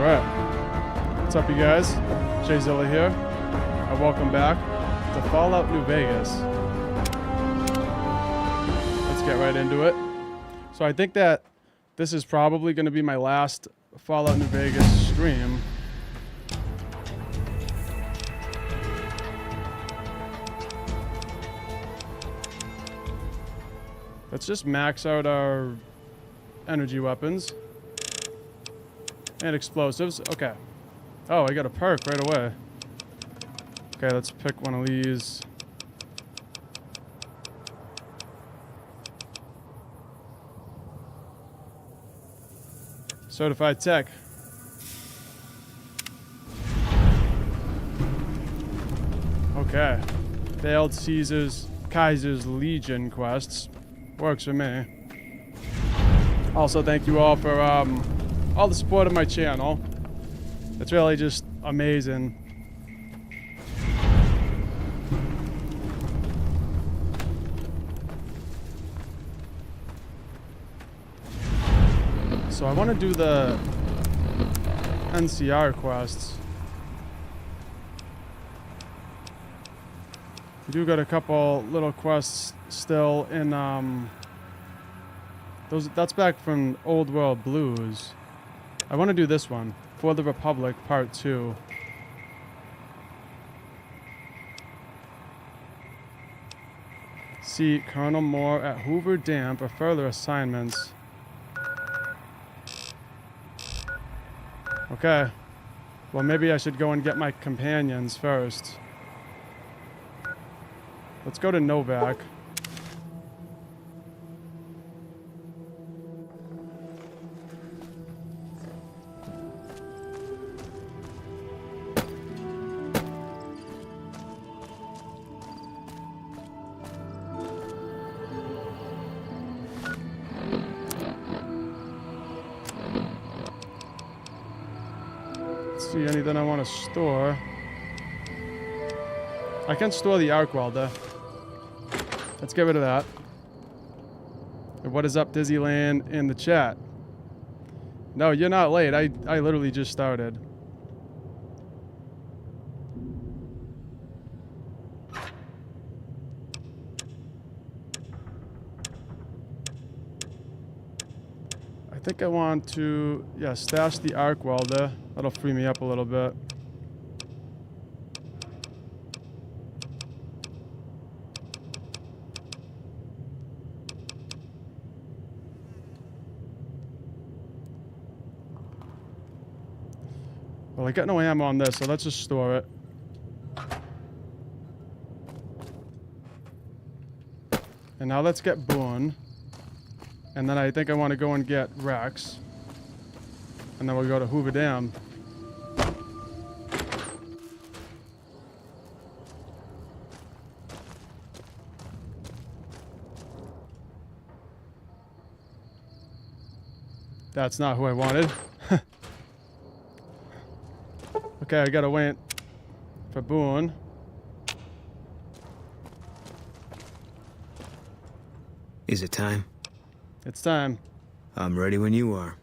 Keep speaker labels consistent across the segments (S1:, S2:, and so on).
S1: Alright. What's up, you guys? Jay Zilla here. And welcome back to Fallout New Vegas. Let's get right into it. So I think that this is probably going to be my last Fallout New Vegas stream. Let's just max out our energy weapons. And explosives. Okay. Oh, I got a perk right away. Okay, let's pick one of these. Certified tech. Okay. Failed Kaiser's Legion quests. Works for me. Also, thank you all for all the support of my channel. It's really just amazing. So I want to do the NCR quests. We do got a couple little quests still in that's back from Old World Blues. I want to do this one, For the Republic Part 2. See Colonel Moore at Hoover Dam for further assignments. Okay. Well, maybe I should go and get my companions first. Let's go to Novak. See anything I want to store. I can store the arc welder. Let's get rid of that. And what is up, Dizzyland, in the chat? No, you're not late. I literally just started. I think I want to, yeah, stash the arc welder. That'll free me up a little bit. Well, I got no ammo on this, so let's just store it. And now let's get Boone. And then I think I want to go and get Rex. And then we'll go to Hoover Dam. That's not who I wanted. Okay, I gotta wait for Boone.
S2: Is it time?
S1: It's time.
S2: I'm ready when you are.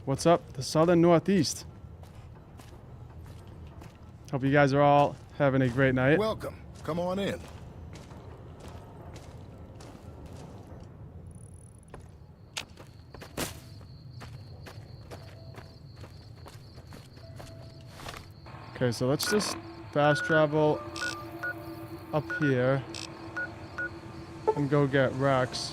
S1: What's up? The Southern Northeast. Hope you guys are all having a great night.
S3: Welcome. Come on in.
S1: Okay, so let's just fast travel up here and go get Rex.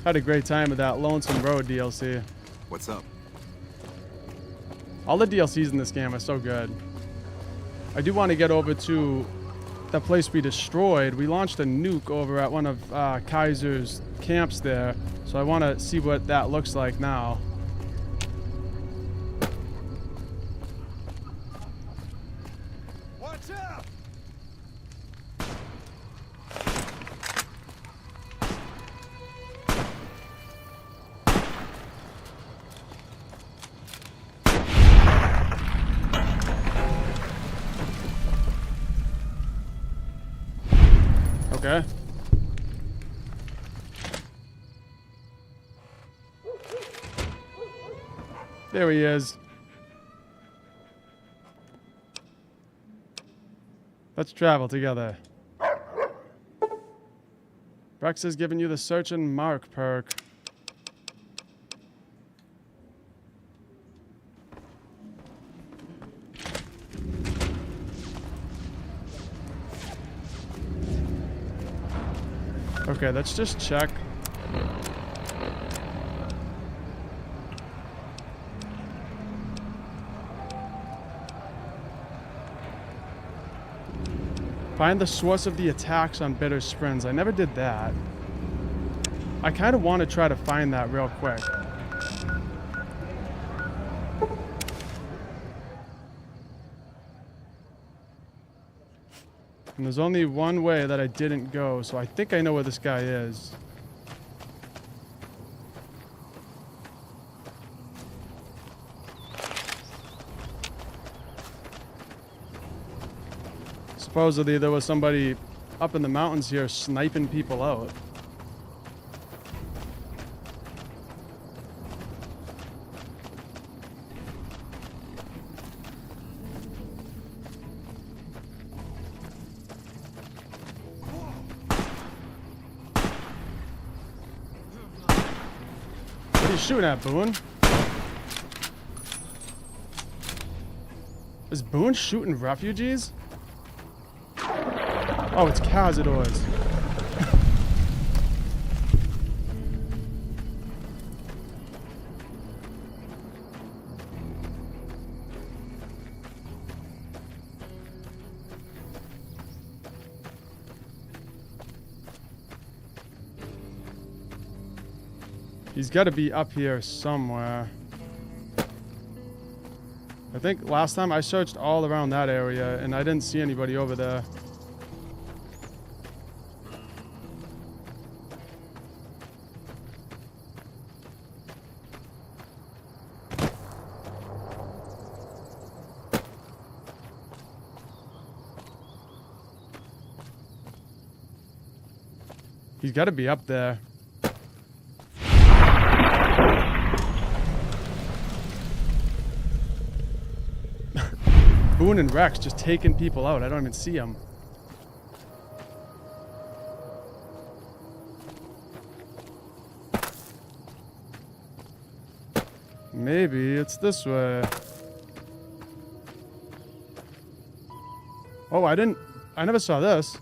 S1: Had a great time with that Lonesome Road DLC.
S3: What's up?
S1: All the DLCs in this game are so good. I do want to get over to the place we destroyed. We launched a nuke over at one of Kaiser's camps there, so I want to see what that looks like now.
S3: Watch out!
S1: Okay. There he is. Let's travel together. Rex has given you the Search and Mark perk. Okay, let's just check. Find the source of the attacks on Bitter Springs. I never did that. I kind of want to try to find that real quick. And there's only one way that I didn't go, so I think I know where this guy is. Supposedly there was somebody up in the mountains here sniping people out. What are you shooting at, Boone? Is Boone shooting refugees? Oh, it's Cazadors. He's got to be up here somewhere. I think last time I searched all around that area and I didn't see anybody over there. He's got to be up there. Boone and Rex just taking people out. I don't even see them. Maybe it's this way. Oh, I never saw this.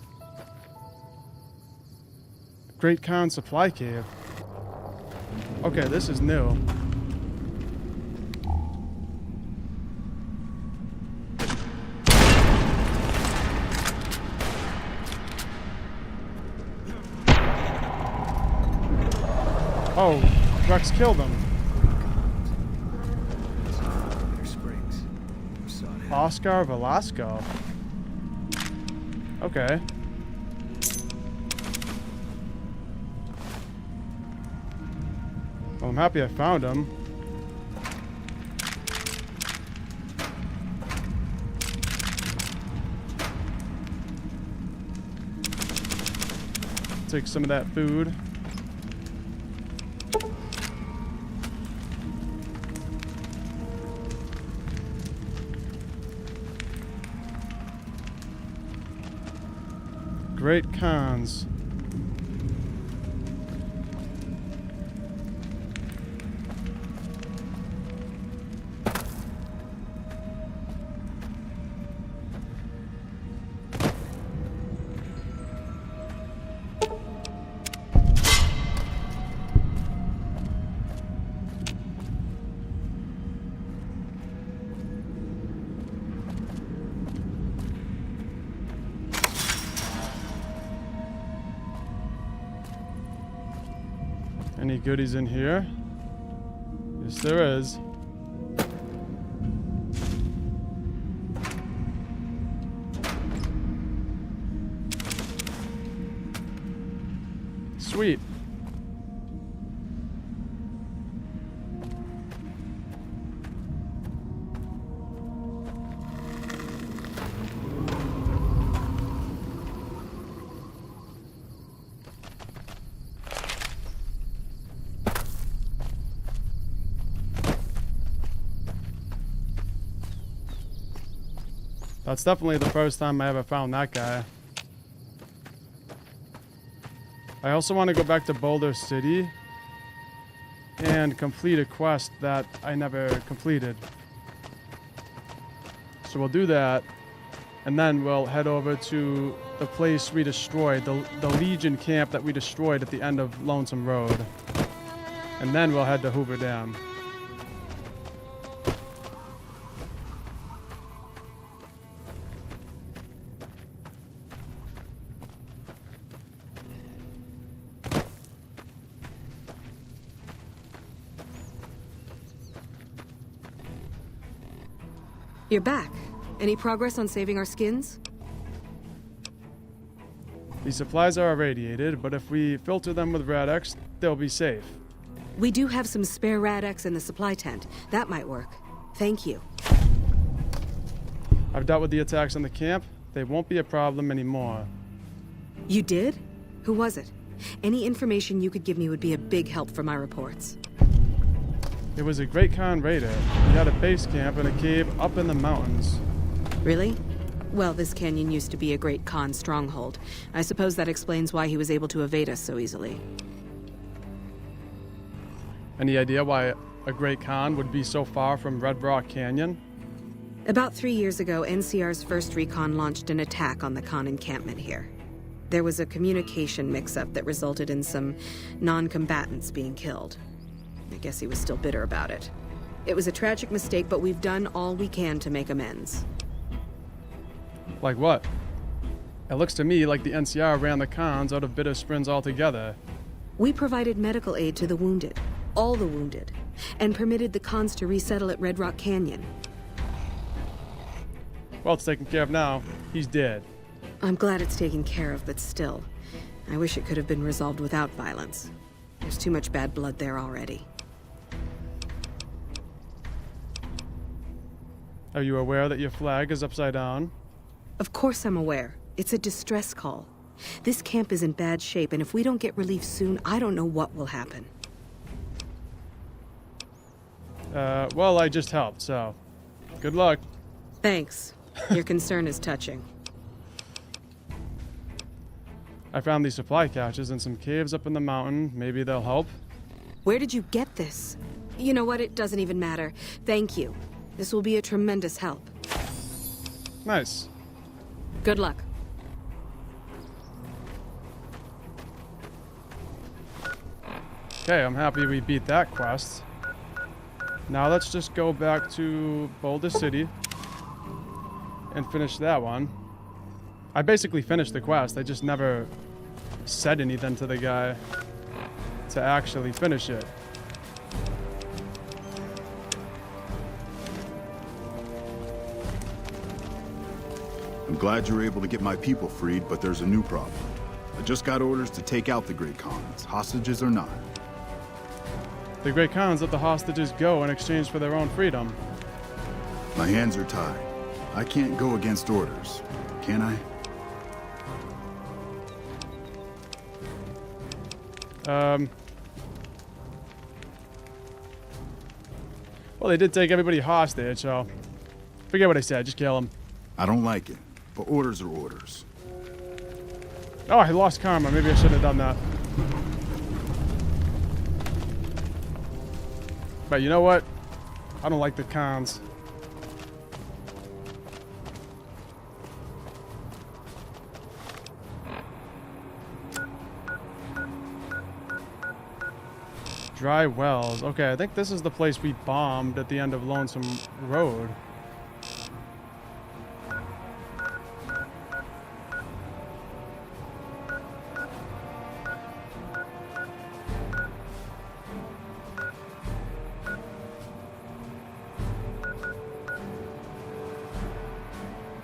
S1: Great Khan Supply Cave. Okay, this is new. Oh, Rex killed him. Oscar Velasco. Okay. Well, I'm happy I found him. Take some of that food. Great Khans. Any goodies in here? Yes, there is. Sweet. That's definitely the first time I ever found that guy. I also want to go back to Boulder City and complete a quest that I never completed. So we'll do that, and then we'll head over to the place we destroyed, the Legion camp that we destroyed at the end of Lonesome Road. And then we'll head to Hoover Dam.
S4: You're back. Any progress on saving our skins?
S1: The supplies are irradiated, but if we filter them with Rad-X, they'll be safe.
S4: We do have some spare Rad-X in the supply tent. That might work. Thank you.
S1: I've dealt with the attacks on the camp. They won't be a problem anymore.
S4: You did? Who was it? Any information you could give me would be a big help for my reports.
S1: It was a Great Khan raider. He had a base camp in a cave up in the mountains.
S4: Really? Well, this canyon used to be a Great Khan stronghold. I suppose that explains why he was able to evade us so easily.
S1: Any idea why a Great Khan would be so far from Red Rock Canyon?
S4: About 3 years ago, NCR's first recon launched an attack on the Khan encampment here. There was a communication mix-up that resulted in some non-combatants being killed. I guess he was still bitter about it. It was a tragic mistake, but we've done all we can to make amends.
S1: Like what? It looks to me like the NCR ran the Khans out of Bitter Springs altogether.
S4: We provided medical aid to the wounded, all the wounded, and permitted the Khans to resettle at Red Rock Canyon.
S1: Well, it's taken care of now. He's dead.
S4: I'm glad it's taken care of, but still, I wish it could have been resolved without violence. There's too much bad blood there already.
S1: Are you aware that your flag is upside down?
S4: Of course I'm aware. It's a distress call. This camp is in bad shape, and if we don't get relief soon, I don't know what will happen.
S1: Well, I just helped, so good luck.
S4: Thanks. Your concern is touching.
S1: I found these supply caches in some caves up in the mountain. Maybe they'll help.
S4: Where did you get this? You know what? It doesn't even matter. Thank you. This will be a tremendous help.
S1: Nice.
S4: Good luck.
S1: Okay, I'm happy we beat that quest. Now let's just go back to Boulder City and finish that one. I basically finished the quest. I just never said anything to the guy to actually finish it.
S3: I'm glad you were able to get my people freed, but there's a new problem. I just got orders to take out the Great Khans, hostages or not.
S1: The Great Khans let the hostages go in exchange for their own freedom.
S3: My hands are tied. I can't go against orders, can I?
S1: Well, they did take everybody hostage, so forget what I said. Just kill them.
S3: I don't like it, but orders are orders.
S1: Oh, I lost karma. Maybe I shouldn't have done that. But you know what? I don't like the Khans. Dry wells. Okay, I think this is the place we bombed at the end of Lonesome Road.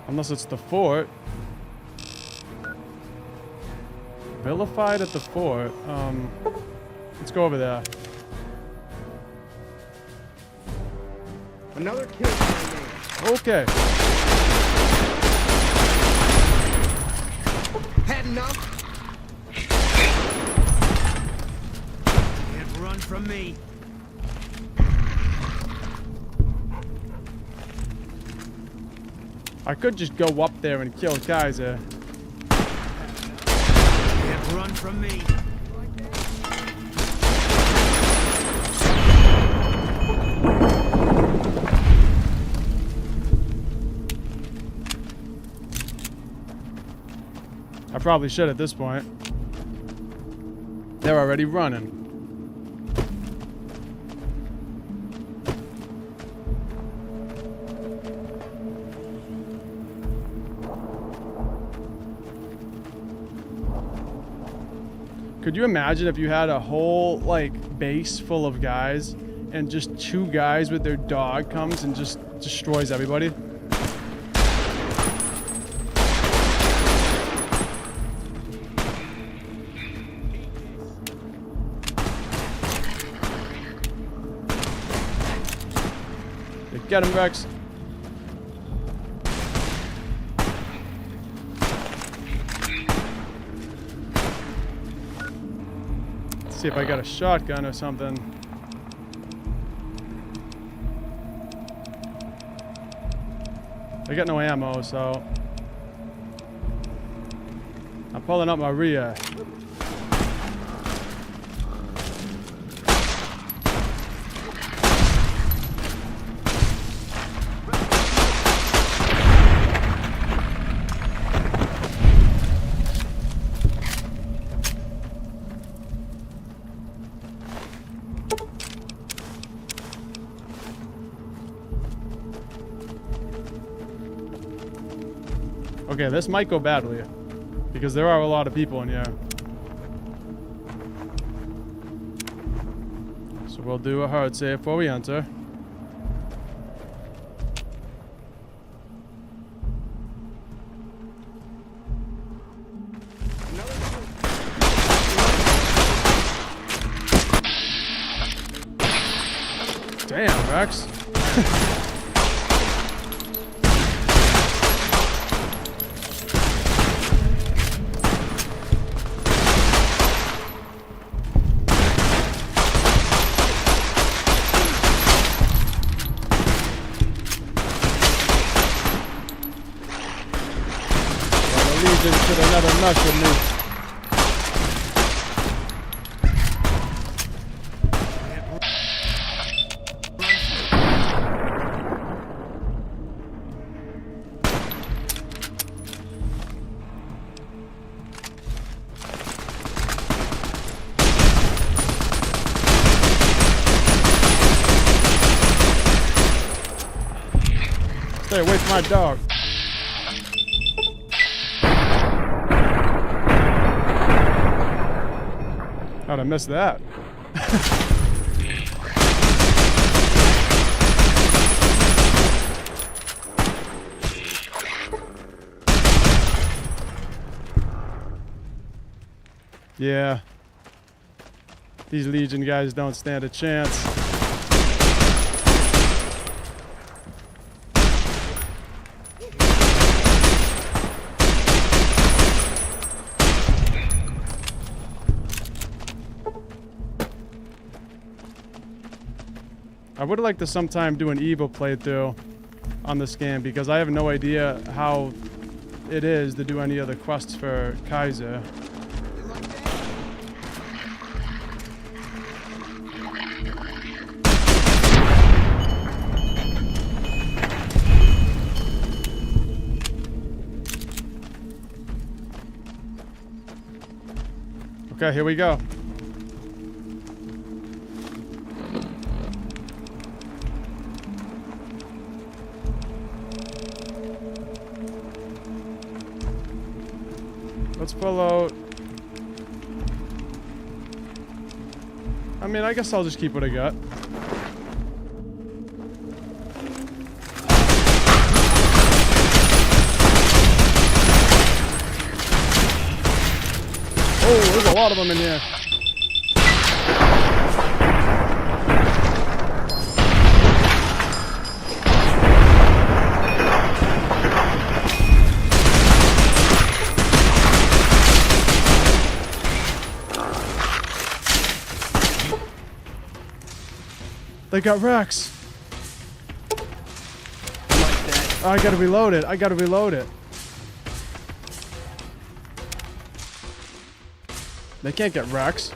S1: Unless it's the fort. Vilified at the fort. Let's go over there.
S5: Another kill for my name.
S1: Okay.
S5: Had enough? Can't run from me.
S1: I could just go up there and kill Kaiser.
S5: Can't run from me.
S1: I probably should at this point. They're already running. Could you imagine if you had a whole, like, base full of guys and just 2 guys with their dog comes and just destroys everybody? Get him, Rex. Let's see if I got a shotgun or something. I got no ammo, so I'm pulling up my rear. Okay, this might go badly, because there are a lot of people in here. So we'll do a hard save before we enter. Damn, Rex. Should have never messed with me. Stay away from my dog. How'd I miss that? Yeah. These Legion guys don't stand a chance. I would like to sometime do an evil playthrough on this game because I have no idea how it is to do any other quests for Kaiser. Okay, here we go. Let's pull out. I mean, I guess I'll just keep what I got. Oh, there's a lot of them in here. They got Rex.
S5: Like that.
S1: Oh, I gotta reload it. I gotta reload it. They can't get Rex.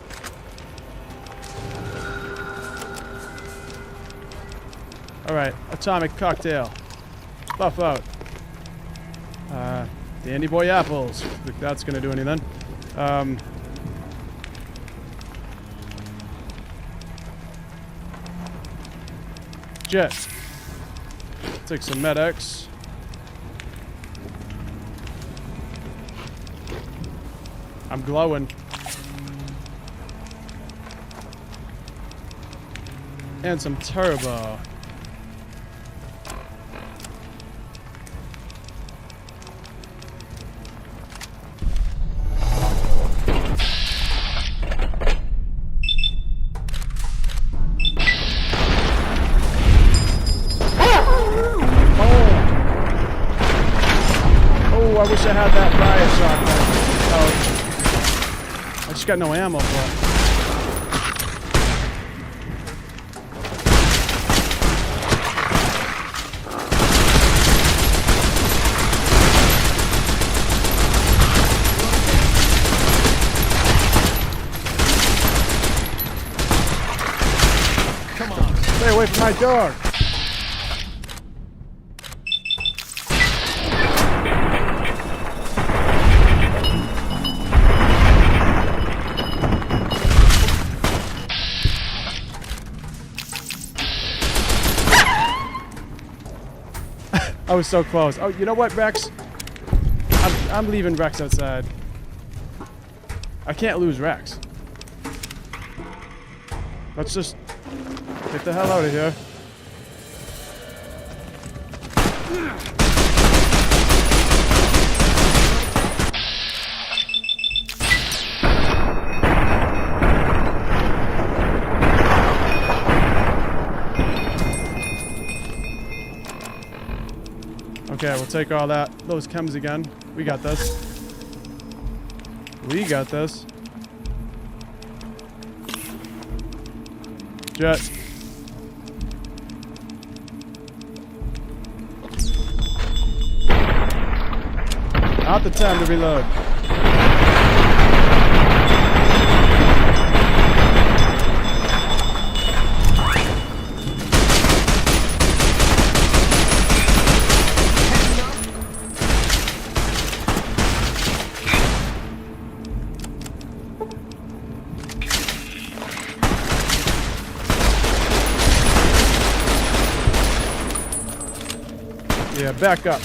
S1: Alright, atomic cocktail. Buff out. Dandy boy apples. If that's gonna do anything. Jet. Take some medics. I'm glowing. And some turbo. I wish I had that riot shotgun. Oh, I just got no ammo for it.
S5: Come on.
S1: Stay away from my dog. I was so close. Oh, you know what, Rex? I'm leaving Rex outside. I can't lose Rex. Let's just get the hell out of here. Okay, we'll take all those chems again. We got this. We got this. Jet. Not the time to reload. Yeah, back up.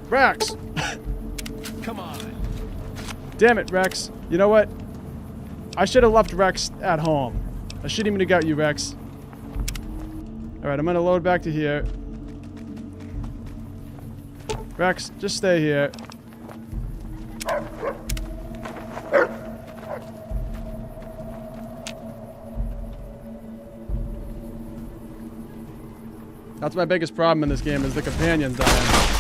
S1: Rex!
S5: Come on.
S1: Damn it, Rex. You know what? I should have left Rex at home. I shouldn't even have got you, Rex. Alright, I'm gonna load back to here. Rex, just stay here. That's my biggest problem in this game is the companions dying.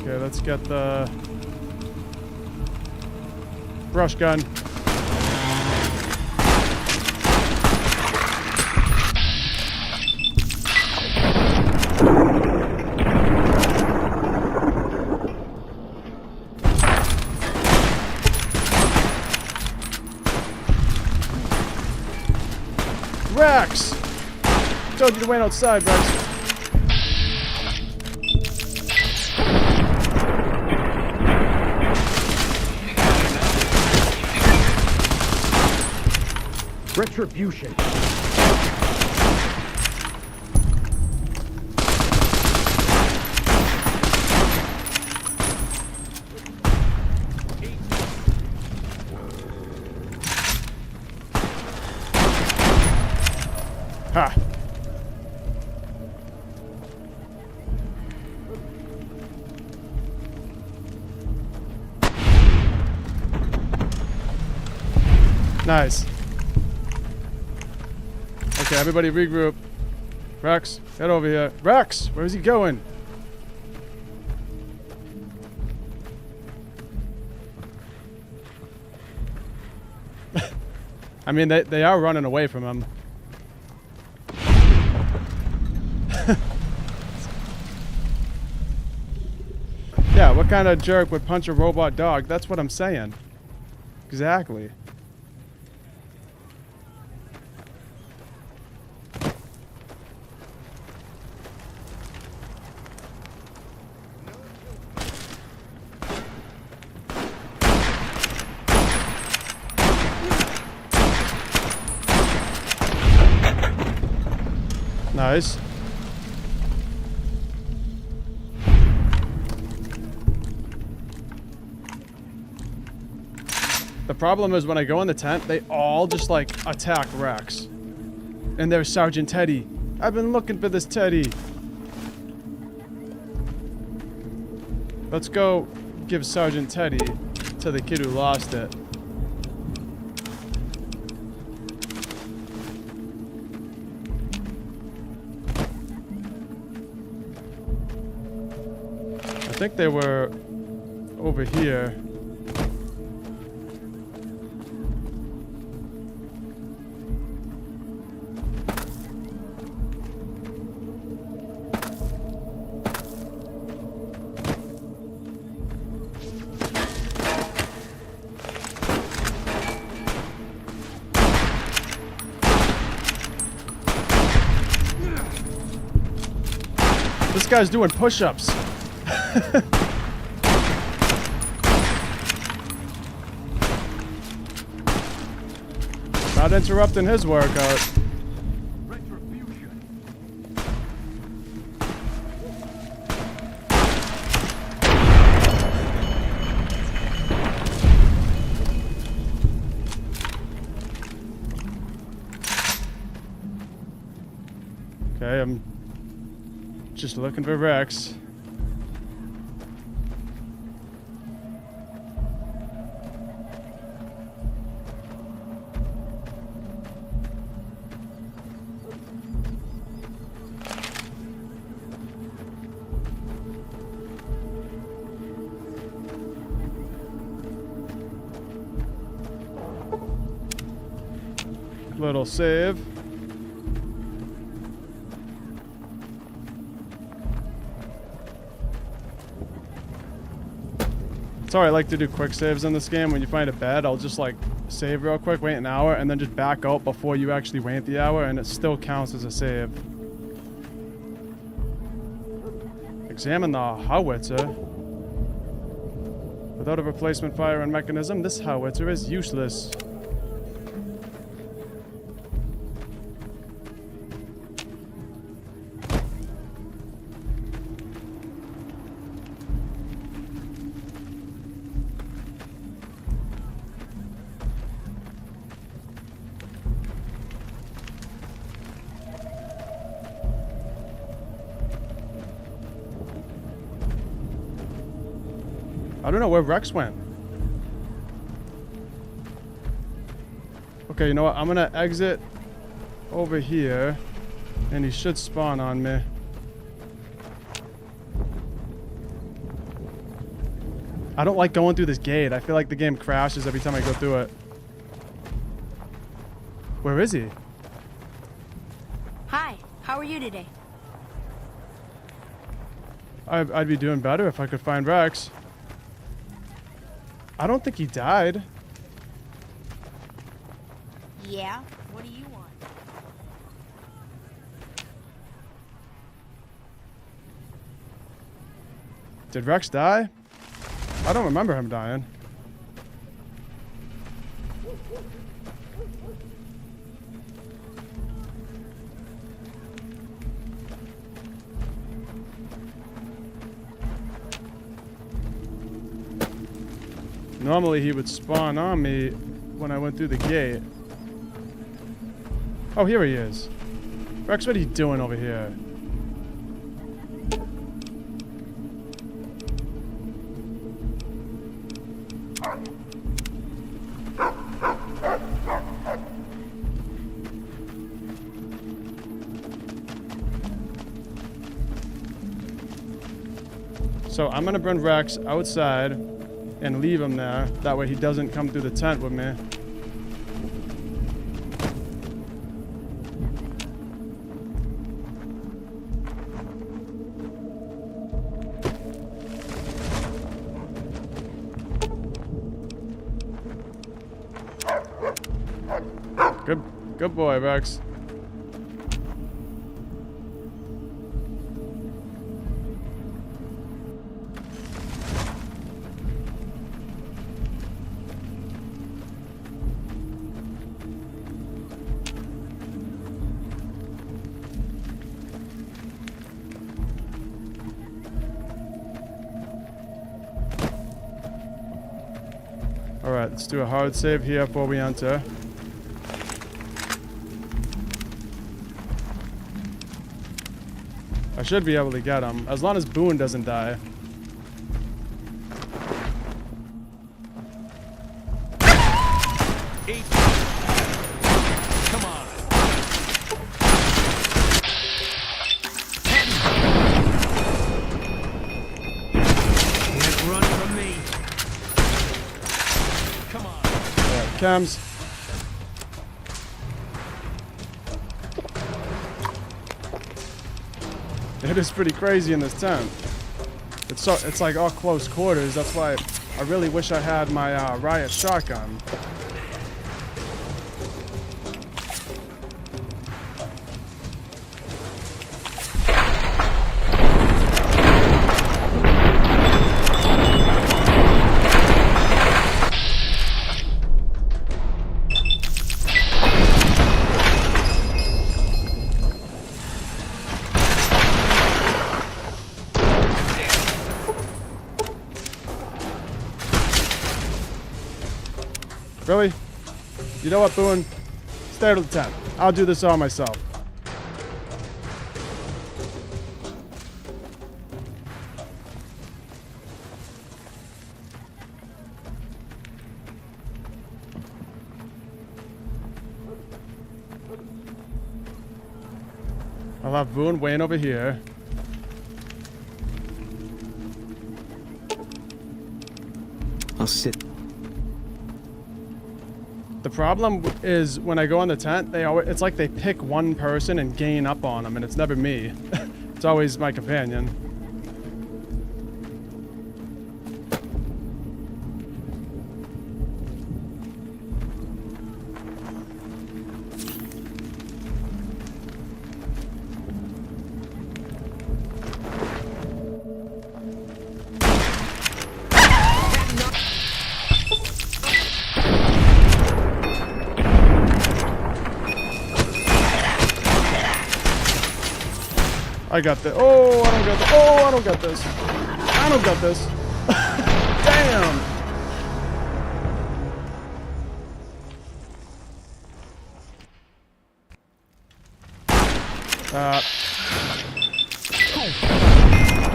S1: Okay, let's get the brush gun. Rex! Told you to wait outside, Rex.
S5: Retribution.
S1: Ha! Nice. Okay, everybody regroup. Rex, get over here. Rex, where's he going? I mean, they are running away from him. Yeah, what kind of jerk would punch a robot dog? That's what I'm saying. Exactly. Nice. The problem is when I go in the tent, they all just like attack Rex. And there's Sergeant Teddy. I've been looking for this Teddy. Let's go give Sergeant Teddy to the kid who lost it. I think they were over here. This guy's doing push-ups. Not interrupting his workout. Okay, I'm just looking for Rex. Little save. Sorry, I like to do quick saves in this game. When you find a bed, I'll just like save real quick, wait an hour, and then just back out before you actually wait the hour, and it still counts as a save. Examine the howitzer. Without a replacement firing mechanism, this howitzer is useless. I don't know where Rex went. Okay, you know what? I'm gonna exit over here, and he should spawn on me. I don't like going through this gate. I feel like the game crashes every time I go through it. Where is he?
S6: Hi, how are you today?
S1: I'd be doing better if I could find Rex. I don't think he died.
S6: Yeah? What do you want?
S1: Did Rex die? I don't remember him dying. Normally he would spawn on me when I went through the gate. Oh, here he is. Rex, what are you doing over here? So I'm gonna bring Rex outside and leave him there. That way he doesn't come through the tent with me. Good boy, Rex. Alright, let's do a hard save here before we enter. I should be able to get him, as long as Boone doesn't die.
S5: Come on.
S2: Can't run from me.
S5: Come on.
S1: Alright, Chems. It is pretty crazy in this tent. It's like all close quarters. That's why I really wish I had my riot shotgun. Really? You know what, Boone? Stay out of the tent. I'll do this all myself. I'll have Boone waiting over here.
S2: I'll sit.
S1: The problem is when I go in the tent, it's like they pick one person and gain up on them, and it's never me. It's always my companion. I got this. Oh, I don't got this. Oh, I don't got this. I don't got this. Damn.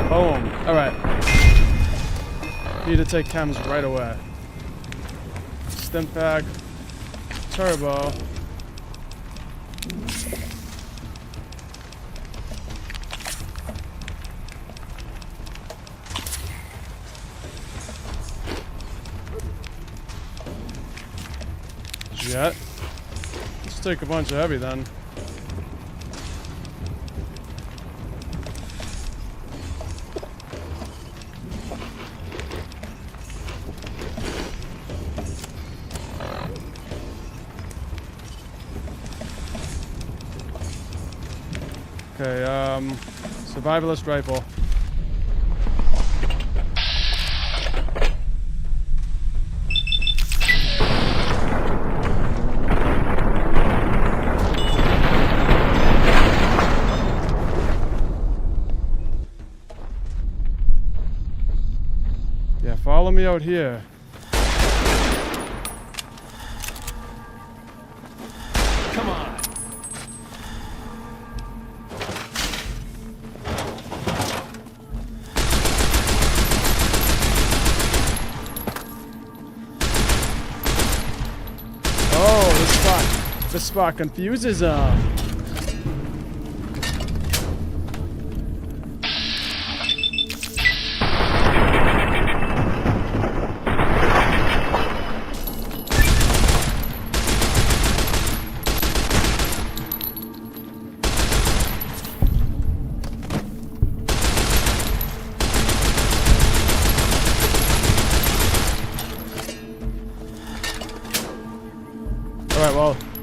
S1: Boom. All right. Need to take chems right away. Stim pack. Turbo. Jet. Let's take a bunch of heavy then. Okay, survivalist rifle. Yeah, follow me out here.
S5: Come on.
S1: Oh, this spot confuses them.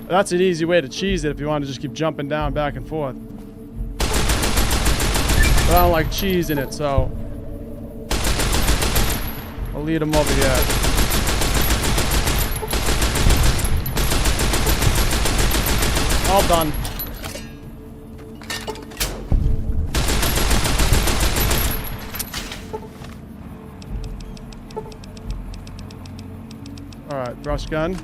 S1: That's an easy way to cheese it if you want to just keep jumping down back and forth. But I don't like cheese in it, so I'll lead him over here. All done. Alright, brush gun.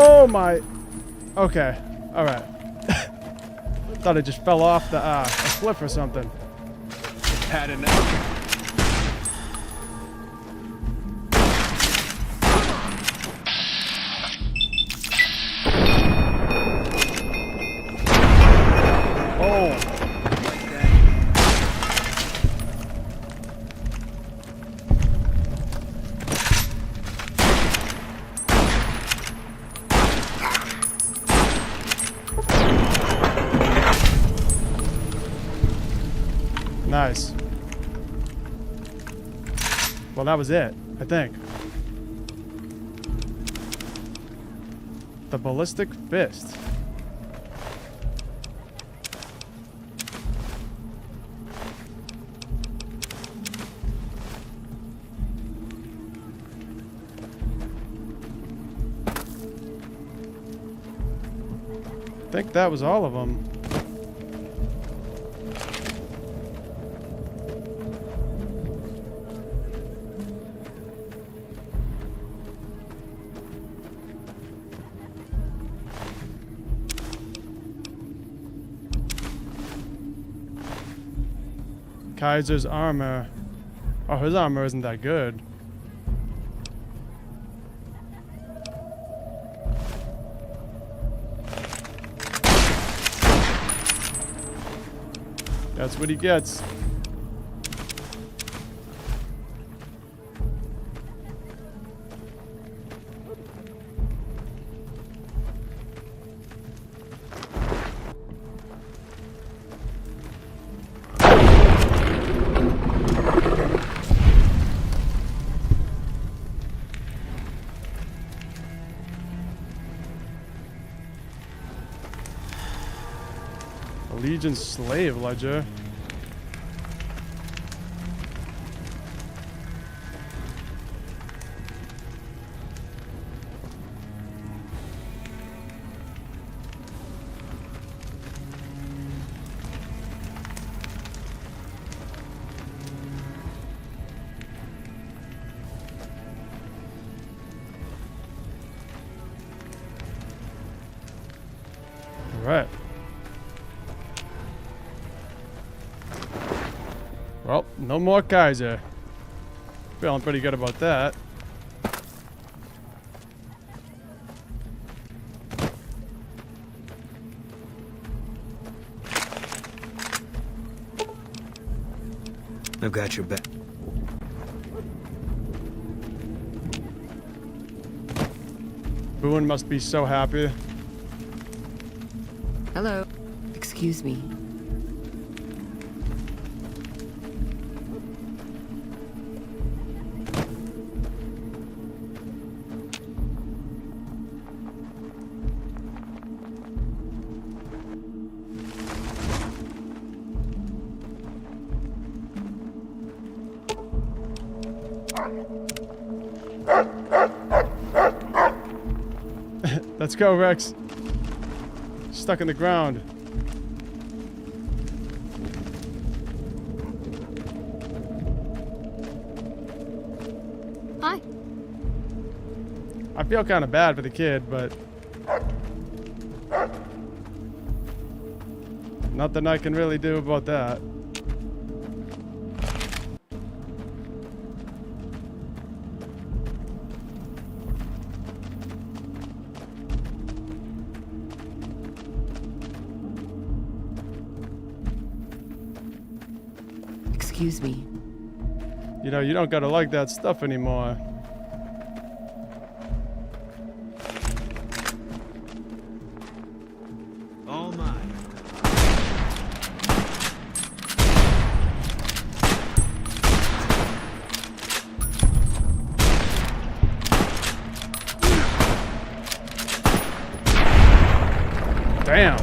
S1: Oh my. Okay. Alright. Thought it just fell off the a cliff or something.
S5: Had enough.
S1: Oh. Nice. Well, that was it, I think. The ballistic fist. I think that was all of them. Kaiser's armor. Oh, his armor isn't that good. That's what he gets. Legion slave ledger. All right. Well, no more Kaiser. Feeling pretty good about that.
S2: I've got your back.
S1: Boone must be so happy.
S7: Hello. Excuse me.
S1: Let's go, Rex. Stuck in the ground.
S6: Hi.
S1: I feel kind of bad for the kid, but nothing I can really do about that.
S7: Excuse me.
S1: You know, you don't gotta like that stuff anymore.
S2: All mine.
S1: Damn.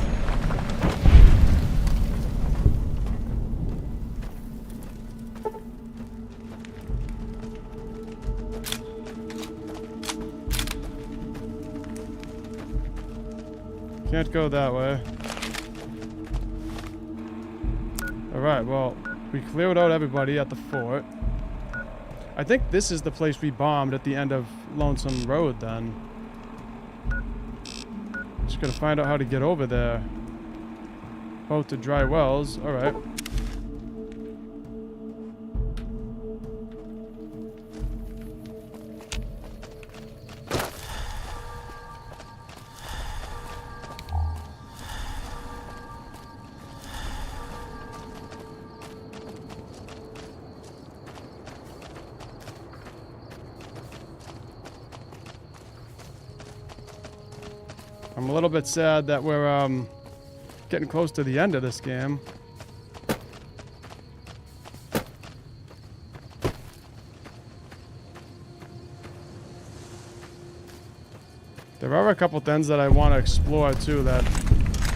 S1: Can't go that way. Alright, well, we cleared out everybody at the fort. I think this is the place we bombed at the end of Lonesome Road then. Just gotta find out how to get over there. Boat to dry wells, alright. I'm a little bit sad that we're getting close to the end of this game. There are a couple things that I want to explore too that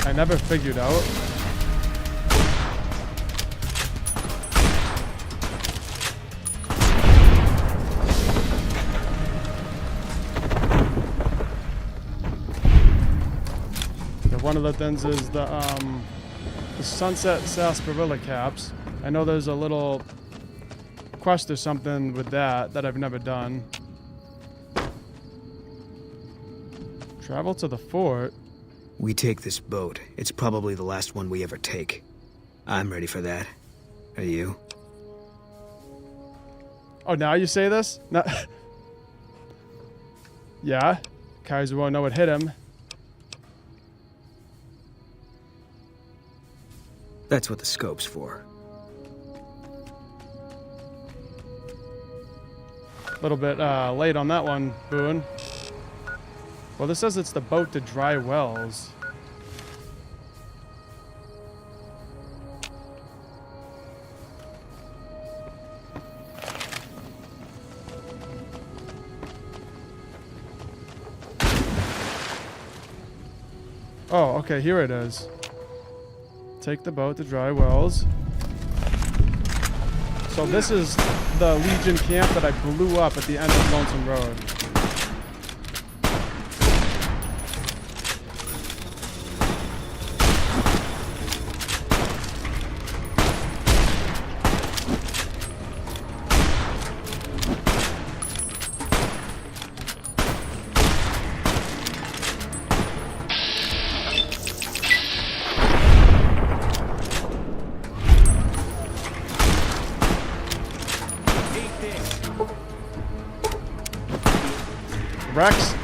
S1: I never figured out. One of the things is the sunset sarsaparilla caps. I know there's a little quest or something with that I've never done. Travel to the fort.
S2: We take this boat. It's probably the last one we ever take. I'm ready for that. Are you?
S1: Oh, now you say this? No. Yeah. Kaiser won't know what hit him.
S2: That's what the scope's for.
S1: A little bit late on that one, Boone. Well, this says it's the boat to dry wells. Oh, okay, here it is. Take the boat to dry wells. So this is the Legion camp that I blew up at the end of Lonesome Road. Rex.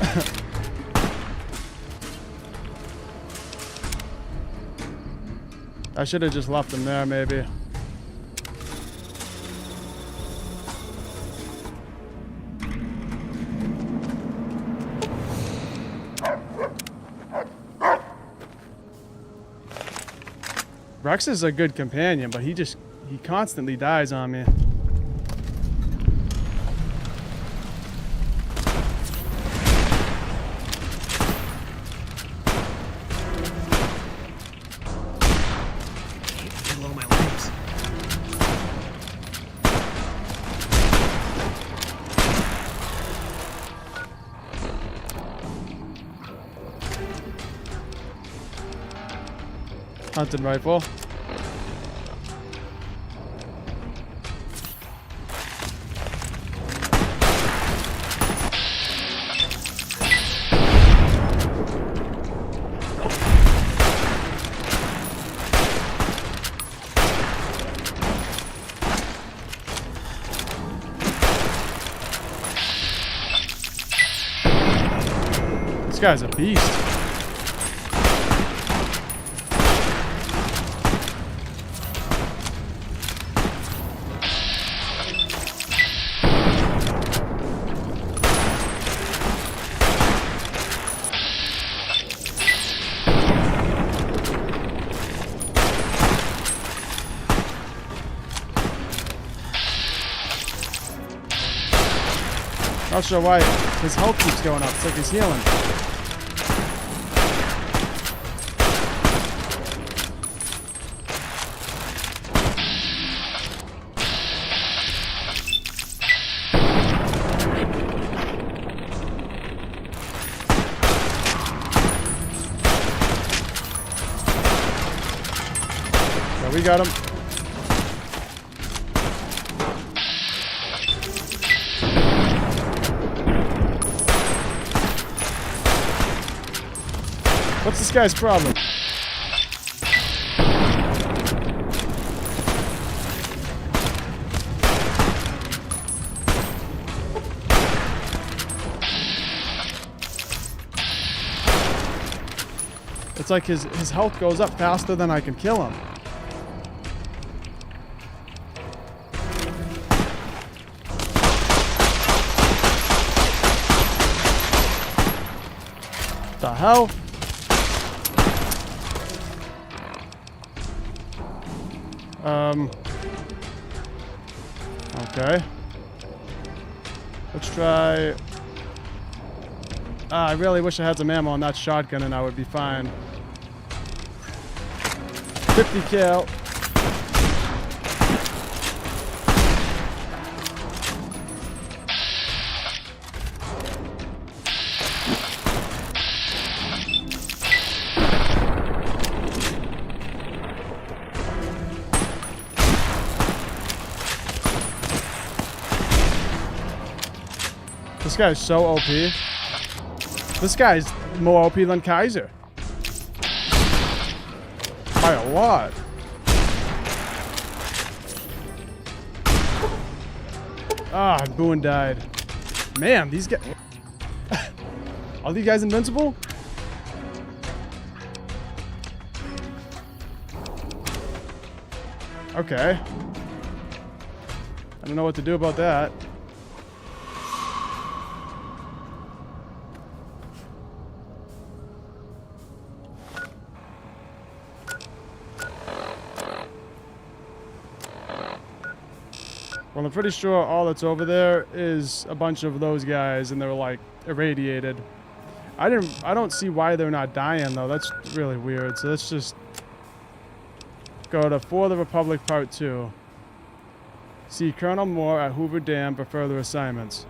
S1: I should have just left him there, maybe. Rex is a good companion, but he constantly dies on me. Hunting rifle. This guy's a beast. Not sure why his health keeps going up. It's like he's healing. Okay, we got him. What's this guy's problem? It's like his health goes up faster than I can kill him. The hell? Okay. Let's try... I really wish I had some ammo on that shotgun and I would be fine. 50 kill. This guy's so OP. This guy's more OP than Kaiser. By a lot. Ah, Boone died. Man, these guys... Are these guys invincible? Okay. I don't know what to do about that. Well, I'm pretty sure all that's over there is a bunch of those guys, and they're like irradiated. I don't see why they're not dying though. That's really weird. So let's just go to For the Republic Part 2. See Colonel Moore at Hoover Dam for further assignments.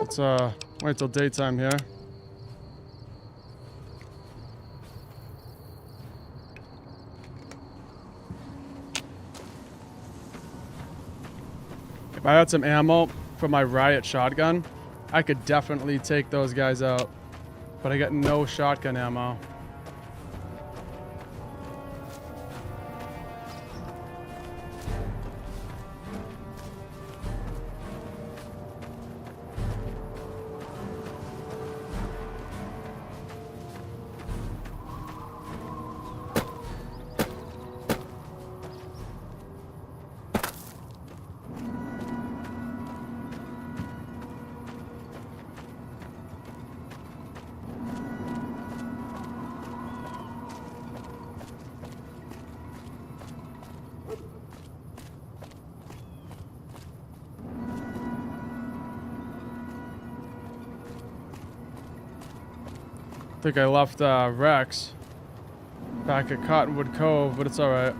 S1: Let's wait till daytime here. If I had some ammo for my riot shotgun, I could definitely take those guys out. But I got no shotgun ammo. I think I left Rex back at Cottonwood Cove, but it's alright.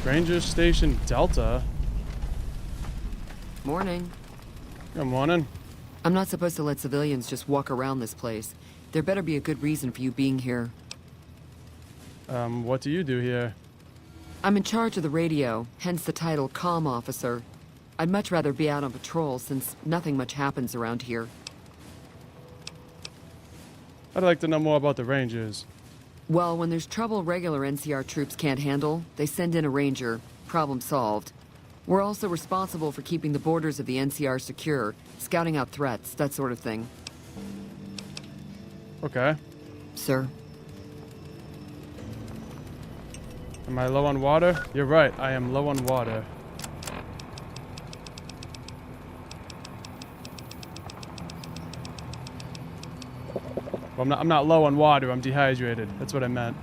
S1: Ranger Station Delta.
S7: Morning.
S1: Good morning.
S7: I'm not supposed to let civilians just walk around this place. There better be a good reason for you being here.
S1: What do you do here?
S7: I'm in charge of the radio, hence the title Comm Officer. I'd much rather be out on patrol since nothing much happens around here.
S1: I'd like to know more about the Rangers.
S7: Well, when there's trouble regular NCR troops can't handle, they send in a ranger. Problem solved. We're also responsible for keeping the borders of the NCR secure, scouting out threats, that sort of thing.
S1: Okay.
S7: Sir?
S1: Am I low on water? You're right, I am low on water. I'm not low on water. I'm dehydrated. That's what I meant.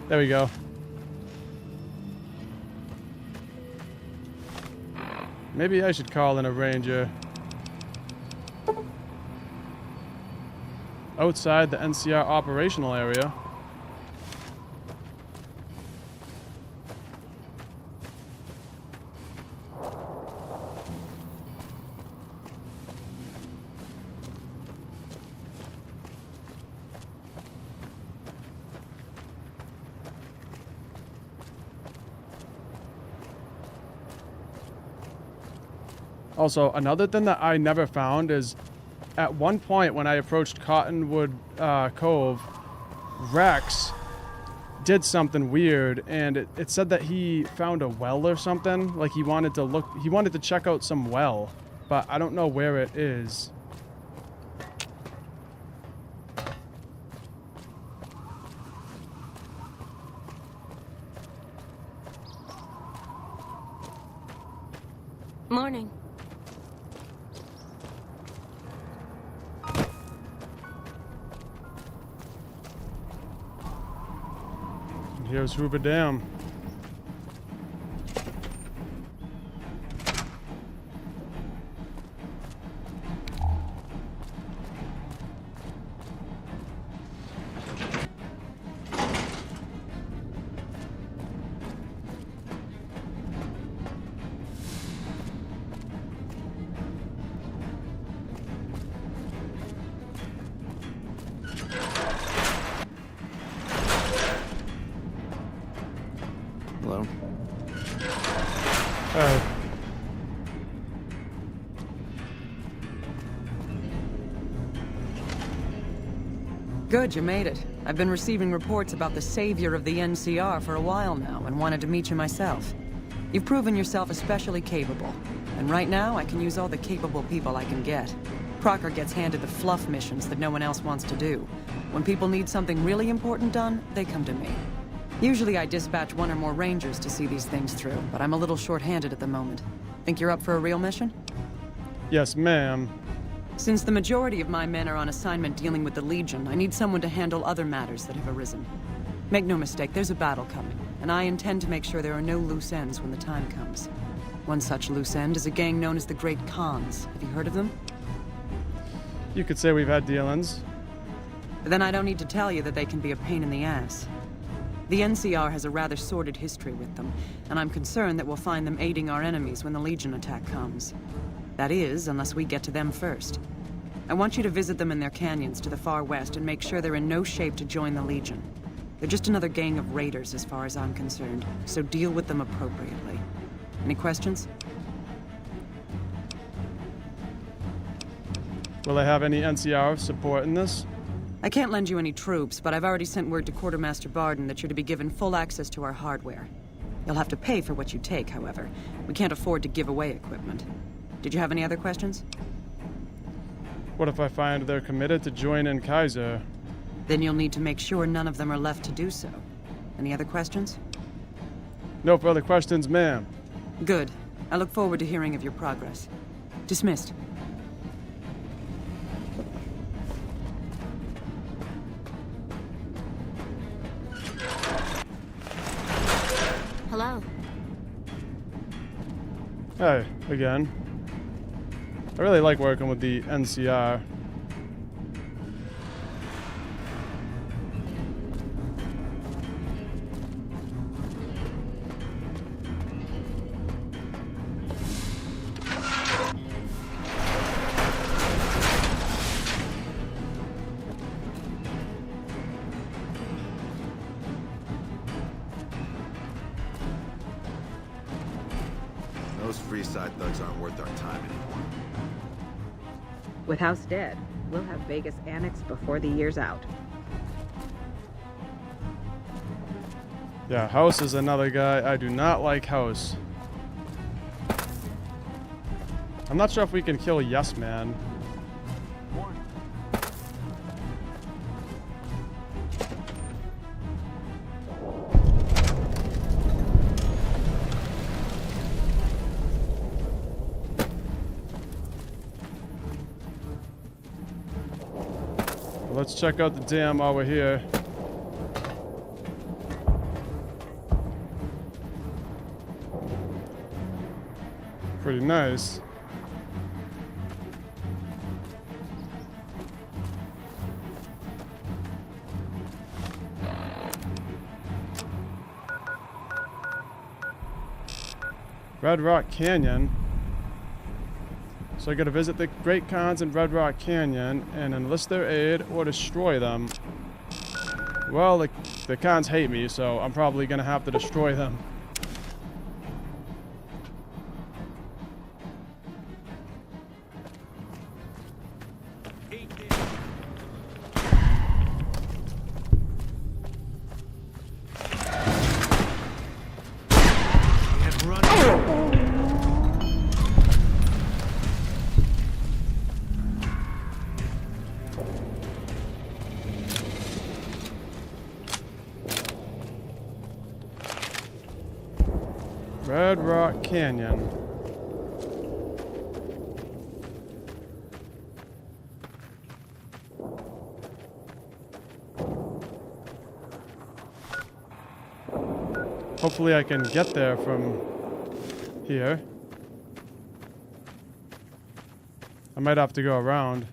S1: There we go. Maybe I should call in a ranger. Outside the NCR operational area. Also, another thing that I never found is at one point when I approached Cottonwood Cove, Rex did something weird, and it said that he found a well or something. Like he wanted to check out some well, but I don't know where it is.
S6: Morning.
S1: Here's Hoover Dam.
S2: Hello?
S8: Good, you made it. I've been receiving reports about the savior of the NCR for a while now, and wanted to meet you myself. You've proven yourself especially capable, and right now I can use all the capable people I can get. Crocker gets handed the fluff missions that no one else wants to do. When people need something really important done, they come to me. Usually I dispatch one or more rangers to see these things through, but I'm a little short-handed at the moment. Think you're up for a real mission?
S1: Yes, ma'am.
S8: Since the majority of my men are on assignment dealing with the Legion, I need someone to handle other matters that have arisen. Make no mistake, there's a battle coming, and I intend to make sure there are no loose ends when the time comes. One such loose end is a gang known as the Great Khans. Have you heard of them?
S1: You could say we've had dealings.
S8: Then I don't need to tell you that they can be a pain in the ass. The NCR has a rather sordid history with them, and I'm concerned that we'll find them aiding our enemies when the Legion attack comes. That is, unless we get to them first. I want you to visit them in their canyons to the far west and make sure they're in no shape to join the Legion. They're just another gang of raiders as far as I'm concerned, so deal with them appropriately. Any questions?
S1: Will I have any NCR support in this?
S8: I can't lend you any troops, but I've already sent word to Quartermaster Barden that you're to be given full access to our hardware. You'll have to pay for what you take, however. We can't afford to give away equipment. Did you have any other questions?
S1: What if I find they're committed to join in Kaiser?
S8: Then you'll need to make sure none of them are left to do so. Any other questions?
S1: No further questions, ma'am.
S8: Good. I look forward to hearing of your progress. Dismissed.
S6: Hello.
S1: Hey, again. I really like working with the NCR.
S5: Those Freeside thugs aren't worth our time anymore.
S4: With House dead, we'll have Vegas annexed before the year's out.
S1: Yeah, House is another guy. I do not like House. I'm not sure if we can kill Yes Man. Let's check out the dam while we're here. Pretty nice. Red Rock Canyon. So I gotta visit the Great Khans in Red Rock Canyon and enlist their aid or destroy them. Well, the Khans hate me, so I'm probably gonna have to destroy them. Red Rock Canyon. Hopefully I can get there from here. I might have to go around.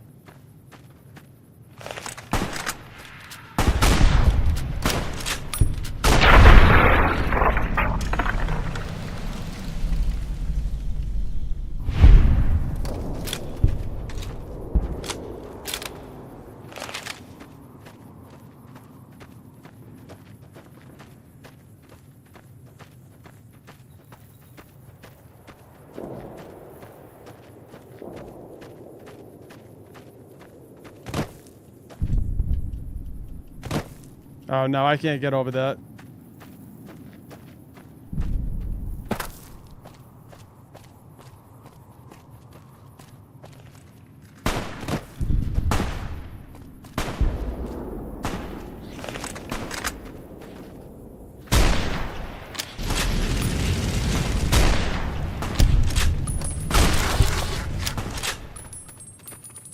S1: Oh no, I can't get over that.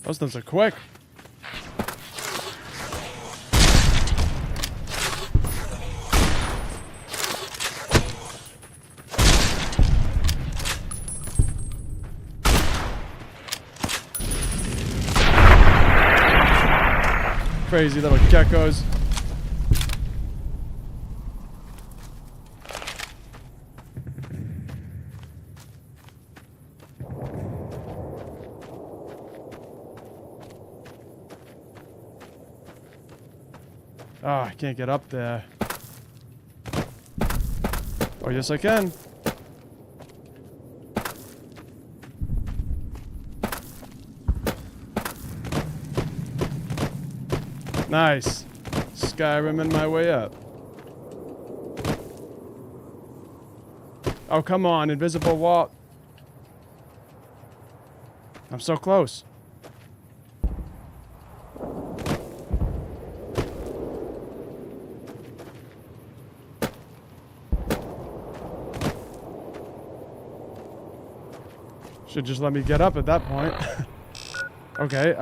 S1: Those things are quick. Crazy little geckos. Oh, I can't get up there. Oh, yes I can. Nice. Skyrim in my way up. Oh, come on, invisible wall. I'm so close. Should just let me get up at that point. Okay,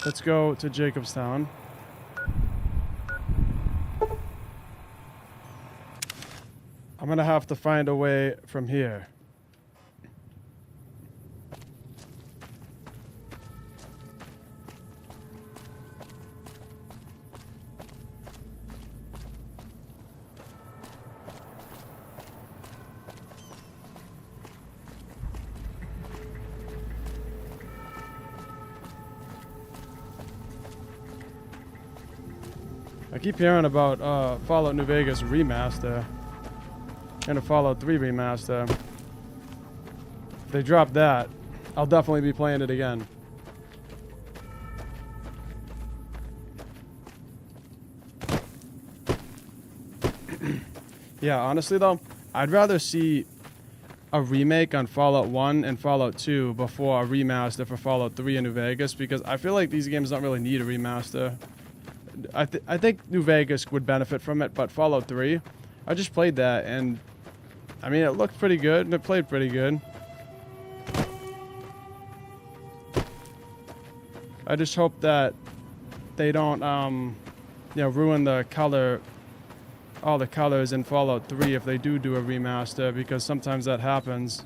S1: let's go to Jacobstown. I'm gonna have to find a way from here. I keep hearing about Fallout New Vegas remaster and a Fallout 3 remaster. If they drop that, I'll definitely be playing it again. Yeah, honestly though, I'd rather see a remake on Fallout 1 and Fallout 2 before a remaster for Fallout 3 and New Vegas, because I feel like these games don't really need a remaster. I think New Vegas would benefit from it, but Fallout 3, I just played that, and I mean, it looked pretty good, and it played pretty good. I just hope that they don't, you know, ruin the color, all the colors in Fallout 3 if they do a remaster, because sometimes that happens.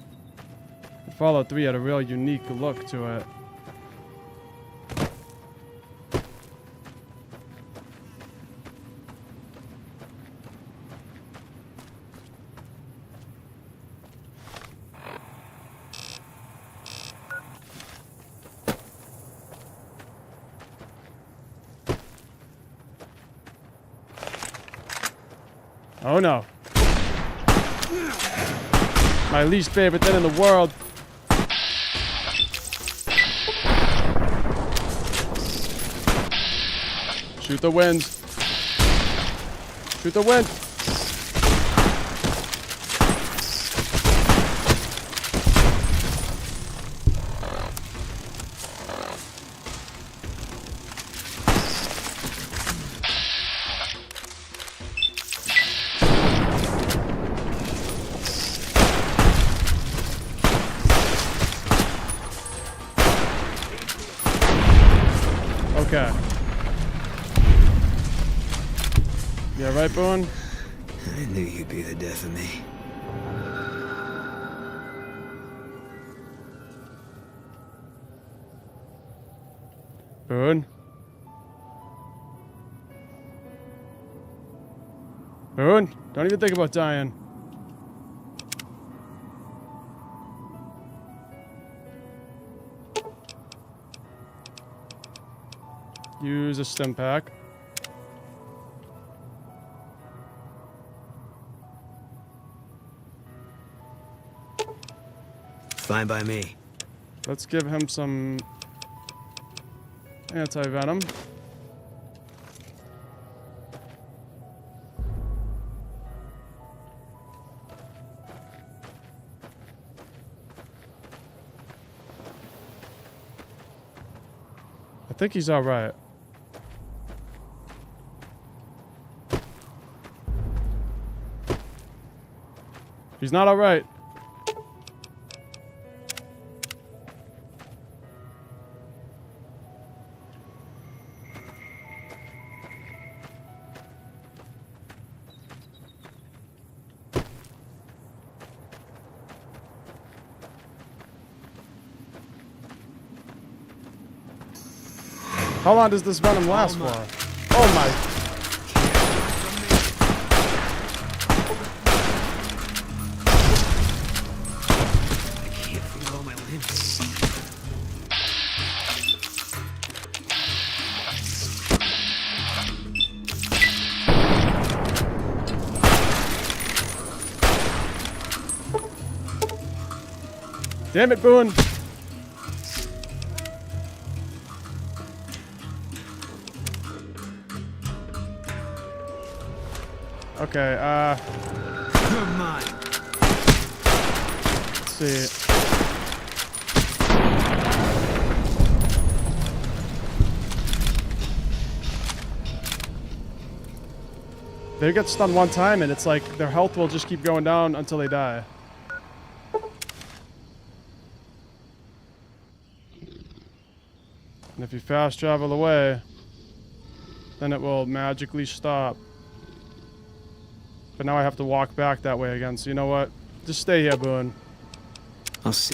S1: Fallout 3 had a real unique look to it. Oh no. My least favorite thing in the world. Shoot the wind. Shoot the wind. Okay. Yeah, right, Boone?
S2: I knew you'd be the death of me.
S1: Boone? Boone? Don't even think about dying. Use a stim pack.
S2: Fine by me.
S1: Let's give him some anti-venom. I think he's all right. He's not all right. How long does this venom last for? Oh my. Damn it, Boone! Okay,
S2: Come on.
S1: let's see. They get stunned one time and it's like their health will just keep going down until they die. And if you fast travel away, then it will magically stop. But now I have to walk back that way again, so you know what? Just stay here, Boone.
S2: I'll see.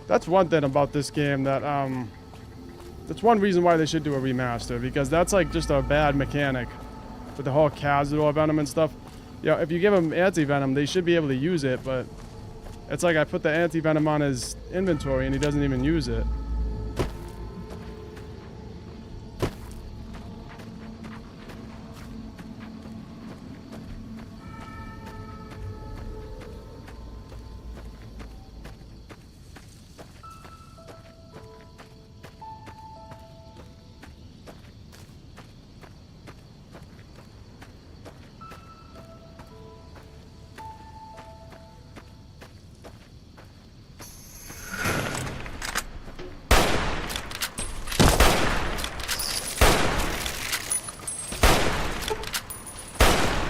S1: That's one thing about this game that, that's one reason why they should do a remaster, because that's like just a bad mechanic with the whole casual venom and stuff. You know, if you give them anti-venom, they should be able to use it, but it's like I put the anti-venom on his inventory and he doesn't even use it.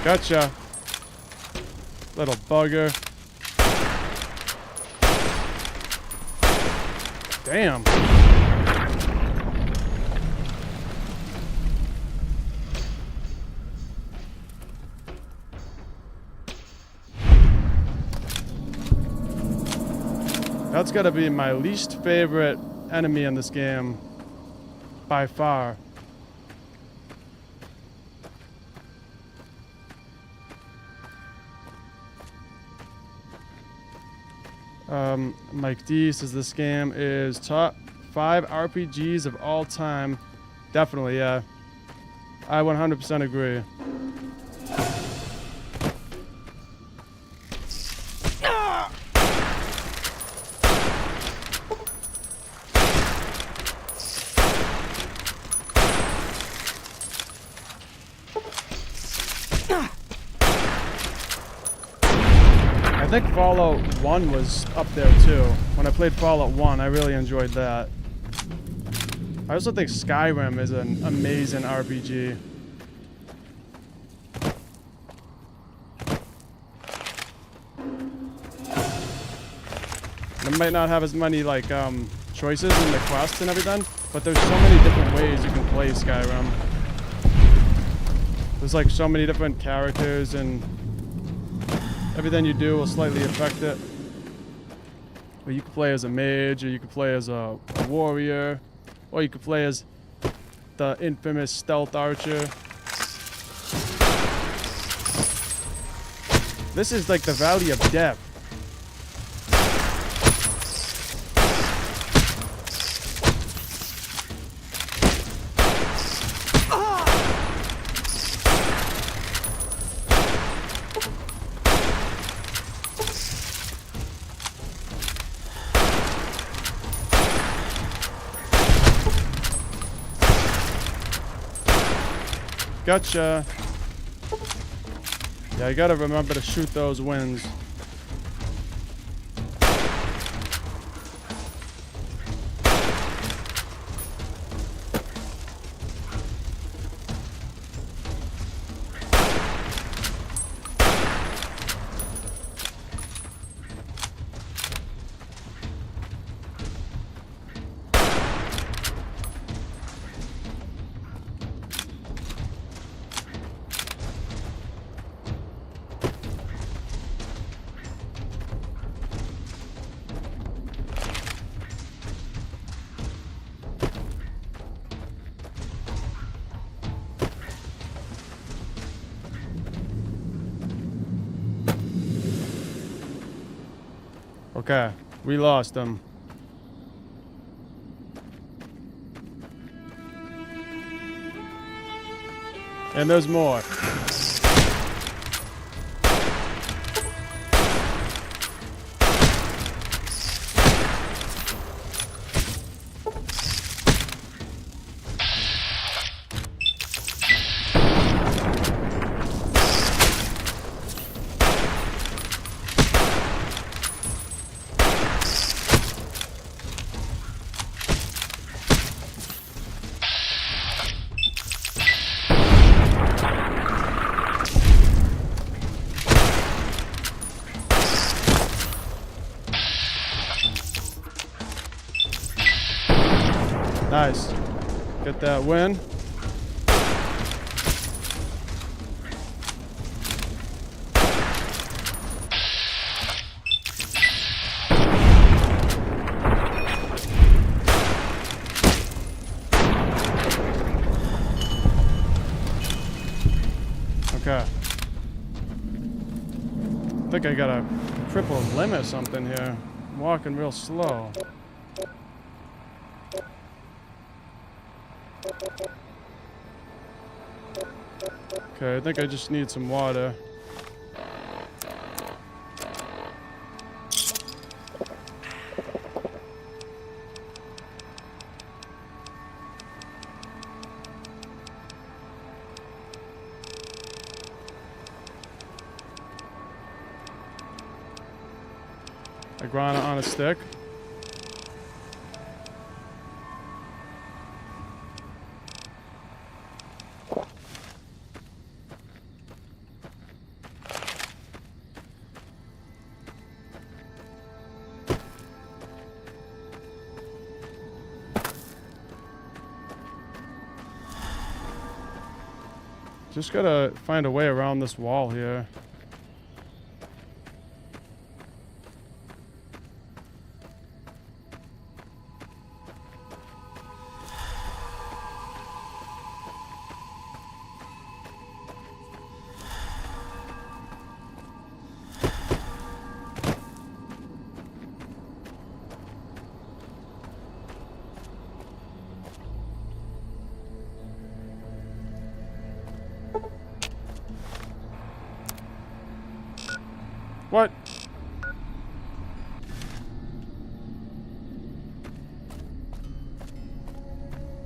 S1: Gotcha. Little bugger. Damn. That's gotta be my least favorite enemy in this game, by far. Mike D says this game is top 5 RPGs of all time. Definitely, yeah. I 100% agree. I think Fallout 1 was up there too. When I played Fallout 1, I really enjoyed that. I also think Skyrim is an amazing RPG. It might not have as many like choices in the quests and everything, but there's so many different ways you can play Skyrim. There's like so many different characters and everything you do will slightly affect it. But you can play as a mage, or you can play as a warrior, or you can play as the infamous stealth archer. This is like the Valley of Death. Gotcha. Yeah, you gotta remember to shoot those winds. Okay, we lost him. And there's more. Nice. Get that win. Okay. I think I got a triple limb or something here. I'm walking real slow. Okay, I think I just need some water. Iguana on a stick. Just gotta find a way around this wall here. What?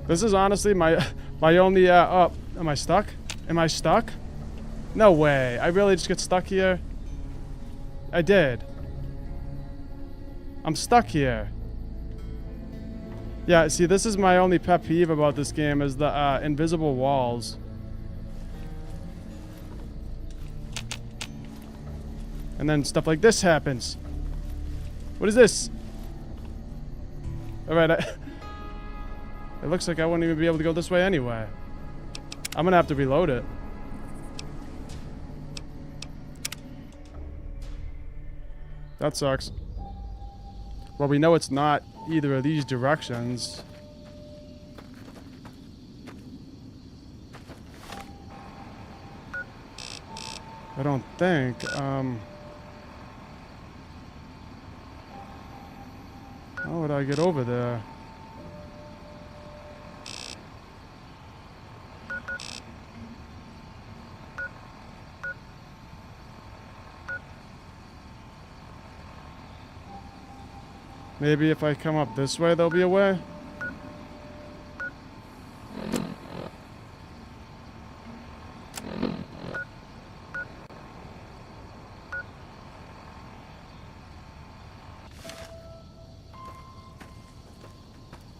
S1: This is honestly my only oh, am I stuck? Am I stuck? No way. I really just get stuck here? I did. I'm stuck here. Yeah, see, this is my only pet peeve about this game is the invisible walls. And then stuff like this happens. What is this? Alright, it looks like I wouldn't even be able to go this way anyway. I'm gonna have to reload it. That sucks. Well, we know it's not either of these directions. I don't think. How would I get over there? Maybe if I come up this way, there'll be a way?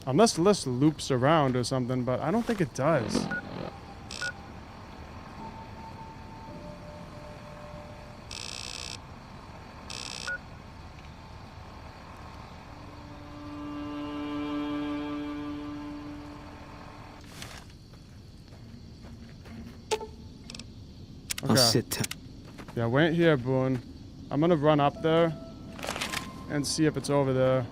S1: Unless this loops around or something, but I don't think it does.
S2: I'll sit tight.
S1: Yeah, wait here, Boone. I'm gonna run up there and see if it's over there.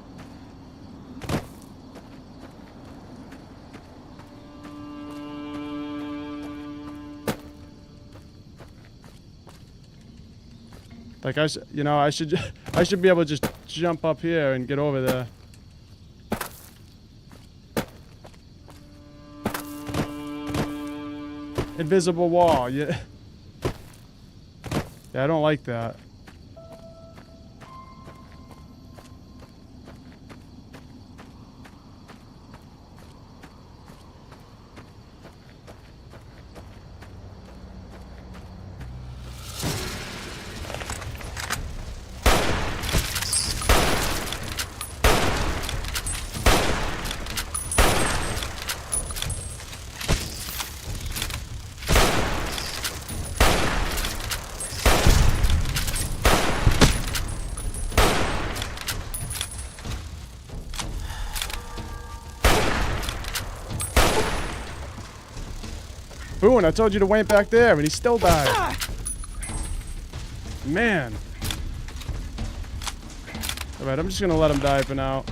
S1: Like I should be able to just jump up here and get over there. Invisible wall, yeah. Yeah, I don't like that. Boone, I told you to wait back there, and he still died. Man. Alright, I'm just gonna let him die for now.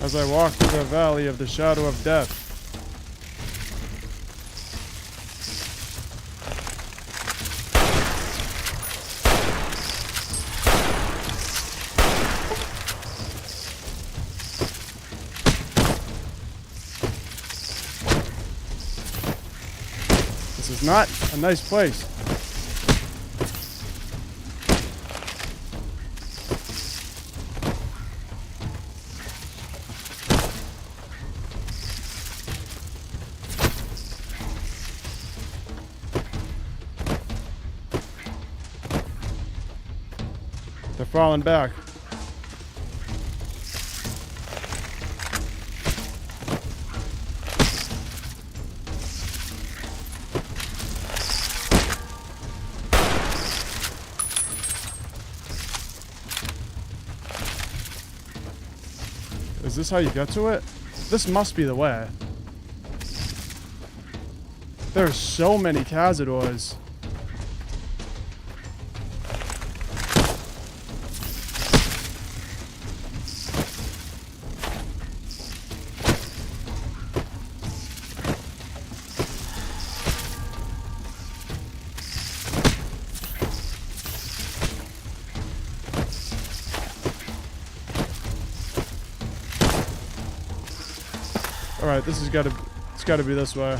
S1: As I walk through the valley of the shadow of death. This is not a nice place. They're falling back. Is this how you get to it? This must be the way. There are so many Cazadors. Alright, this has gotta, it's gotta be this way.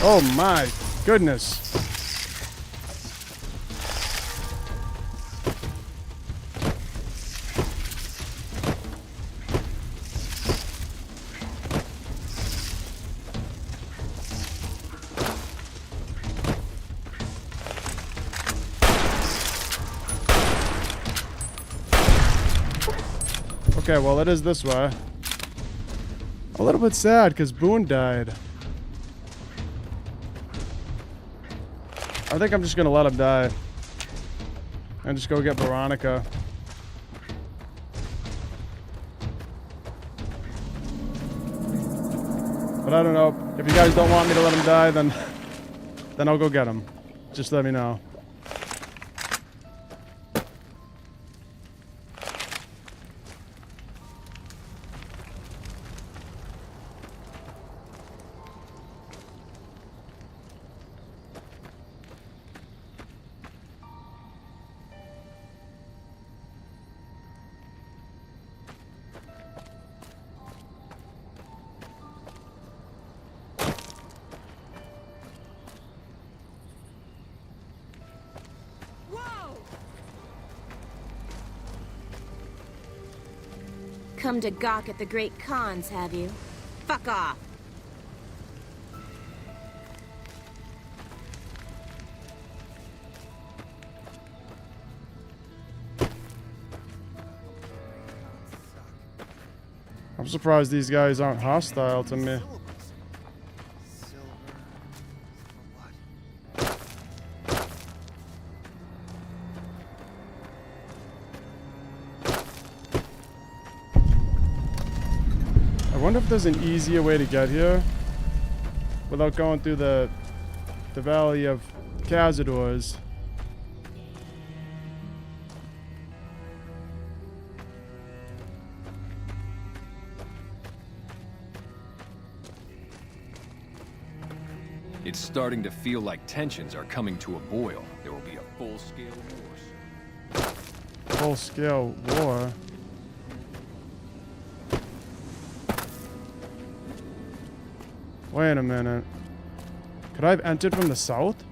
S1: Oh my goodness. Okay, well, it is this way. A little bit sad because Boone died. I think I'm just gonna let him die and just go get Veronica. But I don't know. If you guys don't want me to let him die, then I'll go get him. Just let me know.
S6: Come to gawk at the great Khans, have you? Fuck off!
S1: I'm surprised these guys aren't hostile to me. I wonder if there's an easier way to get here without going through the Valley of Cazadors.
S9: It's starting to feel like tensions are coming to a boil. There will be a full-scale war.
S1: Full-scale war? Wait a minute. Could I have entered from the south?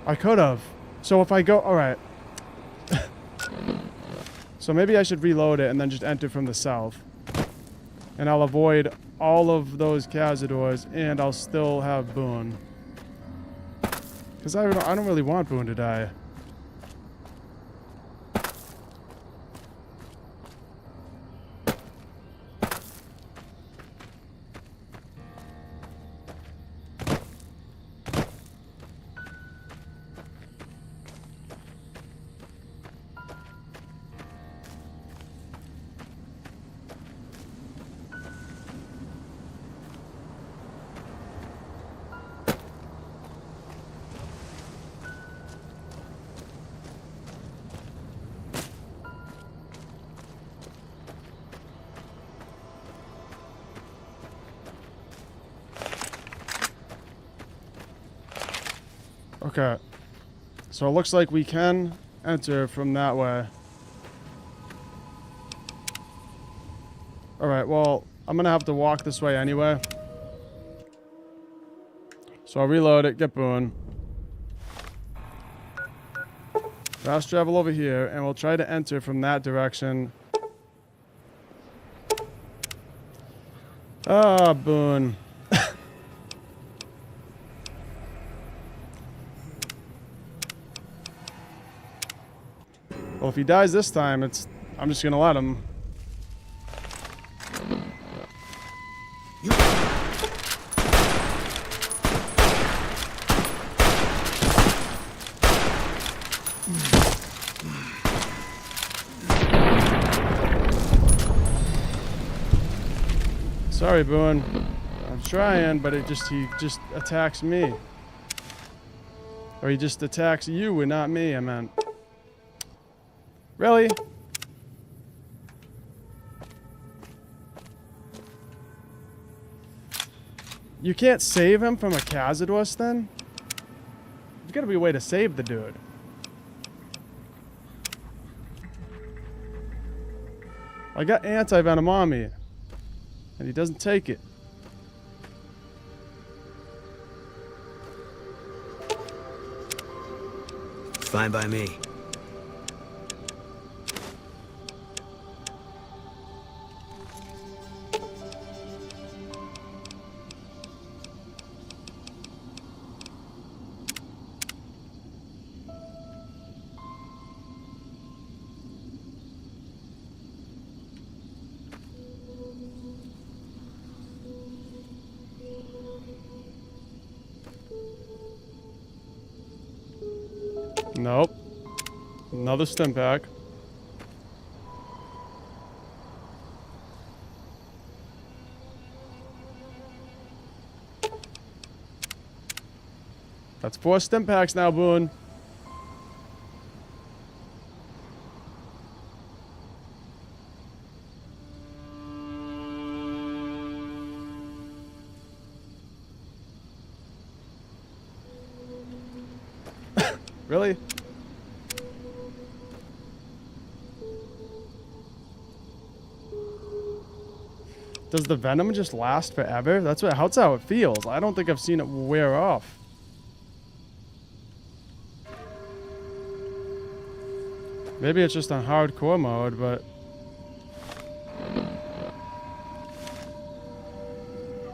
S1: I could have. So if I go... Alright. So maybe I should reload it and then just enter from the south. And I'll avoid all of those Cazadors and I'll still have Boone. Because I don't really want Boone to die. Okay. So it looks like we can enter from that way. Alright, well, I'm gonna have to walk this way anyway. So I'll reload it, get Boone. Fast travel over here, and we'll try to enter from that direction. Ah, Boone. Well, if he dies this time, I'm just gonna let him. Sorry, Boone. I'm trying, but he just attacks me. Or he just attacks you and not me, I meant. Really? You can't save him from a Khazad then? There's gotta be a way to save the dude. I got anti-venom on me. And he doesn't take it.
S2: Fine by me.
S1: Nope. Another stim pack. That's 4 stim packs now, Boone. Really? Does the venom just last forever? That's how it feels. I don't think I've seen it wear off. Maybe it's just on hardcore mode, but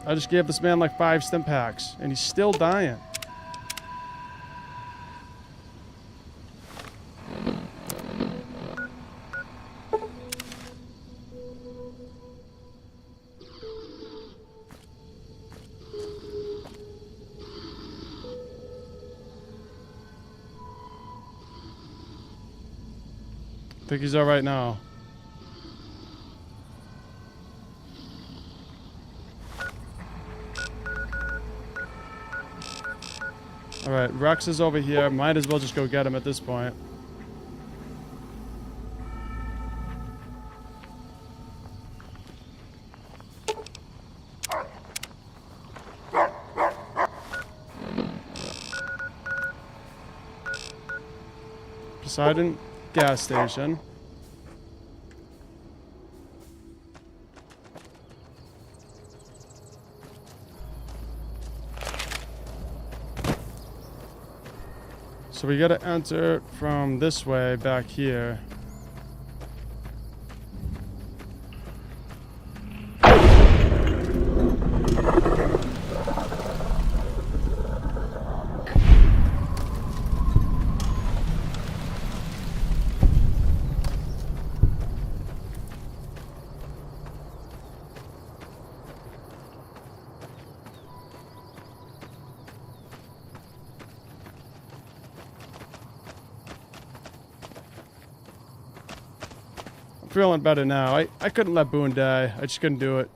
S1: I just gave this man like 5 stim packs and he's still dying. I think he's all right now. All right, Rex is over here. Might as well just go get him at this point. Poseidon gas station. So we gotta enter from this way back here. Feeling better now. I couldn't let Boone die. I just couldn't do it.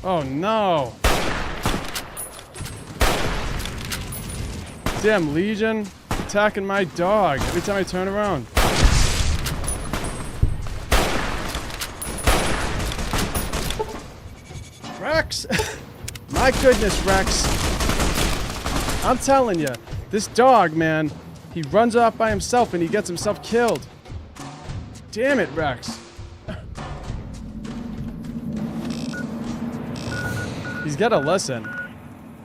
S1: Oh no! Damn Legion attacking my dog every time I turn around. Rex! My goodness, Rex. I'm telling you, this dog, man, he runs off by himself and he gets himself killed. Damn it, Rex. He's gotta listen.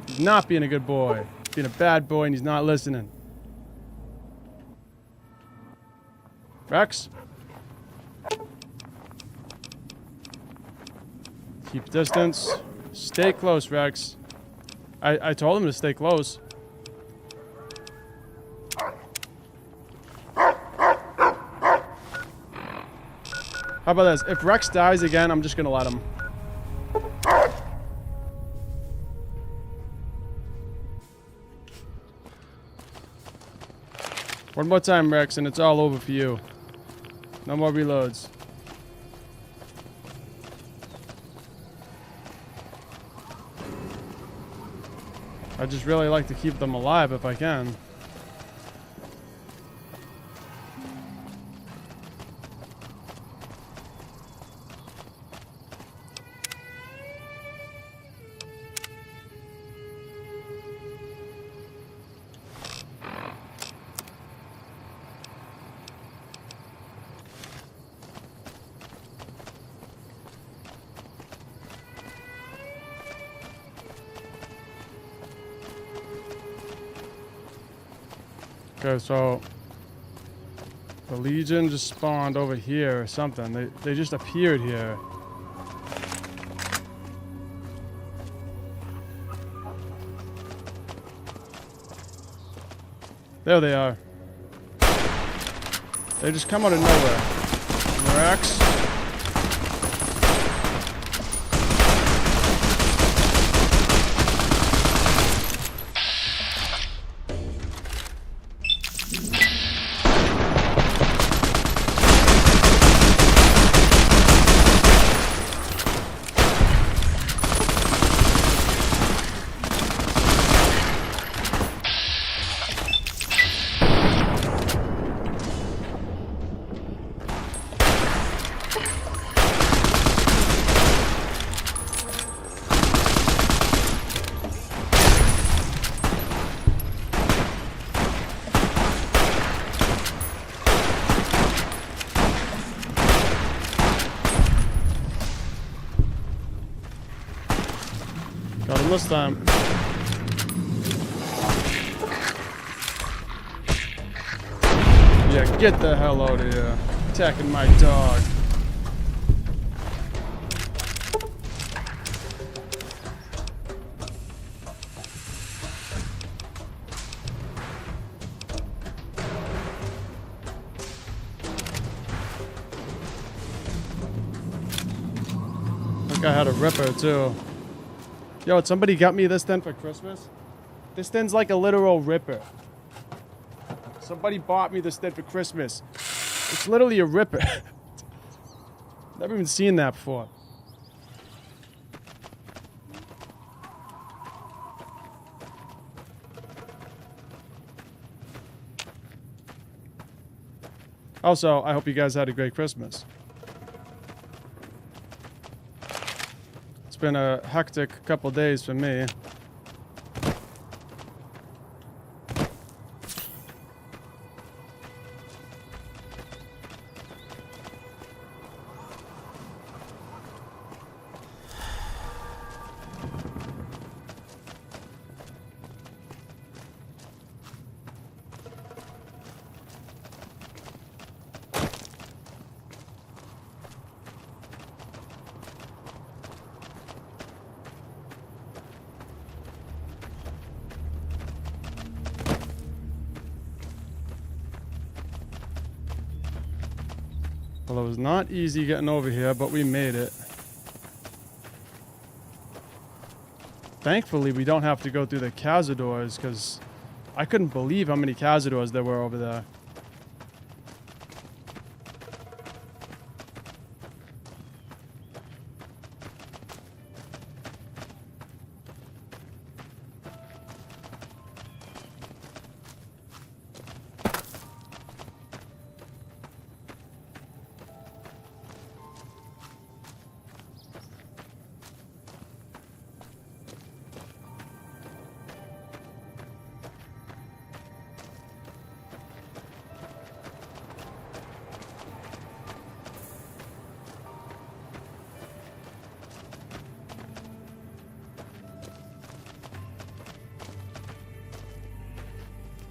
S1: He's not being a good boy. He's being a bad boy and he's not listening. Rex? Keep distance. Stay close, Rex. I told him to stay close. How about this? If Rex dies again, I'm just gonna let him. One more time, Rex, and it's all over for you. No more reloads. I just really like to keep them alive if I can. Okay, so the Legion just spawned over here or something. They just appeared here. There they are. They just come out of nowhere. Rex. Got him this time. Yeah, get the hell out of here. Attacking my dog. I think I had a ripper too. Yo, somebody got me this thing for Christmas. This thing's like a literal ripper. Somebody bought me this thing for Christmas. It's literally a ripper. Never even seen that before. Also, I hope you guys had a great Christmas. It's been a hectic couple days for me. Well, it was not easy getting over here, but we made it. Thankfully, we don't have to go through the cazadors, because I couldn't believe how many cazadors there were over there.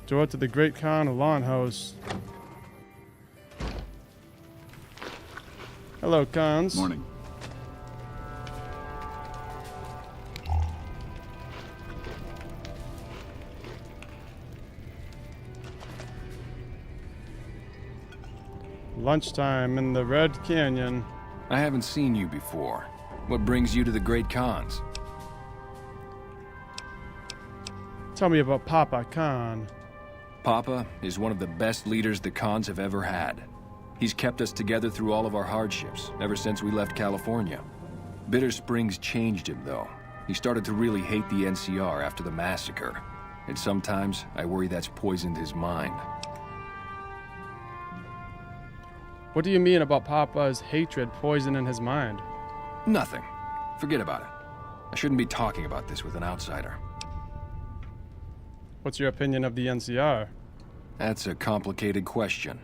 S1: Door to the Great Khan Lawn House. Hello, Khans.
S3: Morning.
S1: Lunchtime in the Red Canyon.
S9: I haven't seen you before. What brings you to the Great Khans?
S1: Tell me about Papa Khan.
S9: Papa is one of the best leaders the Khans have ever had. He's kept us together through all of our hardships, ever since we left California. Bitter Springs changed him, though. He started to really hate the NCR after the massacre. And sometimes, I worry that's poisoned his mind.
S1: What do you mean about Papa's hatred poisoning his mind?
S9: Nothing. Forget about it. I shouldn't be talking about this with an outsider.
S1: What's your opinion of the NCR?
S9: That's a complicated question.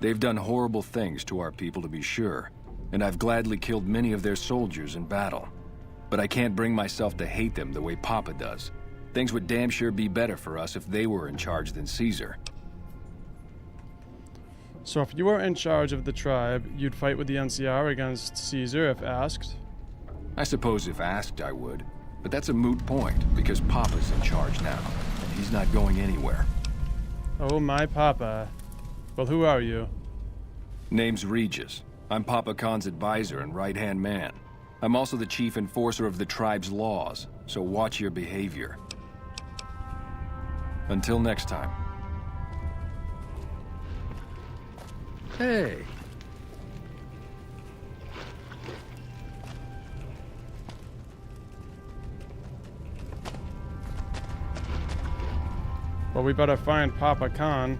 S9: They've done horrible things to our people, to be sure, and I've gladly killed many of their soldiers in battle. But I can't bring myself to hate them the way Papa does. Things would damn sure be better for us if they were in charge than Caesar.
S1: So if you were in charge of the tribe, you'd fight with the NCR against Caesar if asked?
S9: I suppose if asked, I would. But that's a moot point, because Papa's in charge now. And he's not going anywhere.
S1: Oh, my Papa. Well, who are you?
S9: Name's Regis. I'm Papa Khan's advisor and right-hand man. I'm also the chief enforcer of the tribe's laws, so watch your behavior. Until next time.
S2: Hey.
S1: Well, we better find Papa Khan.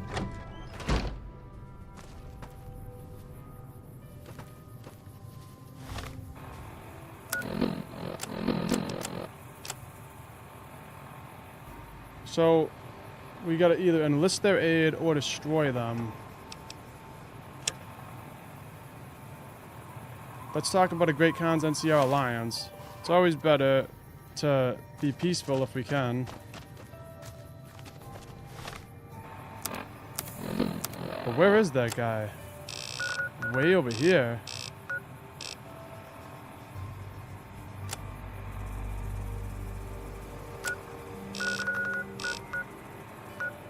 S1: So, we gotta either enlist their aid or destroy them. Let's talk about a Great Khan's NCR alliance. It's always better to be peaceful if we can. But where is that guy? Way over here.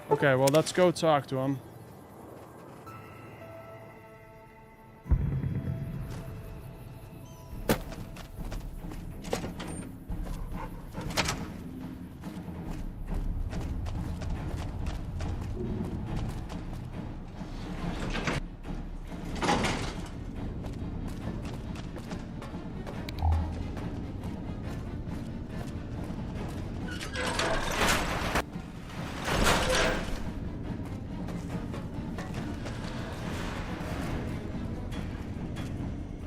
S1: Okay, well, let's go talk to him.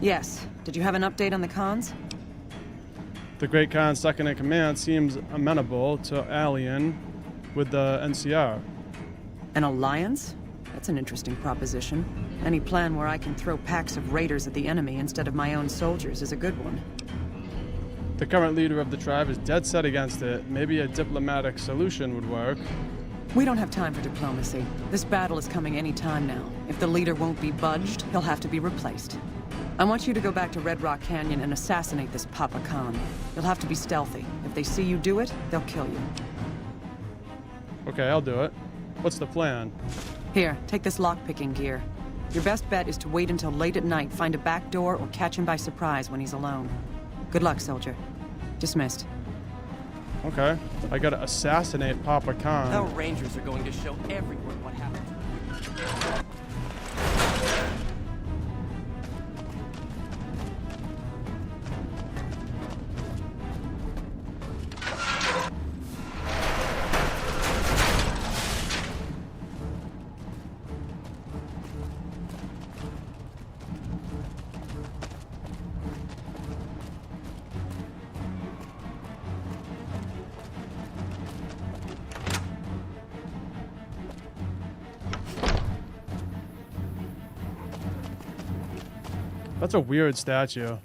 S8: Yes. Did you have an update on the Khans?
S1: The Great Khan's second in command seems amenable to allying with the NCR.
S8: An alliance? That's an interesting proposition. Any plan where I can throw packs of raiders at the enemy instead of my own soldiers is a good one.
S1: The current leader of the tribe is dead set against it. Maybe a diplomatic solution would work.
S8: We don't have time for diplomacy. This battle is coming any time now. If the leader won't be budged, he'll have to be replaced. I want you to go back to Red Rock Canyon and assassinate this Papa Khan. You'll have to be stealthy. If they see you do it, they'll kill you.
S1: Okay, I'll do it. What's the plan?
S8: Here, take this lockpicking gear. Your best bet is to wait until late at night, find a back door, or catch him by surprise when he's alone. Good luck, soldier. Dismissed.
S1: Okay, I gotta assassinate Papa Khan.
S10: Our rangers are going to show everyone what happened.
S1: That's a weird statue.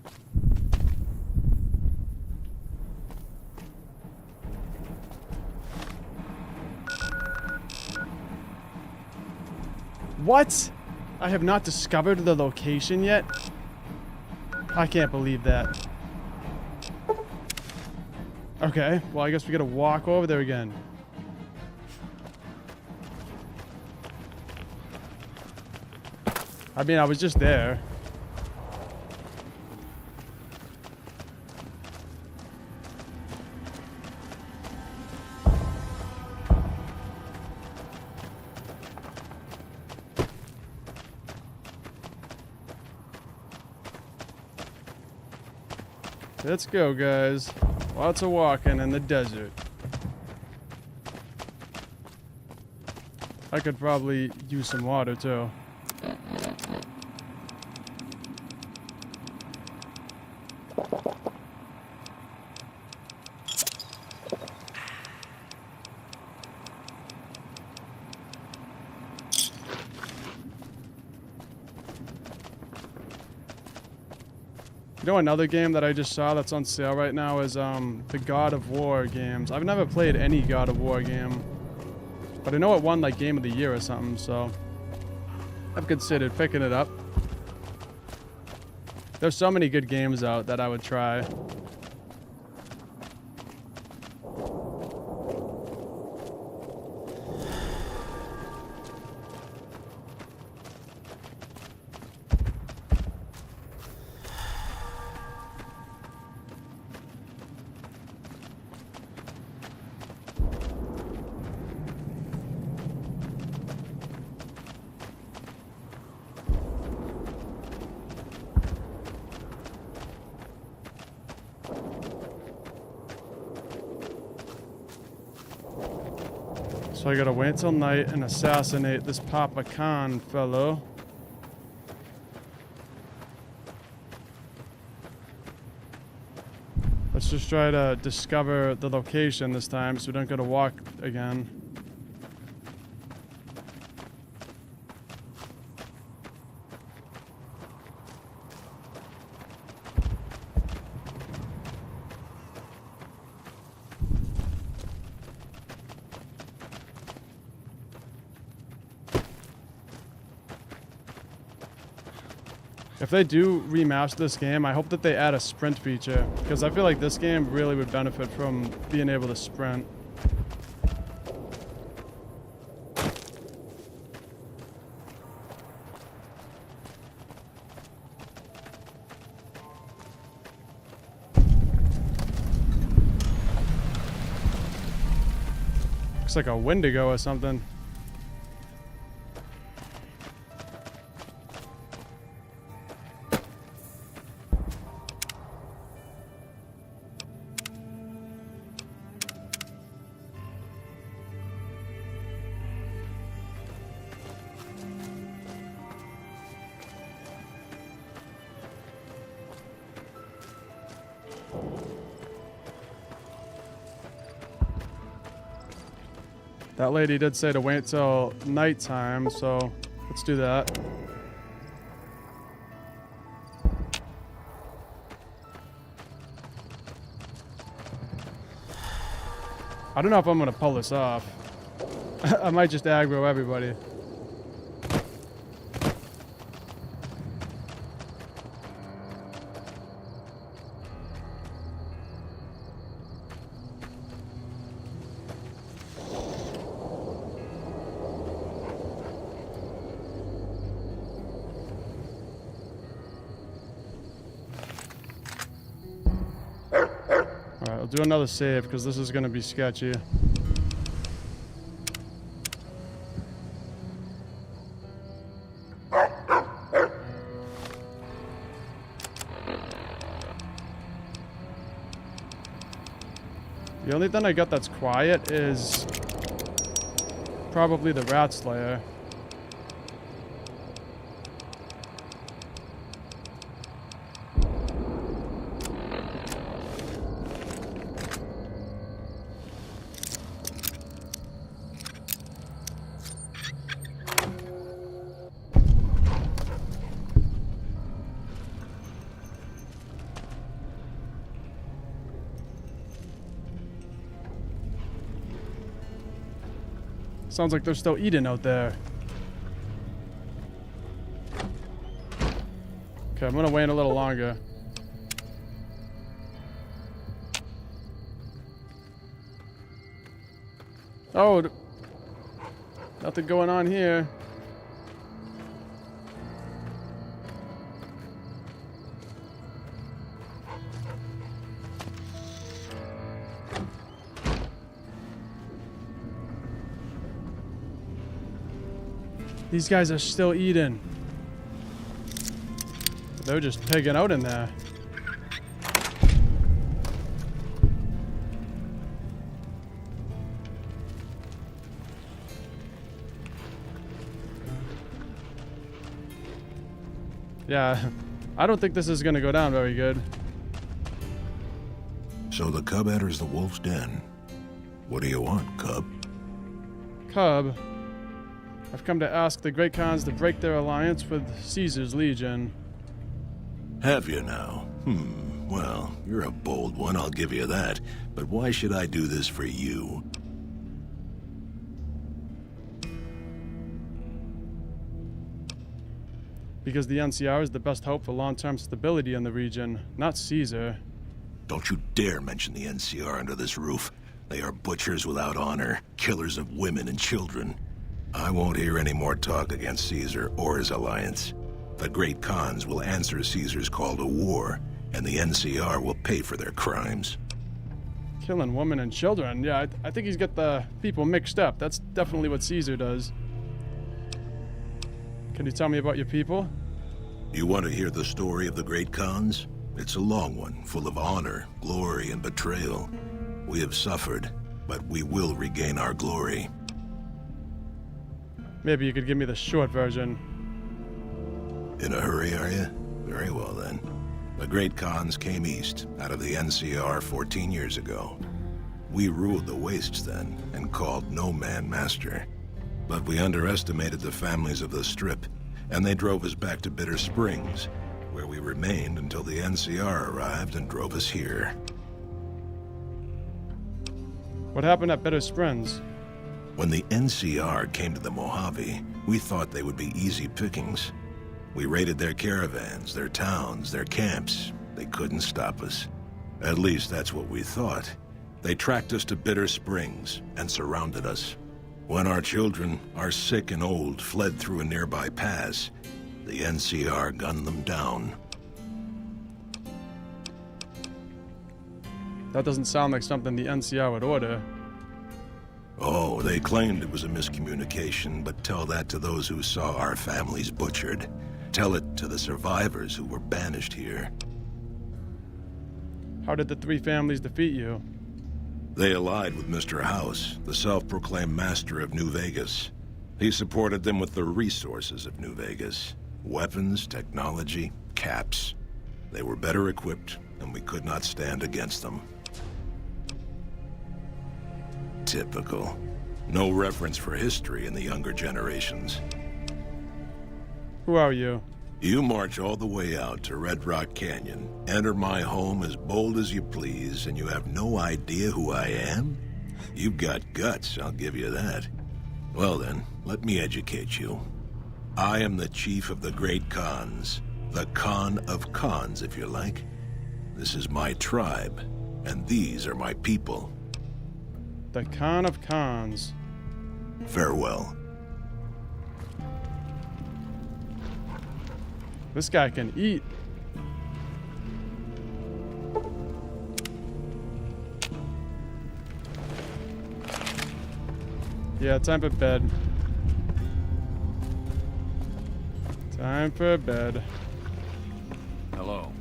S1: What? I have not discovered the location yet? I can't believe that. Okay, well, I guess we gotta walk over there again. I mean, I was just there. Let's go, guys. Lots of walking in the desert. I could probably use some water, too. You know, another game that I just saw that's on sale right now is the God of War games. I've never played any God of War game, but I know it won like Game of the Year or something, so I've considered picking it up. There's so many good games out that I would try. So I gotta wait till night and assassinate this Papa Khan fellow. Let's just try to discover the location this time so we don't gotta walk again. If they do remaster this game, I hope that they add a sprint feature, because I feel like this game really would benefit from being able to sprint. Looks like a Wendigo or something. That lady did say to wait till nighttime, so let's do that. I don't know if I'm gonna pull this off. I might just aggro everybody. Alright, I'll do another save because this is going to be sketchy. The only thing I got that's quiet is probably the rat slayer. Sounds like they're still eating out there. I'm gonna wait a little longer. Oh, nothing going on here. These guys are still eating. They're just pigging out in there. Yeah, I don't think this is gonna go down very good.
S11: So the cub enters the wolf's den. What do you want, cub?
S1: Cub, I've come to ask the Great Khans to break their alliance with Caesar's Legion.
S11: Have you now? Well, you're a bold one, I'll give you that. But why should I do this for you?
S1: Because the NCR is the best hope for long-term stability in the region, not Caesar.
S11: Don't you dare mention the NCR under this roof. They are butchers without honor, killers of women and children. I won't hear any more talk against Caesar or his alliance. The Great Khans will answer Caesar's call to war, and the NCR will pay for their crimes.
S1: Killing women and children? Yeah, I think he's got the people mixed up. That's definitely what Caesar does. Can you tell me about your people?
S11: You want to hear the story of the Great Khans? It's a long one, full of honor, glory, and betrayal. We have suffered, but we will regain our glory.
S1: Maybe you could give me the short version.
S11: In a hurry, are you? Very well, then. The Great Khans came east, out of the NCR 14 years ago. We ruled the wastes then, and called no man master. But we underestimated the families of the Strip, and they drove us back to Bitter Springs, where we remained until the NCR arrived and drove us here.
S1: What happened at Bitter Springs?
S11: When the NCR came to the Mojave, we thought they would be easy pickings. We raided their caravans, their towns, their camps. They couldn't stop us. At least that's what we thought. They tracked us to Bitter Springs and surrounded us. When our children, our sick and old, fled through a nearby pass, the NCR gunned them down.
S1: That doesn't sound like something the NCR would order.
S11: Oh, they claimed it was a miscommunication, but tell that to those who saw our families butchered. Tell it to the survivors who were banished here.
S1: How did the three families defeat you?
S11: They allied with Mr. House, the self-proclaimed master of New Vegas. He supported them with the resources of New Vegas. Weapons, technology, caps. They were better equipped, and we could not stand against them. Typical. No reference for history in the younger generations.
S1: Who are you?
S11: You march all the way out to Red Rock Canyon, enter my home as bold as you please, and you have no idea who I am? You've got guts, I'll give you that. Well then, let me educate you. I am the chief of the Great Khans. The Khan of Khans, if you like. This is my tribe, and these are my people.
S1: The Khan of Khans.
S11: Farewell.
S1: This guy can eat. Yeah, time for bed. Time for bed.
S9: Hello.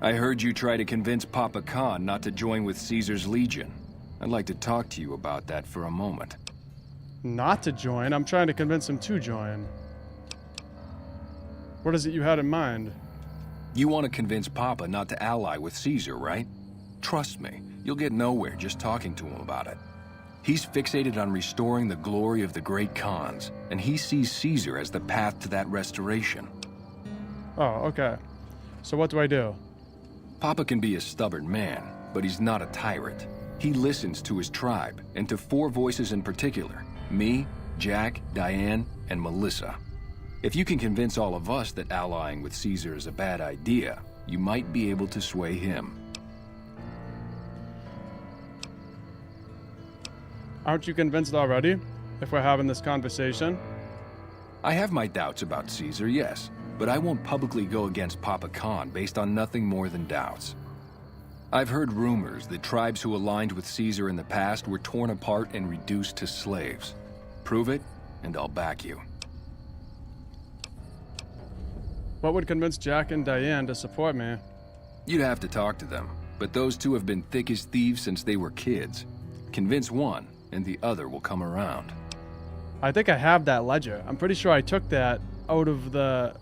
S9: I heard you try to convince Papa Khan not to join with Caesar's Legion. I'd like to talk to you about that for a moment.
S1: Not to join? I'm trying to convince him to join. What is it you had in mind?
S9: You want to convince Papa not to ally with Caesar, right? Trust me, you'll get nowhere just talking to him about it. He's fixated on restoring the glory of the Great Khans, and he sees Caesar as the path to that restoration.
S1: Oh, okay. So what do I do?
S9: Papa can be a stubborn man, but he's not a tyrant. He listens to his tribe, and to 4 voices in particular. Me, Jack, Diane, and Melissa. If you can convince all of us that allying with Caesar is a bad idea, you might be able to sway him.
S1: Aren't you convinced already, if we're having this conversation?
S9: I have my doubts about Caesar, yes, but I won't publicly go against Papa Khan based on nothing more than doubts. I've heard rumors that tribes who aligned with Caesar in the past were torn apart and reduced to slaves. Prove it, and I'll back you.
S1: What would convince Jack and Diane to support me?
S9: You'd have to talk to them, but those 2 have been thick as thieves since they were kids. Convince one, and the other will come around.
S1: I think I have that ledger. I'm pretty sure I took that out of the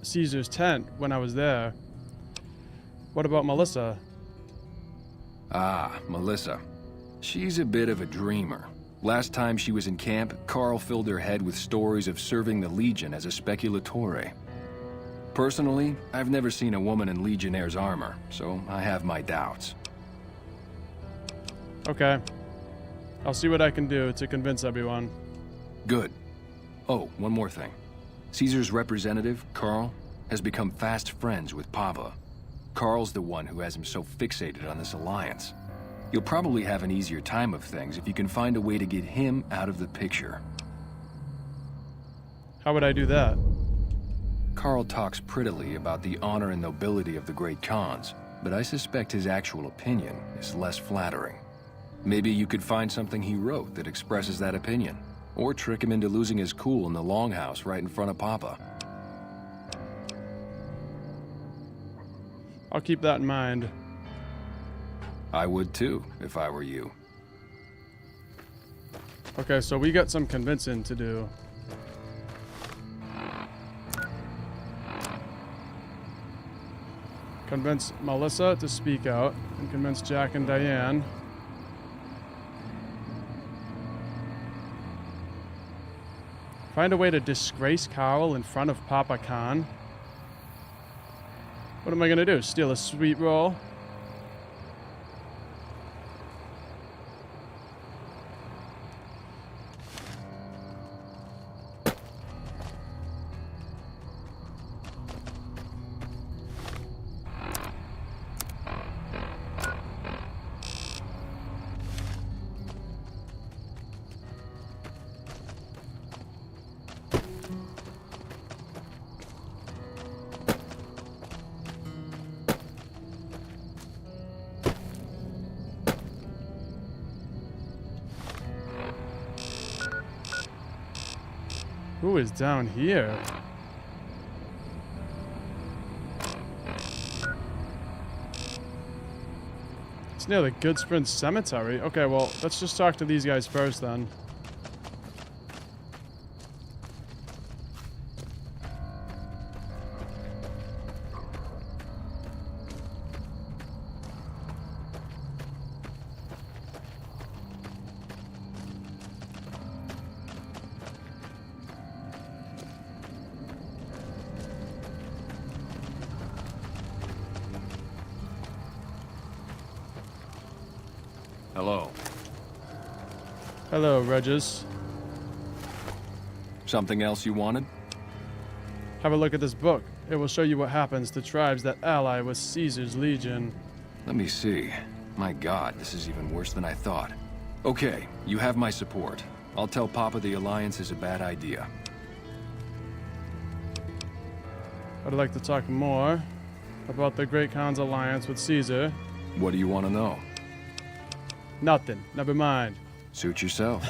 S1: Caesar's tent when I was there. What about Melissa?
S9: Ah, Melissa. She's a bit of a dreamer. Last time she was in camp, Carl filled her head with stories of serving the Legion as a speculatore. Personally, I've never seen a woman in Legionnaire's armor, so I have my doubts.
S1: Okay. I'll see what I can do to convince everyone.
S9: Good. Oh, one more thing. Caesar's representative, Carl, has become fast friends with Papa. Carl's the one who has him so fixated on this alliance. You'll probably have an easier time of things if you can find a way to get him out of the picture.
S1: How would I do that?
S9: Carl talks prettily about the honor and nobility of the great Khans, but I suspect his actual opinion is less flattering. Maybe you could find something he wrote that expresses that opinion, or trick him into losing his cool in the longhouse right in front of Papa.
S1: I'll keep that in mind.
S9: I would too, if I were you.
S1: Okay, so we got some convincing to do. Convince Melissa to speak out, and convince Jack and Diane. Find a way to disgrace Carl in front of Papa Khan. What am I gonna do? Steal a sweet roll? Who is down here? It's near the Goodsprint Cemetery. Okay, well, let's just talk to these guys first then.
S9: Hello.
S1: Hello, Regis.
S9: Something else you wanted?
S1: Have a look at this book. It will show you what happens to tribes that ally with Caesar's Legion.
S9: Let me see. My God, this is even worse than I thought. Okay, you have my support. I'll tell Papa the alliance is a bad idea.
S1: I'd like to talk more about the Great Khan's alliance with Caesar.
S9: What do you want to know?
S1: Nothing. Never mind.
S9: Suit yourself.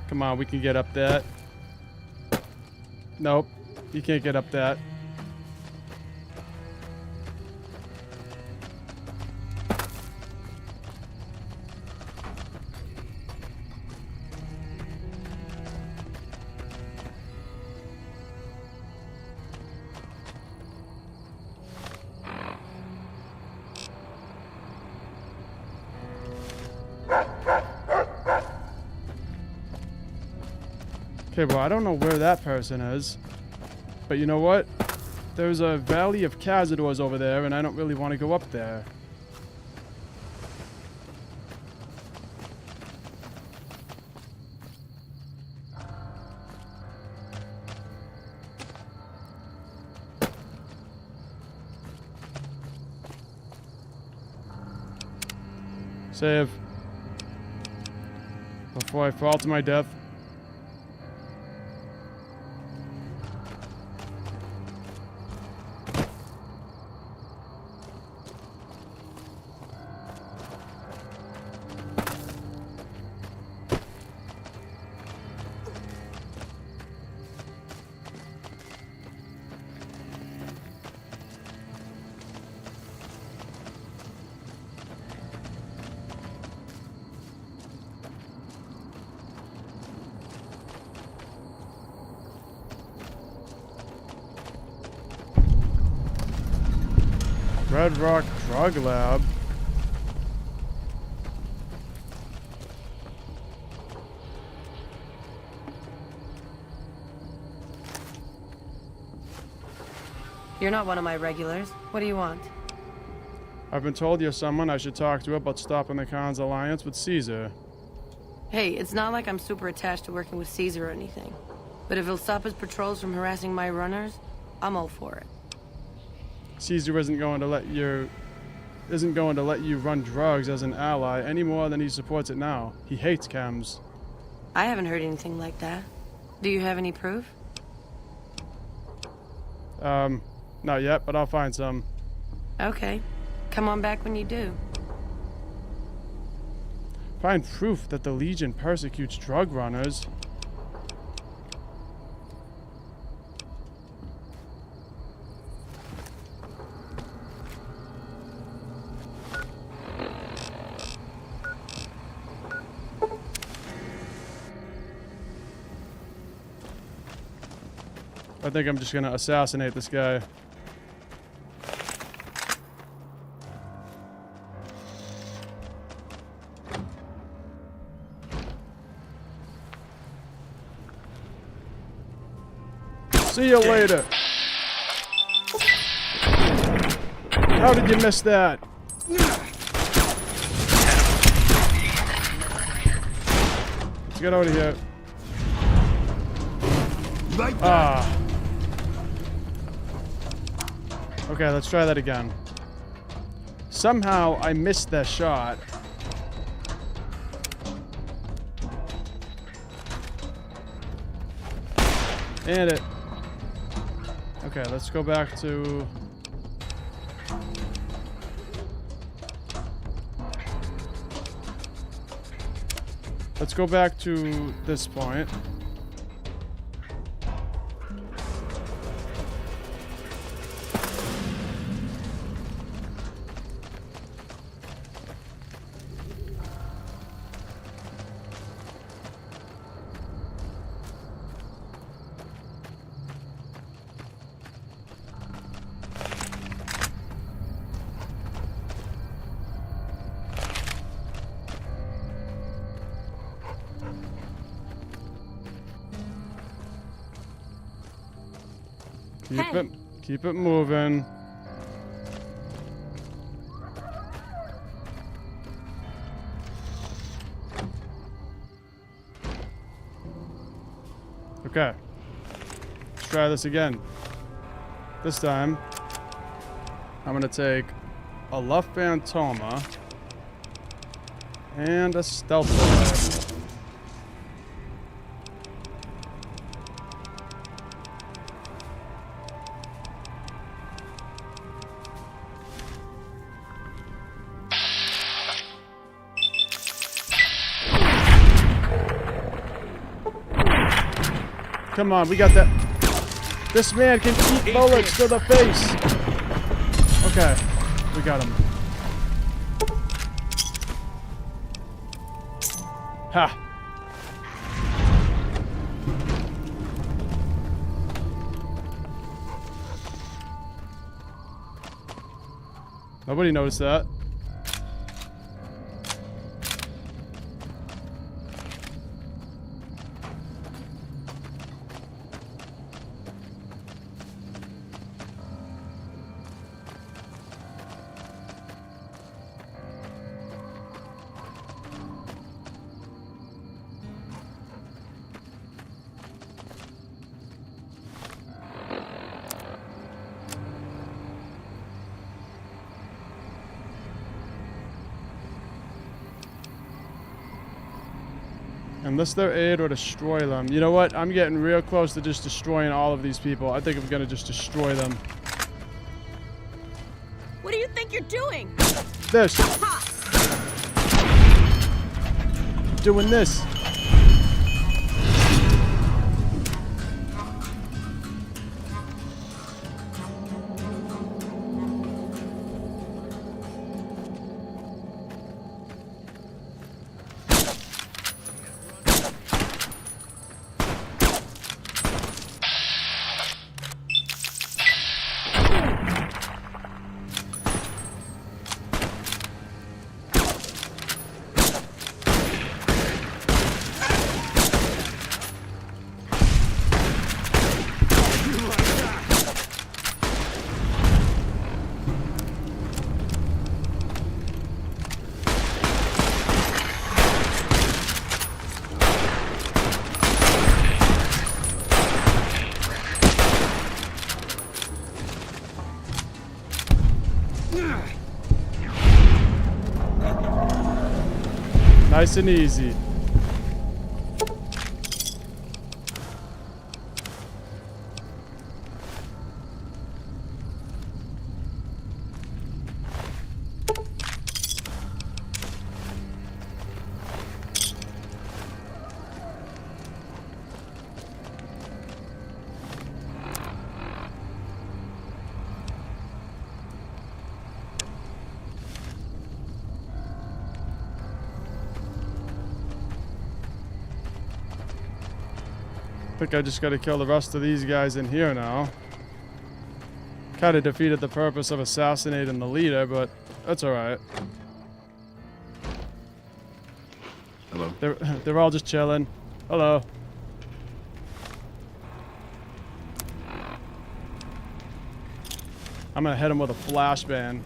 S1: Come on, we can get up that. Nope. You can't get up that. Okay, well, I don't know where that person is. But you know what? There's a Valley of Cazadors over there, and I don't really want to go up there. Save. Before I fall to my death. Red Rock Drug Lab.
S12: You're not one of my regulars. What do you want?
S1: I've been told you're someone I should talk to about stopping the Khan's alliance with Caesar.
S12: Hey, it's not like I'm super attached to working with Caesar or anything. But if he'll stop his patrols from harassing my runners, I'm all for it.
S1: Caesar isn't going to let you run drugs as an ally any more than he supports it now. He hates chems.
S12: I haven't heard anything like that. Do you have any proof?
S1: Not yet, but I'll find some.
S12: Okay. Come on back when you do.
S1: Find proof that the Legion persecutes drug runners. I think I'm just gonna assassinate this guy. See you later. How did you miss that? Let's get out of here. Ah. Okay, let's try that again. Somehow I missed that shot. And it. Okay, let's go back to. Let's go back to this point. Keep it moving. Okay. Let's try this again. This time, I'm gonna take a La Phantoma and a Stealth Bullet. Come on, we got that. This man can eat bullets to the face. Okay, we got him. Ha. Nobody noticed that. Enlist their aid or destroy them. You know what? I'm getting real close to just destroying all of these people. I think I'm gonna just destroy them.
S6: What do you think you're doing?
S1: This. Doing this. Nice and easy. I think I just gotta kill the rest of these guys in here now. Kinda defeated the purpose of assassinating the leader, but that's alright.
S3: Hello.
S1: They're all just chilling. Hello. I'm gonna hit him with a flashbang.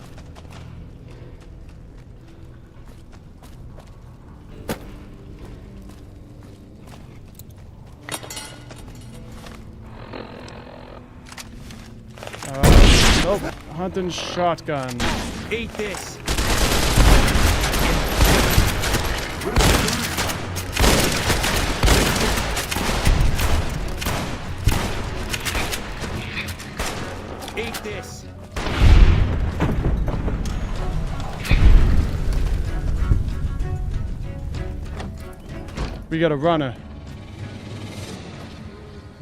S1: Nope. Hunting shotgun.
S10: Eat this. Eat this.
S1: We got a runner.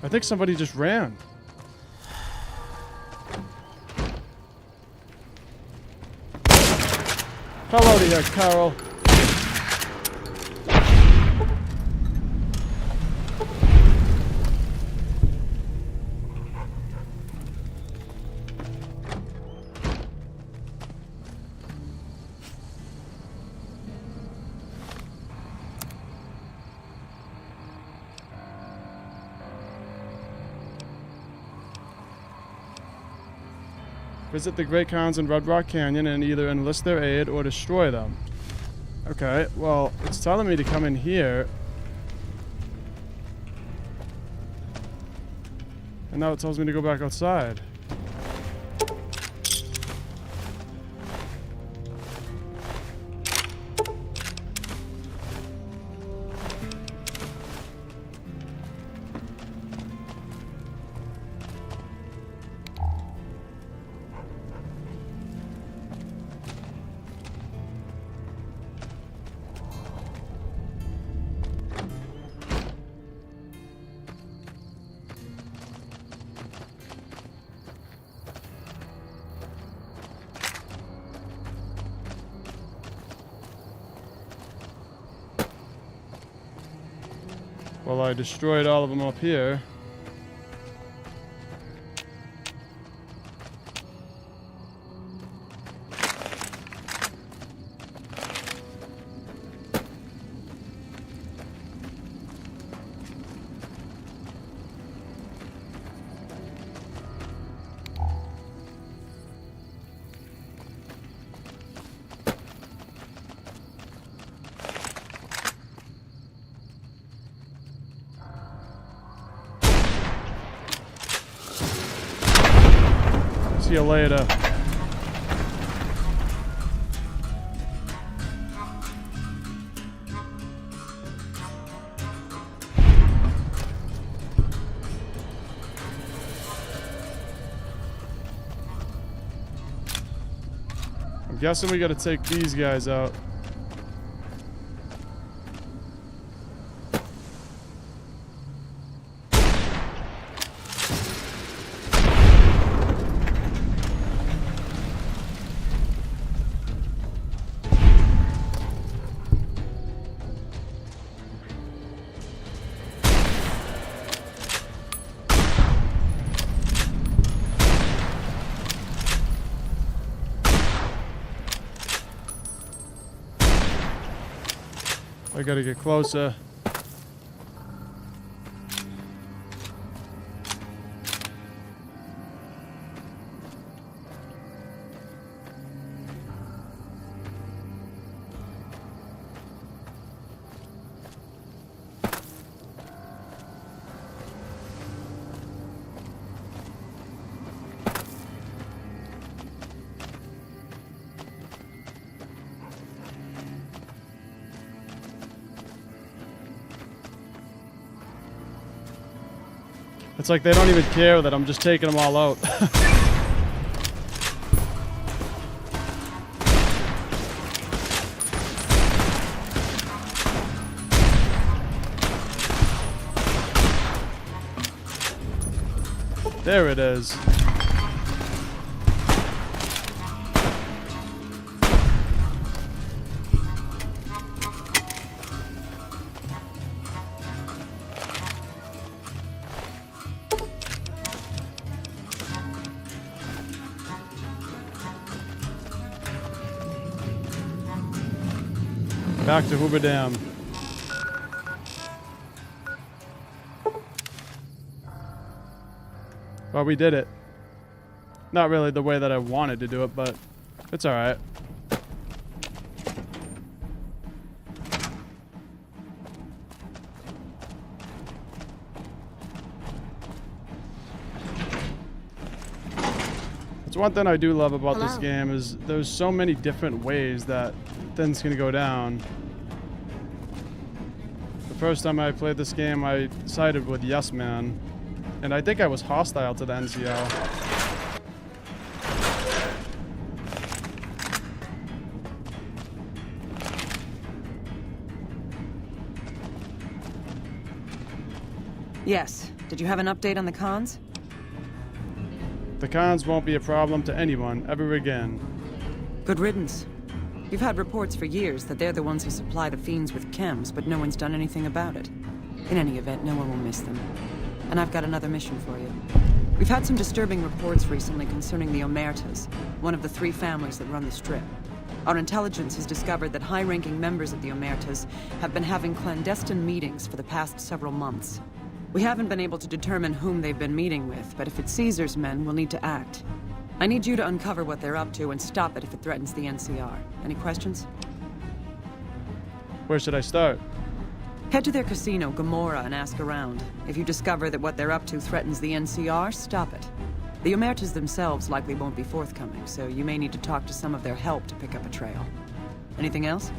S1: I think somebody just ran. Hello there, Carol. Visit the Great Khans in Red Rock Canyon and either enlist their aid or destroy them. Okay, well, it's telling me to come in here. And now it tells me to go back outside. Well, I destroyed all of them up here. See you later. I'm guessing we gotta take these guys out. I gotta get closer. It's like they don't even care that I'm just taking them all out. There it is. Back to Hoover Dam. Well, we did it. Not really the way that I wanted to do it, but it's alright. It's one thing I do love about this game is there's so many different ways that things can go down. The first time I played this game, I sided with Yes Man, and I think I was hostile to the NCR.
S8: Yes. Did you have an update on the cons?
S1: The cons won't be a problem to anyone ever again.
S8: Good riddance. You've had reports for years that they're the ones who supply the fiends with chems, but no one's done anything about it. In any event, no one will miss them. And I've got another mission for you. We've had some disturbing reports recently concerning the Omertas, one of the 3 families that run the Strip. Our intelligence has discovered that high-ranking members of the Omertas have been having clandestine meetings for the past several months. We haven't been able to determine whom they've been meeting with, but if it's Caesar's men, we'll need to act. I need you to uncover what they're up to and stop it if it threatens the NCR. Any questions?
S1: Where should I start?
S8: Head to their casino, Gomorrah, and ask around. If you discover that what they're up to threatens the NCR, stop it. The Omertas themselves likely won't be forthcoming, so you may need to talk to some of their help to pick up a trail. Anything else?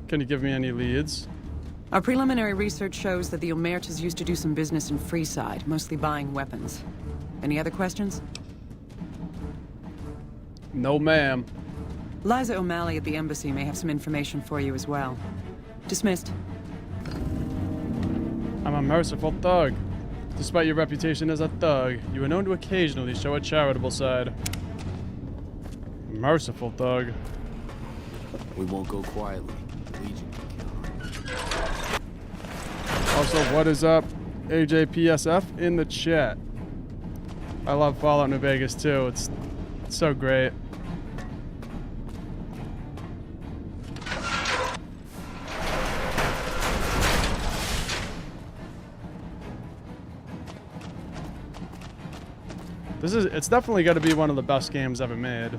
S1: Can you give me any leads?
S8: Our preliminary research shows that the Omertas used to do some business in Freeside, mostly buying weapons. Any other questions?
S1: No, ma'am.
S8: Liza O'Malley at the embassy may have some information for you as well. Dismissed.
S1: I'm a merciful thug. Despite your reputation as a thug, you are known to occasionally show a charitable side. Merciful thug.
S5: We won't go quietly. Legion.
S1: Also, what is up, AJPSF in the chat? I love Fallout New Vegas too. It's so great. It's definitely got to be one of the best games ever made.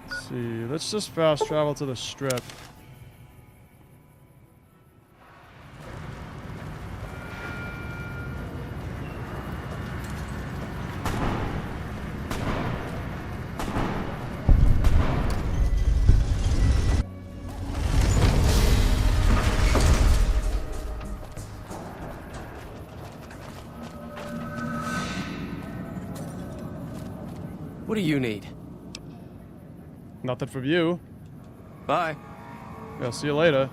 S1: Let's see. Let's just fast travel to the Strip.
S10: What do you need?
S1: Nothing from you.
S10: Bye.
S1: Yeah, see you later.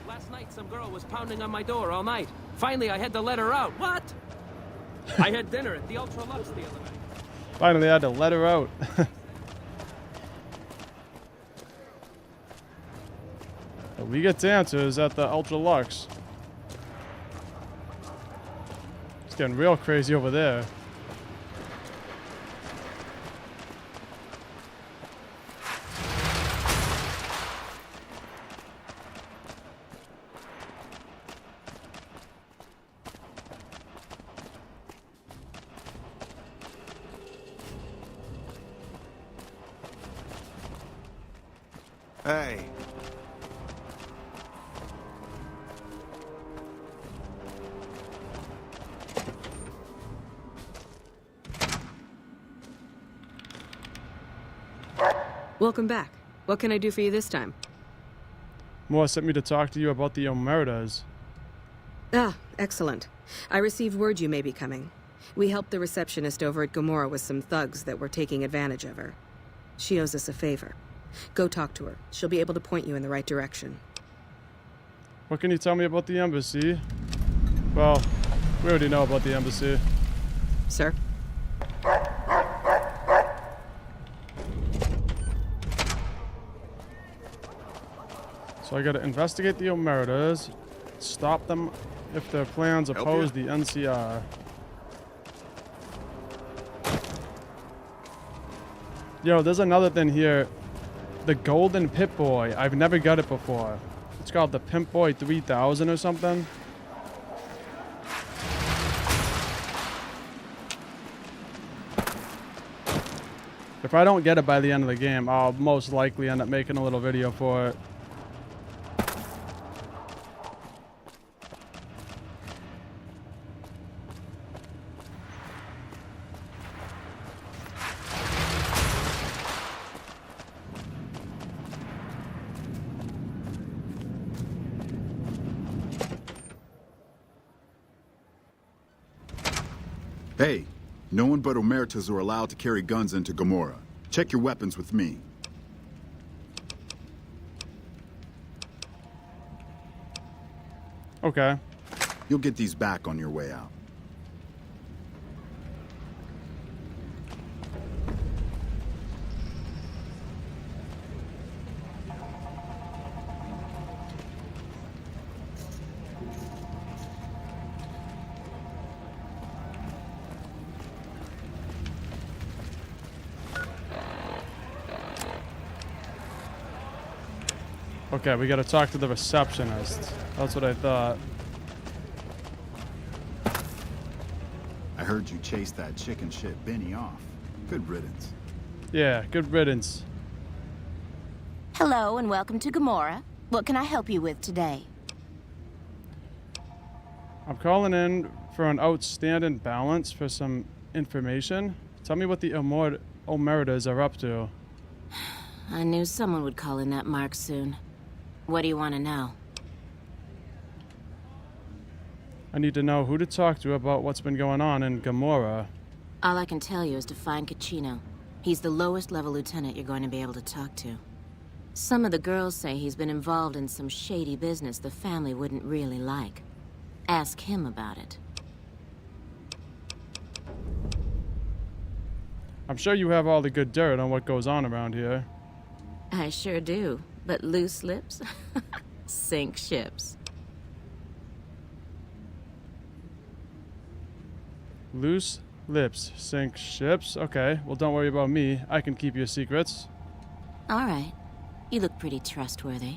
S10: Last night some girl was pounding on my door all night. Finally, I had to let her out. What? I had dinner at the Ultra Lux the other night.
S1: Finally, I had to let her out. We get dancers at the Ultra Lux. It's getting real crazy over there.
S5: Hey.
S4: Welcome back. What can I do for you this time?
S1: Moore sent me to talk to you about the Omertas.
S4: Ah, excellent. I received word you may be coming. We helped the receptionist over at Gomorrah with some thugs that were taking advantage of her. She owes us a favor. Go talk to her. She'll be able to point you in the right direction.
S1: What can you tell me about the embassy? Well, we already know about the embassy.
S4: Sir?
S1: So I gotta investigate the Omertas, stop them if their plans oppose the NCR. Yo, there's another thing here. The Golden Pip-Boy. I've never got it before. It's called the Pimp-Boy 3000 or something. If I don't get it by the end of the game, I'll most likely end up making a little video for it.
S3: Hey, no one but Omertas are allowed to carry guns into Gomorrah. Check your weapons with me.
S1: Okay.
S3: You'll get these back on your way out.
S1: Okay, we gotta talk to the receptionist. That's what I thought.
S3: I heard you chase that chicken shit Benny off. Good riddance.
S1: Yeah, good riddance.
S6: Hello and welcome to Gomorrah. What can I help you with today?
S1: I'm calling in for an outstanding balance for some information. Tell me what the Omertas are up to.
S6: I knew someone would call in that mark soon. What do you want to know?
S1: I need to know who to talk to about what's been going on in Gomorrah.
S6: All I can tell you is to find Caccino. He's the lowest level lieutenant you're going to be able to talk to. Some of the girls say he's been involved in some shady business the family wouldn't really like. Ask him about it.
S1: I'm sure you have all the good dirt on what goes on around here.
S6: I sure do, but loose lips sink ships.
S1: Loose lips sink ships. Okay, well don't worry about me. I can keep your secrets.
S6: All right. You look pretty trustworthy.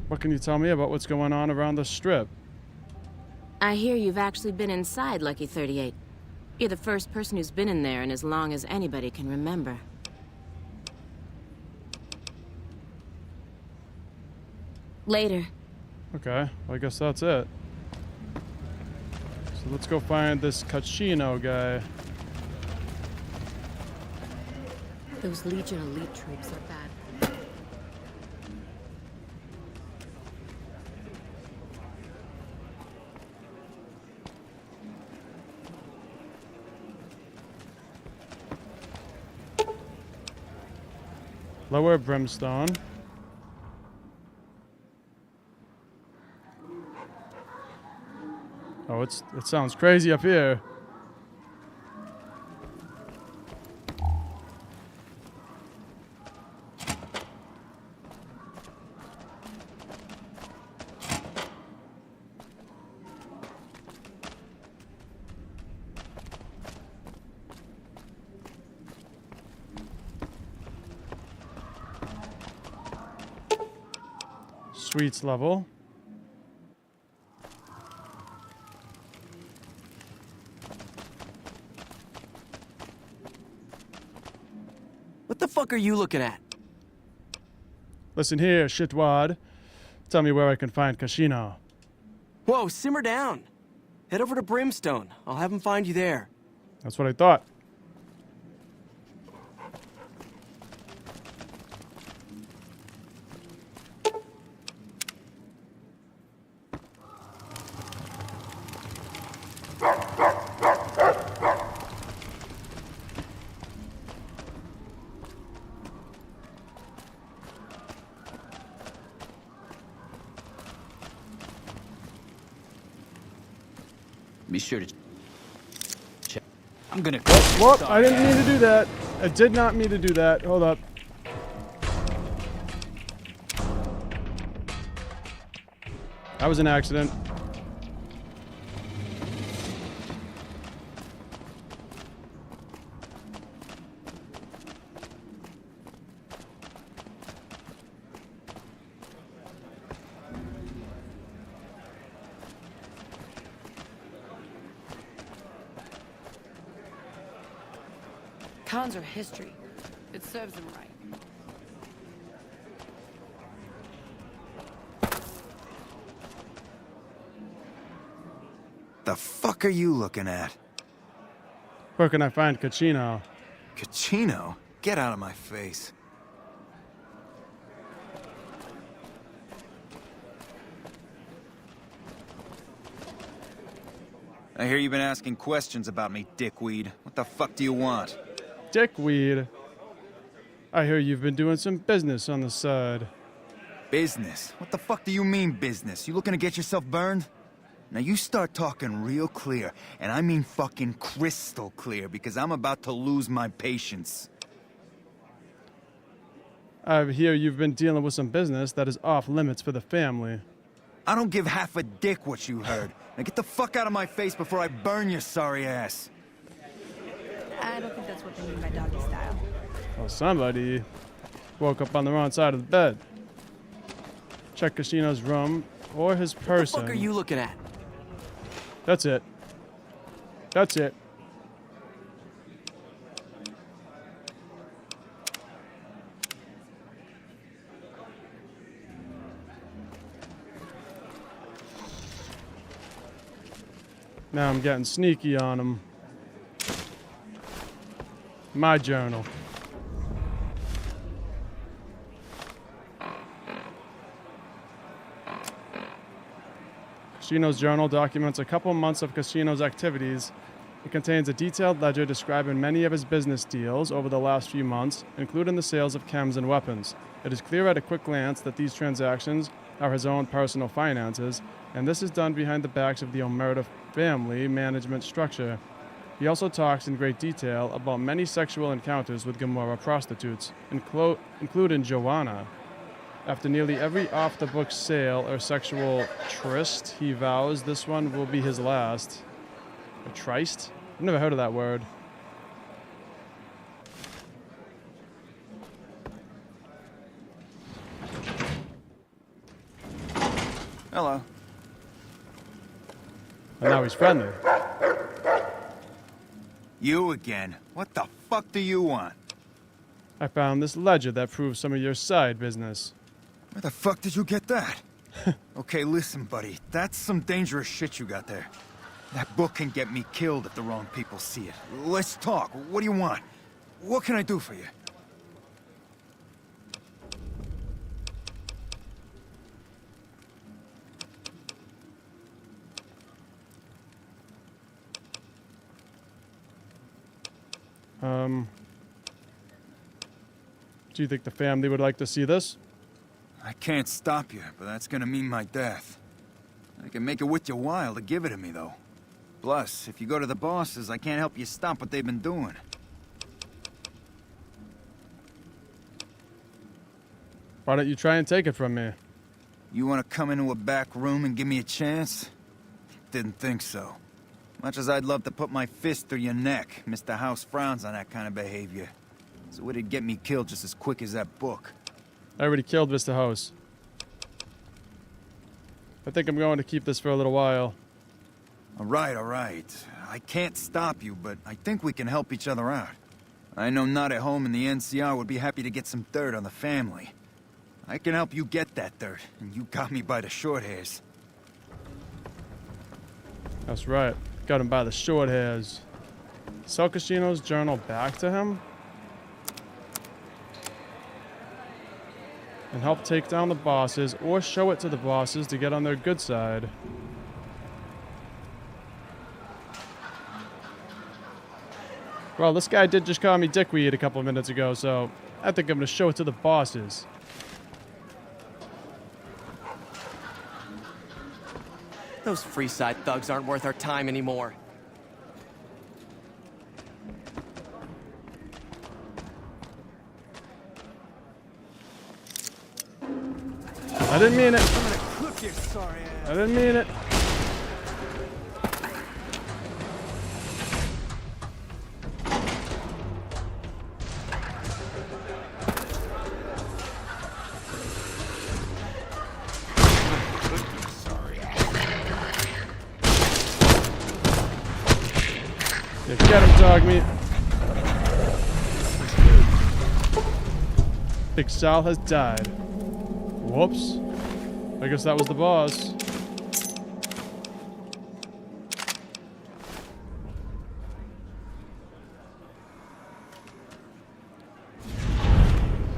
S1: What can you tell me about what's going on around the strip?
S6: I hear you've actually been inside Lucky 38. You're the first person who's been in there in as long as anybody can remember. Later.
S1: Okay, well, I guess that's it. So let's go find this Caccino guy.
S4: Those Legion elite troops are bad.
S1: Lower brimstone. Oh, it sounds crazy up here. Sweets level.
S13: What the fuck are you looking at?
S1: Listen here, shitwad. Tell me where I can find Kashino.
S13: Whoa, simmer down. Head over to Brimstone. I'll have him find you there.
S1: That's what I thought.
S14: Be sure to check. I'm gonna.
S1: Whoop! I didn't mean to do that. I did not mean to do that. Hold up. That was an accident.
S12: Cons are history. It serves them right.
S5: The fuck are you looking at?
S1: Where can I find Kachino?
S5: Kachino? Get out of my face. I hear you've been asking questions about me, dickweed. What the fuck do you want?
S1: Dickweed. I hear you've been doing some business on the side.
S5: Business? What the fuck do you mean business? You looking to get yourself burned? Now you start talking real clear, and I mean fucking crystal clear, because I'm about to lose my patience.
S1: I hear you've been dealing with some business that is off limits for the family.
S5: I don't give half a dick what you heard. Now get the fuck out of my face before I burn your sorry ass.
S12: I don't think that's what they mean by doggy style.
S1: Well, somebody woke up on the wrong side of the bed. Check Kashino's room or his person.
S13: What the fuck are you looking at?
S1: That's it. That's it. Now I'm getting sneaky on him. My journal. Kashino's journal documents a couple months of Kashino's activities. It contains a detailed ledger describing many of his business deals over the last few months, including the sales of chems and weapons. It is clear at a quick glance that these transactions are his own personal finances, and this is done behind the backs of the Omerta family management structure. He also talks in great detail about many sexual encounters with Gomorrah prostitutes, including Joanna. After nearly every off-the-book sale or sexual tryst, he vows this one will be his last. A tryst? I've never heard of that word.
S5: Hello.
S1: And now he's friendly.
S5: You again. What the fuck do you want?
S1: I found this ledger that proves some of your side business.
S5: Where the fuck did you get that? Okay, listen, buddy. That's some dangerous shit you got there. That book can get me killed if the wrong people see it. Let's talk. What do you want? What can I do for you?
S1: Do you think the family would like to see this?
S5: I can't stop you, but that's gonna mean my death. I can make it worth your while to give it to me, though. Plus, if you go to the bosses, I can't help you stop what they've been doing.
S1: Why don't you try and take it from me?
S5: You want to come into a back room and give me a chance? Didn't think so. Much as I'd love to put my fist through your neck, Mr. House frowns on that kind of behavior. So it'd get me killed just as quick as that book.
S1: I already killed Mr. House. I think I'm going to keep this for a little while.
S5: All right. I can't stop you, but I think we can help each other out. I know Not at Home and the NCR would be happy to get some dirt on the family. I can help you get that dirt, and you got me by the short hairs.
S1: That's right. Got him by the short hairs. Sell Casino's journal back to him? And help take down the bosses, or show it to the bosses to get on their good side. Well, this guy did just call me dickweed a couple of minutes ago, so I think I'm gonna show it to the bosses.
S13: Those Freeside thugs aren't worth our time anymore.
S1: I didn't mean it.
S13: I'm gonna cook your sorry ass.
S1: I didn't mean it. Yeah, get him, dog meat. Big Sal has died. Whoops. I guess that was the boss.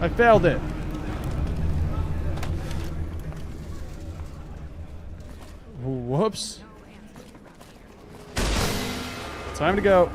S1: I failed it. Whoops. Time to go.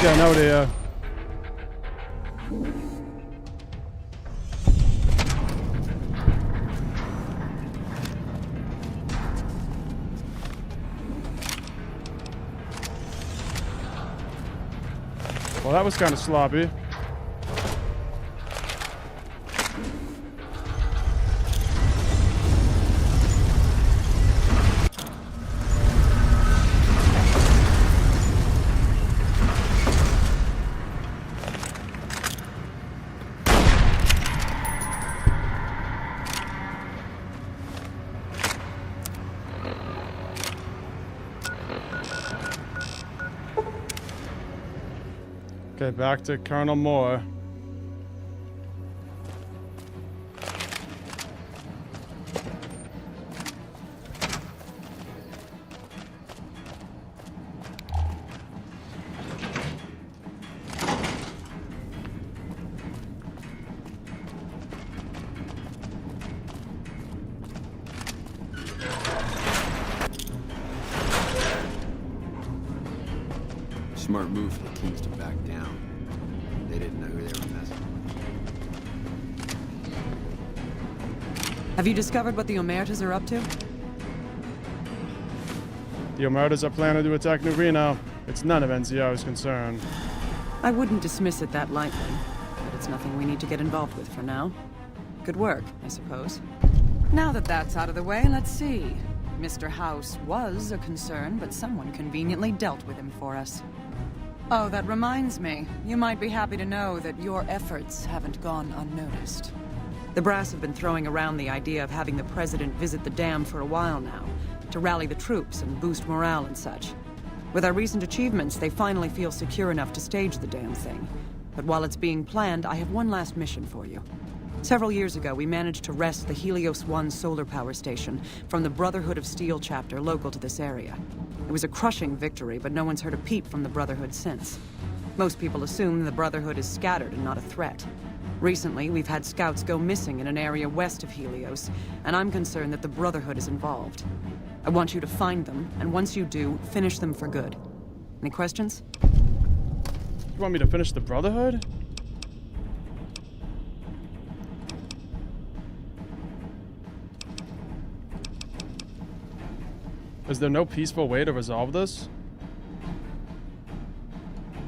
S1: Yeah, no idea. Well, that was kind of sloppy. Okay, back to Colonel Moore.
S14: Smart move for the teams to back down. They didn't know who they were messing with.
S8: Have you discovered what the Omertas are up to?
S1: The Omertas are planning to attack New Reno. It's none of NCR's concern.
S8: I wouldn't dismiss it that lightly, but it's nothing we need to get involved with for now. Good work, I suppose. Now that that's out of the way, let's see. Mr. House was a concern, but someone conveniently dealt with him for us. Oh, that reminds me. You might be happy to know that your efforts haven't gone unnoticed. The brass have been throwing around the idea of having the president visit the dam for a while now, to rally the troops and boost morale and such. With our recent achievements, they finally feel secure enough to stage the damn thing. But while it's being planned, I have one last mission for you. Several years ago, we managed to wrest the Helios 1 solar power station from the Brotherhood of Steel chapter local to this area. It was a crushing victory, but no one's heard a peep from the Brotherhood since. Most people assume the Brotherhood is scattered and not a threat. Recently, we've had scouts go missing in an area west of Helios, and I'm concerned that the Brotherhood is involved. I want you to find them, and once you do, finish them for good. Any questions?
S1: You want me to finish the Brotherhood? Is there no peaceful way to resolve this?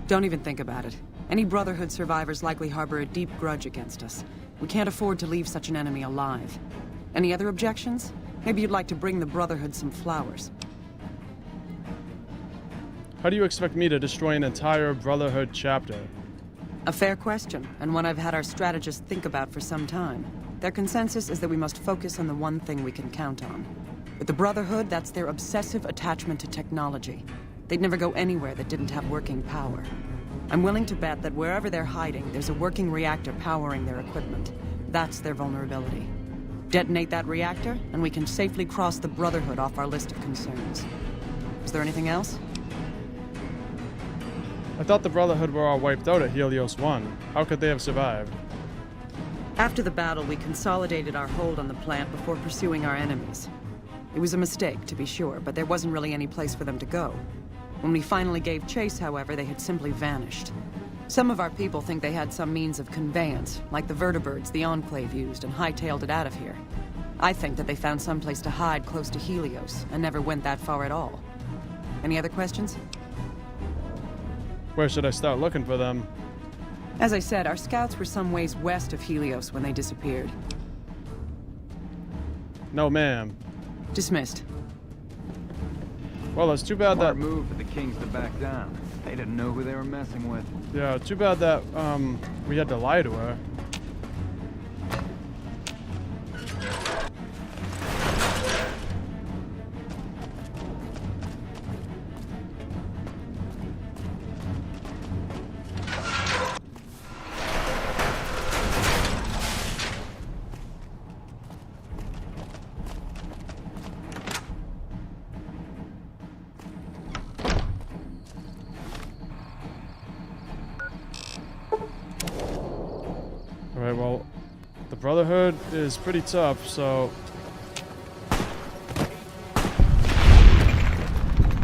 S8: Don't even think about it. Any Brotherhood survivors likely harbor a deep grudge against us. We can't afford to leave such an enemy alive. Any other objections? Maybe you'd like to bring the Brotherhood some flowers.
S1: How do you expect me to destroy an entire Brotherhood chapter?
S8: A fair question, and one I've had our strategists think about for some time. Their consensus is that we must focus on the one thing we can count on. With the Brotherhood, that's their obsessive attachment to technology. They'd never go anywhere that didn't have working power. I'm willing to bet that wherever they're hiding, there's a working reactor powering their equipment. That's their vulnerability. Detonate that reactor, and we can safely cross the Brotherhood off our list of concerns. Is there anything else?
S1: I thought the Brotherhood were all wiped out at Helios 1. How could they have survived?
S8: After the battle, we consolidated our hold on the plant before pursuing our enemies. It was a mistake, to be sure, but there wasn't really any place for them to go. When we finally gave chase, however, they had simply vanished. Some of our people think they had some means of conveyance, like the vertibirds the Enclave used, and hightailed it out of here. I think that they found some place to hide close to Helios, and never went that far at all. Any other questions?
S1: Where should I start looking for them?
S8: As I said, our scouts were some ways west of Helios when they disappeared.
S1: No, ma'am.
S8: Dismissed.
S1: Well, it's too bad that...
S5: Smart move for the Kings to back down. They didn't know who they were messing with.
S1: Yeah, too bad that, we had to lie to her. Alright, well, the Brotherhood is pretty tough, so...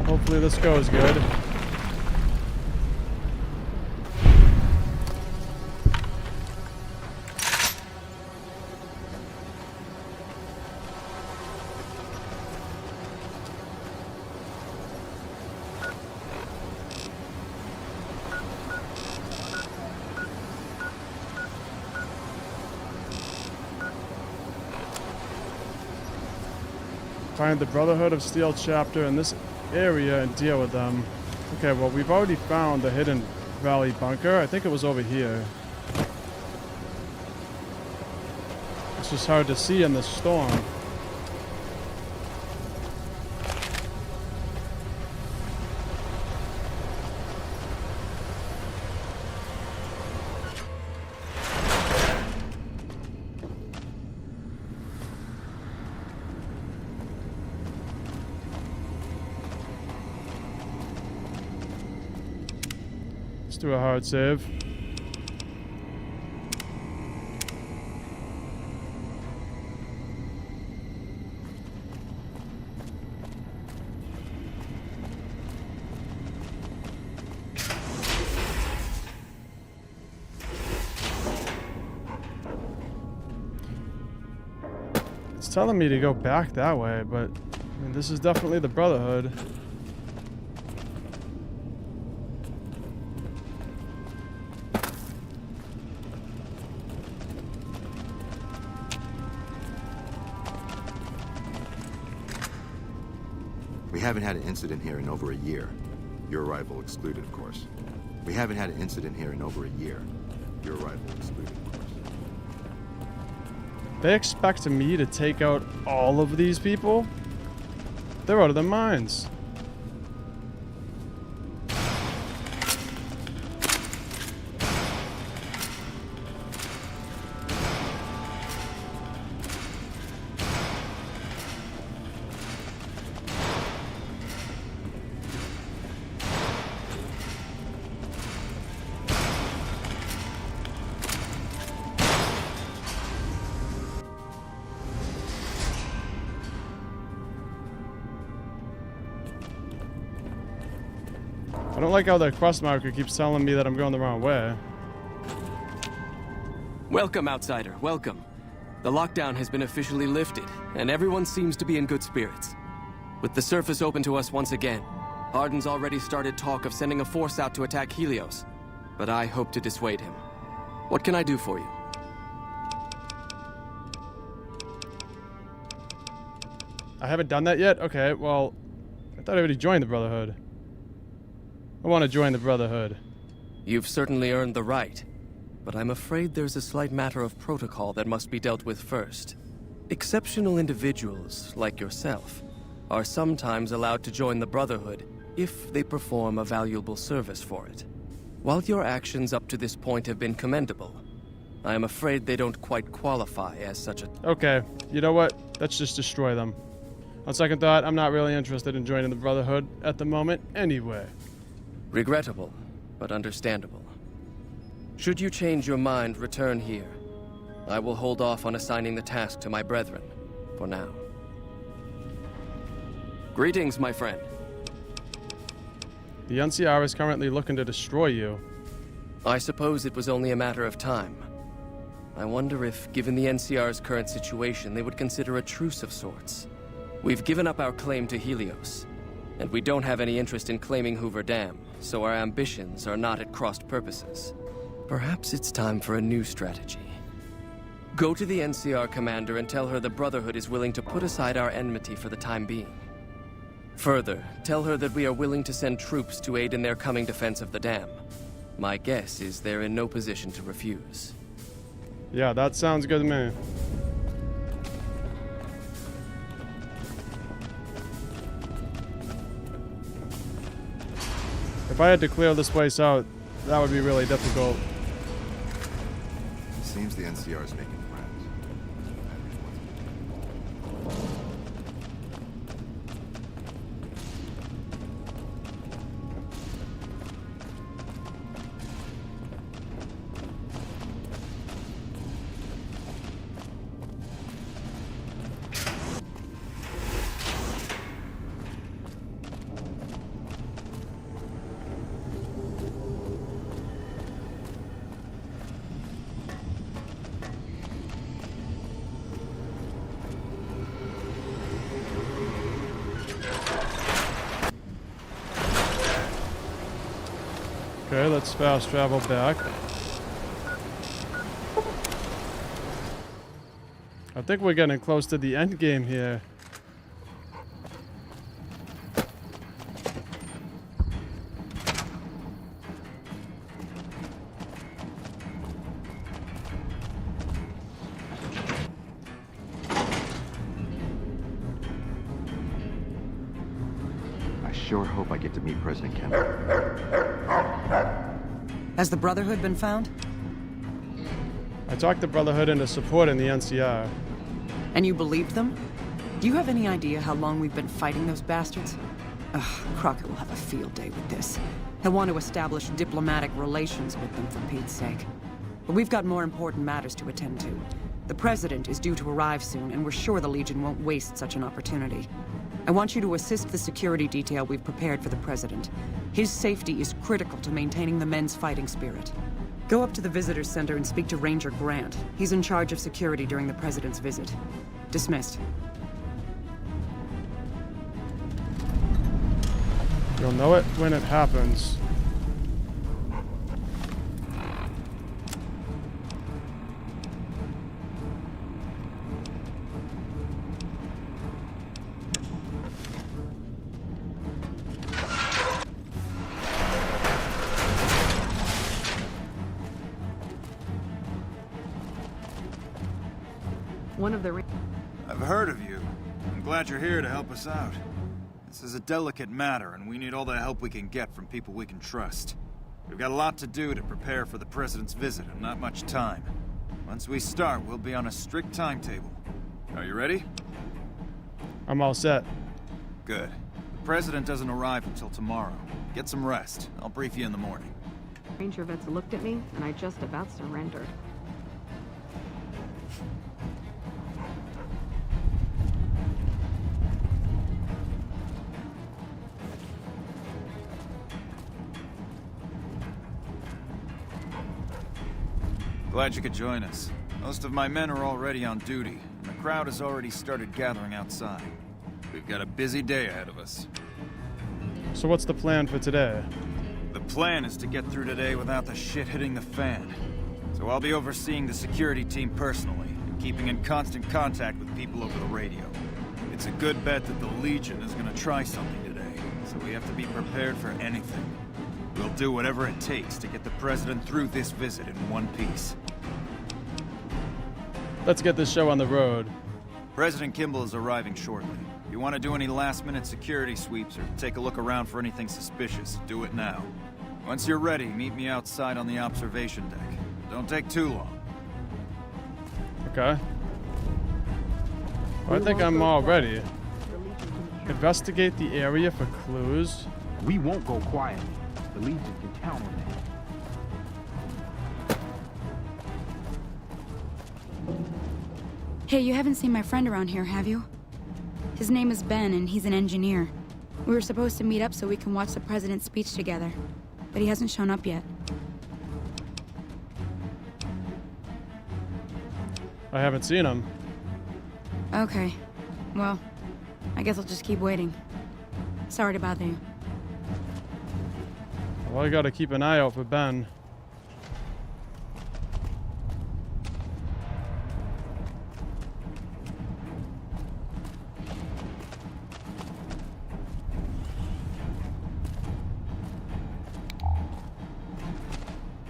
S1: hopefully this goes good. Find the Brotherhood of Steel chapter in this area and deal with them. Okay, well, we've already found the Hidden Valley bunker. I think it was over here. It's just hard to see in the storm. Do a hard save. It's telling me to go back that way, but I mean, this is definitely the Brotherhood.
S15: We haven't had an incident here in over a year. Your arrival excluded, of course. We haven't had an incident here in over a year. Your arrival excluded, of course.
S1: They expect me to take out all of these people? They're out of their minds. I don't like how the quest marker keeps telling me that I'm going the wrong way.
S13: Welcome, outsider. Welcome. The lockdown has been officially lifted, and everyone seems to be in good spirits. With the surface open to us once again, Arden's already started talk of sending a force out to attack Helios, but I hope to dissuade him. What can I do for you?
S1: I haven't done that yet? Okay, well, I thought I already joined the Brotherhood. I want to join the Brotherhood.
S13: You've certainly earned the right, but I'm afraid there's a slight matter of protocol that must be dealt with first. Exceptional individuals, like yourself, are sometimes allowed to join the Brotherhood if they perform a valuable service for it. While your actions up to this point have been commendable, I am afraid they don't quite qualify as such a...
S1: Okay, you know what? Let's just destroy them. On second thought, I'm not really interested in joining the Brotherhood at the moment anyway.
S13: Regrettable, but understandable. Should you change your mind, return here. I will hold off on assigning the task to my brethren, for now. Greetings, my friend.
S1: The NCR is currently looking to destroy you.
S13: I suppose it was only a matter of time. I wonder if, given the NCR's current situation, they would consider a truce of sorts. We've given up our claim to Helios, and we don't have any interest in claiming Hoover Dam, so our ambitions are not at crossed purposes. Perhaps it's time for a new strategy. Go to the NCR commander and tell her the Brotherhood is willing to put aside our enmity for the time being. Further, tell her that we are willing to send troops to aid in their coming defense of the dam. My guess is they're in no position to refuse.
S1: Yeah, that sounds good to me. If I had to clear this place out, that would be really difficult.
S15: It seems the NCR is making friends.
S1: Okay, let's fast travel back. I think we're getting close to the end game here.
S15: I sure hope I get to meet President Kennedy.
S8: Has the Brotherhood been found?
S1: I talked the Brotherhood into supporting the NCR.
S8: And you believed them? Do you have any idea how long we've been fighting those bastards? Ugh, Crocker will have a field day with this. He'll want to establish diplomatic relations with them, for Pete's sake. But we've got more important matters to attend to. The President is due to arrive soon, and we're sure the Legion won't waste such an opportunity. I want you to assist the security detail we've prepared for the President. His safety is critical to maintaining the men's fighting spirit. Go up to the Visitor's Center and speak to Ranger Grant. He's in charge of security during the President's visit. Dismissed.
S1: You'll know it when it happens.
S4: One of the...
S5: I've heard of you. I'm glad you're here to help us out. This is a delicate matter, and we need all the help we can get from people we can trust. We've got a lot to do to prepare for the President's visit, and not much time. Once we start, we'll be on a strict timetable. Are you ready?
S1: I'm all set.
S5: Good. The President doesn't arrive until tomorrow. Get some rest. I'll brief you in the morning.
S4: Ranger vets looked at me, and I just about surrendered.
S5: Glad you could join us. Most of my men are already on duty, and the crowd has already started gathering outside. We've got a busy day ahead of us.
S1: So what's the plan for today?
S5: The plan is to get through today without the shit hitting the fan. So I'll be overseeing the security team personally, and keeping in constant contact with people over the radio. It's a good bet that the Legion is gonna try something today, so we have to be prepared for anything. We'll do whatever it takes to get the President through this visit in one piece.
S1: Let's get this show on the road.
S5: President Kimball is arriving shortly. If you want to do any last-minute security sweeps or take a look around for anything suspicious, do it now. Once you're ready, meet me outside on the observation deck. Don't take too long.
S1: Okay. Well, I think I'm all ready. Investigate the area for clues.
S16: We won't go quietly. The Legion can count on that.
S17: Hey, you haven't seen my friend around here, have you? His name is Ben, and he's an engineer. We were supposed to meet up so we can watch the President's speech together, but he hasn't shown up yet.
S1: I haven't seen him.
S17: Okay. Well, I guess I'll just keep waiting. Sorry to bother you.
S1: Well, I gotta keep an eye out for Ben.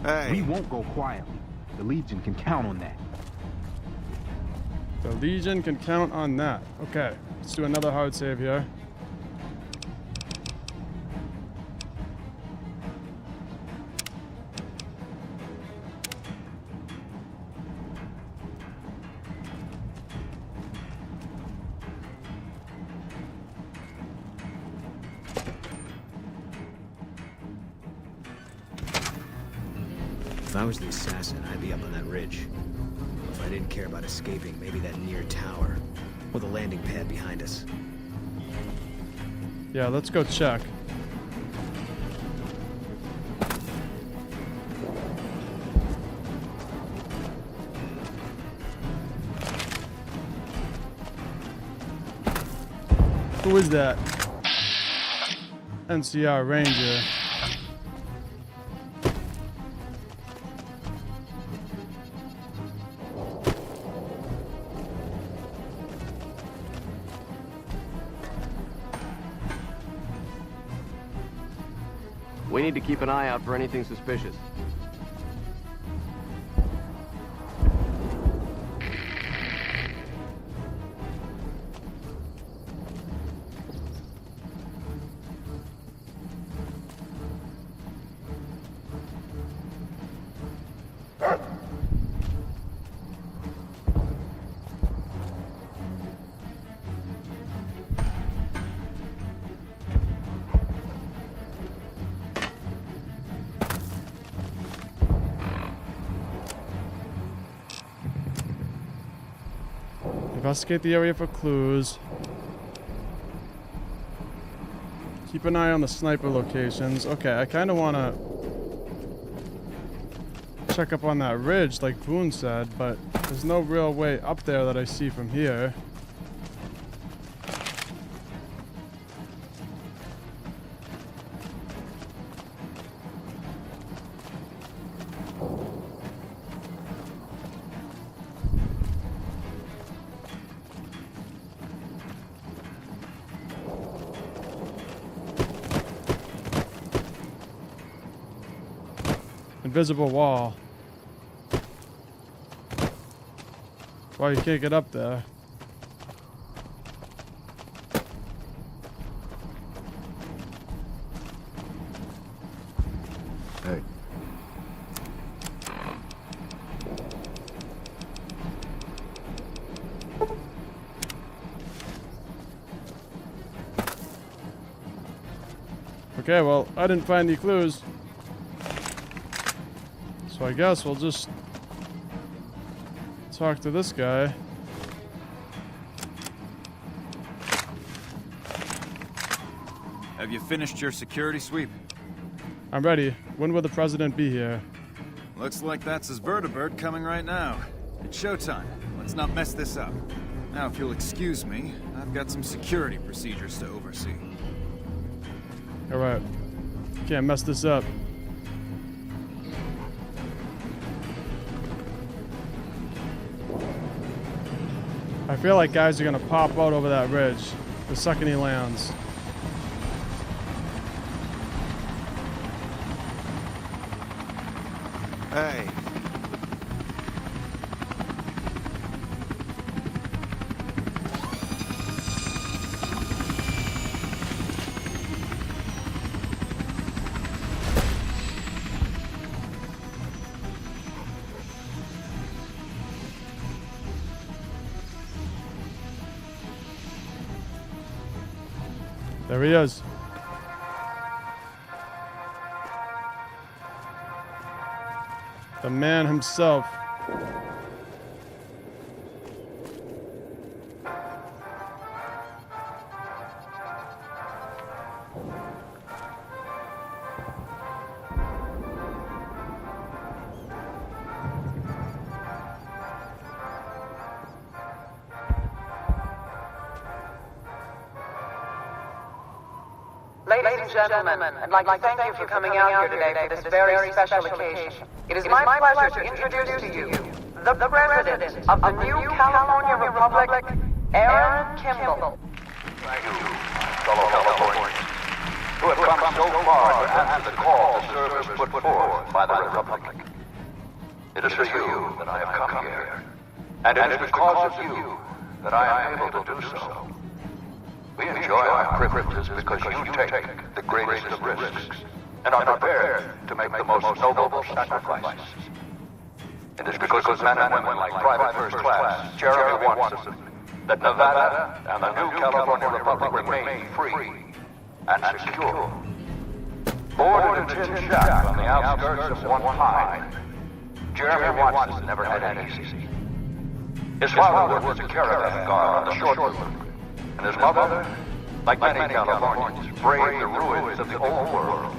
S5: Hey.
S16: We won't go quietly. The Legion can count on that.
S1: The Legion can count on that. Okay, let's do another hard save here.
S2: If I was the assassin, I'd be up on that ridge. If I didn't care about escaping, maybe that near tower, or the landing pad behind us.
S1: Yeah, let's go check. Who is that? NCR Ranger.
S13: We need to keep an eye out for anything suspicious.
S1: Investigate the area for clues. Keep an eye on the sniper locations. Okay, I kind of want to check up on that ridge like Boone said, but there's no real way up there that I see from here. Invisible wall. Why you can't get up there?
S15: Hey.
S1: Okay, well, I didn't find any clues. So I guess we'll just talk to this guy.
S5: Have you finished your security sweep?
S1: I'm ready. When will the president be here?
S5: Looks like that's his vertibird coming right now. It's showtime. Let's not mess this up. Now, if you'll excuse me, I've got some security procedures to oversee.
S1: Alright. Can't mess this up. I feel like guys are gonna pop out over that ridge the second he lands.
S5: Hey.
S1: There he is. The man himself.
S18: Ladies and gentlemen, I'd like to thank you for coming out here today for this very special occasion. It is my pleasure to introduce to you the President of the new California Republic, Aaron Kimball.
S19: Thank you, fellow Californians, who have come so far to answer the call to service put forth by the Republic. It is for you that I have come here, and it is because of you that I am able to do so. We enjoy our privileges because you take the greatest of risks and are prepared to make the most noble sacrifices. It is because of men and women like Private First Class Jeremy Watson that Nevada and the new California Republic remain free and secure. Born in a tin shack on the outskirts of one pine, Jeremy Watson never had it easy. His father worked as a caravan guard on the short route, and his mother, like many Californians, braved the ruins of the old world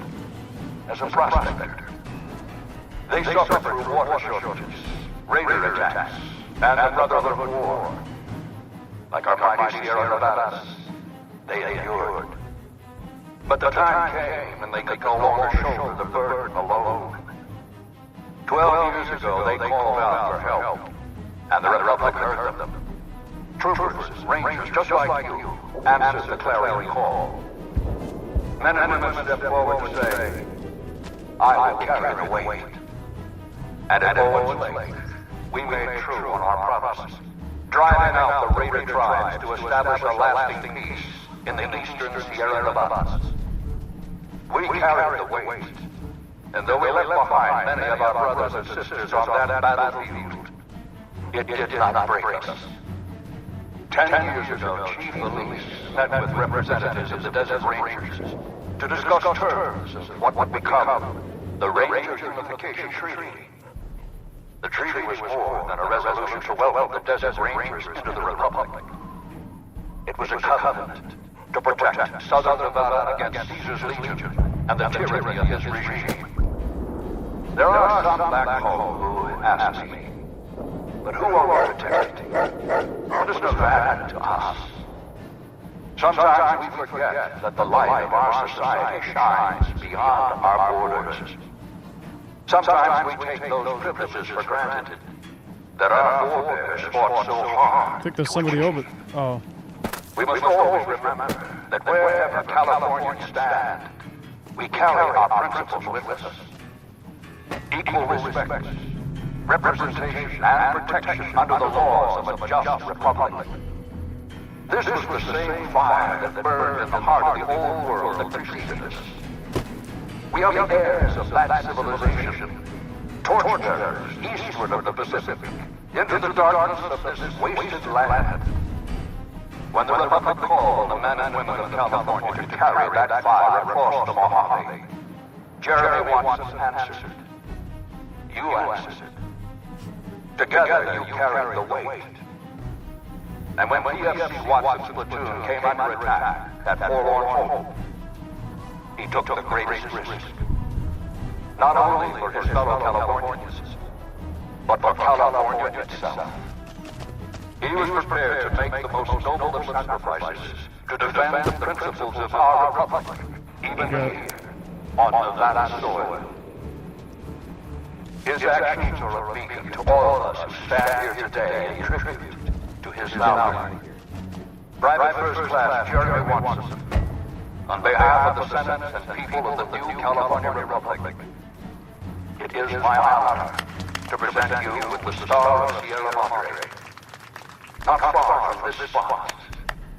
S19: as a prospector. They suffered through water shortages, raider attacks, and the Brotherhood War. Like our mighty Sierra Nevadas, they endured. But the time came and they could no longer shoulder the burden alone. 12 years ago, they called out for help, and the Republic heard them. Troopers, rangers, just like you, answered the clarion call. Men and women stepped forward to say, I will carry the weight. And at Owens Lake, we made true on our promise, driving out the raider tribes to establish a lasting peace in the eastern Sierra Nevadas. We carried the weight, and though we left behind many of our brothers and sisters on that battlefield, it did not break us. 10 years ago, Chief Elise met with representatives of the Desert Rangers to discuss terms of what would become the Rangers Unification Treaty. The treaty was more than a resolution to welcome the Desert Rangers into the Republic. It was a covenant to protect Southern Nevada against Caesar's Legion and the tyranny of his regime. There are some back home who ask me, but who are we protecting? What is Nevada to us? Sometimes we forget that the light of our society shines beyond our borders. Sometimes we take those privileges for granted that our forebears fought so hard.
S1: I think there's somebody over. Oh.
S19: We must always remember that wherever Californians stand, we carry our principles with us. Equal respect, representation, and protection under the laws of a just republic. This was the same fire that burned in the heart of the old world that preceded us. We are the heirs of that civilization, torchbearers eastward of the Pacific, into the darkness of this wasted land. When the Republic called the men and women of California to carry that fire across the Mojave, Jeremy Watson answered. You answered. Together you carried the weight. And when PFC Watson's platoon came under attack at Forlorn Hope, he took the greatest risk. Not only for his fellow Californians, but for California itself. He was prepared to make the most noble of sacrifices to defend the principles of our republic, even here, on Nevada soil. His actions are a beacon to all of us who stand here today in tribute to his valor. Private First Class Jeremy Watson, on behalf of the Senate and people of the new California Republic, it is my honor to present you with the Star of Sierra Madre. Not far from this spot,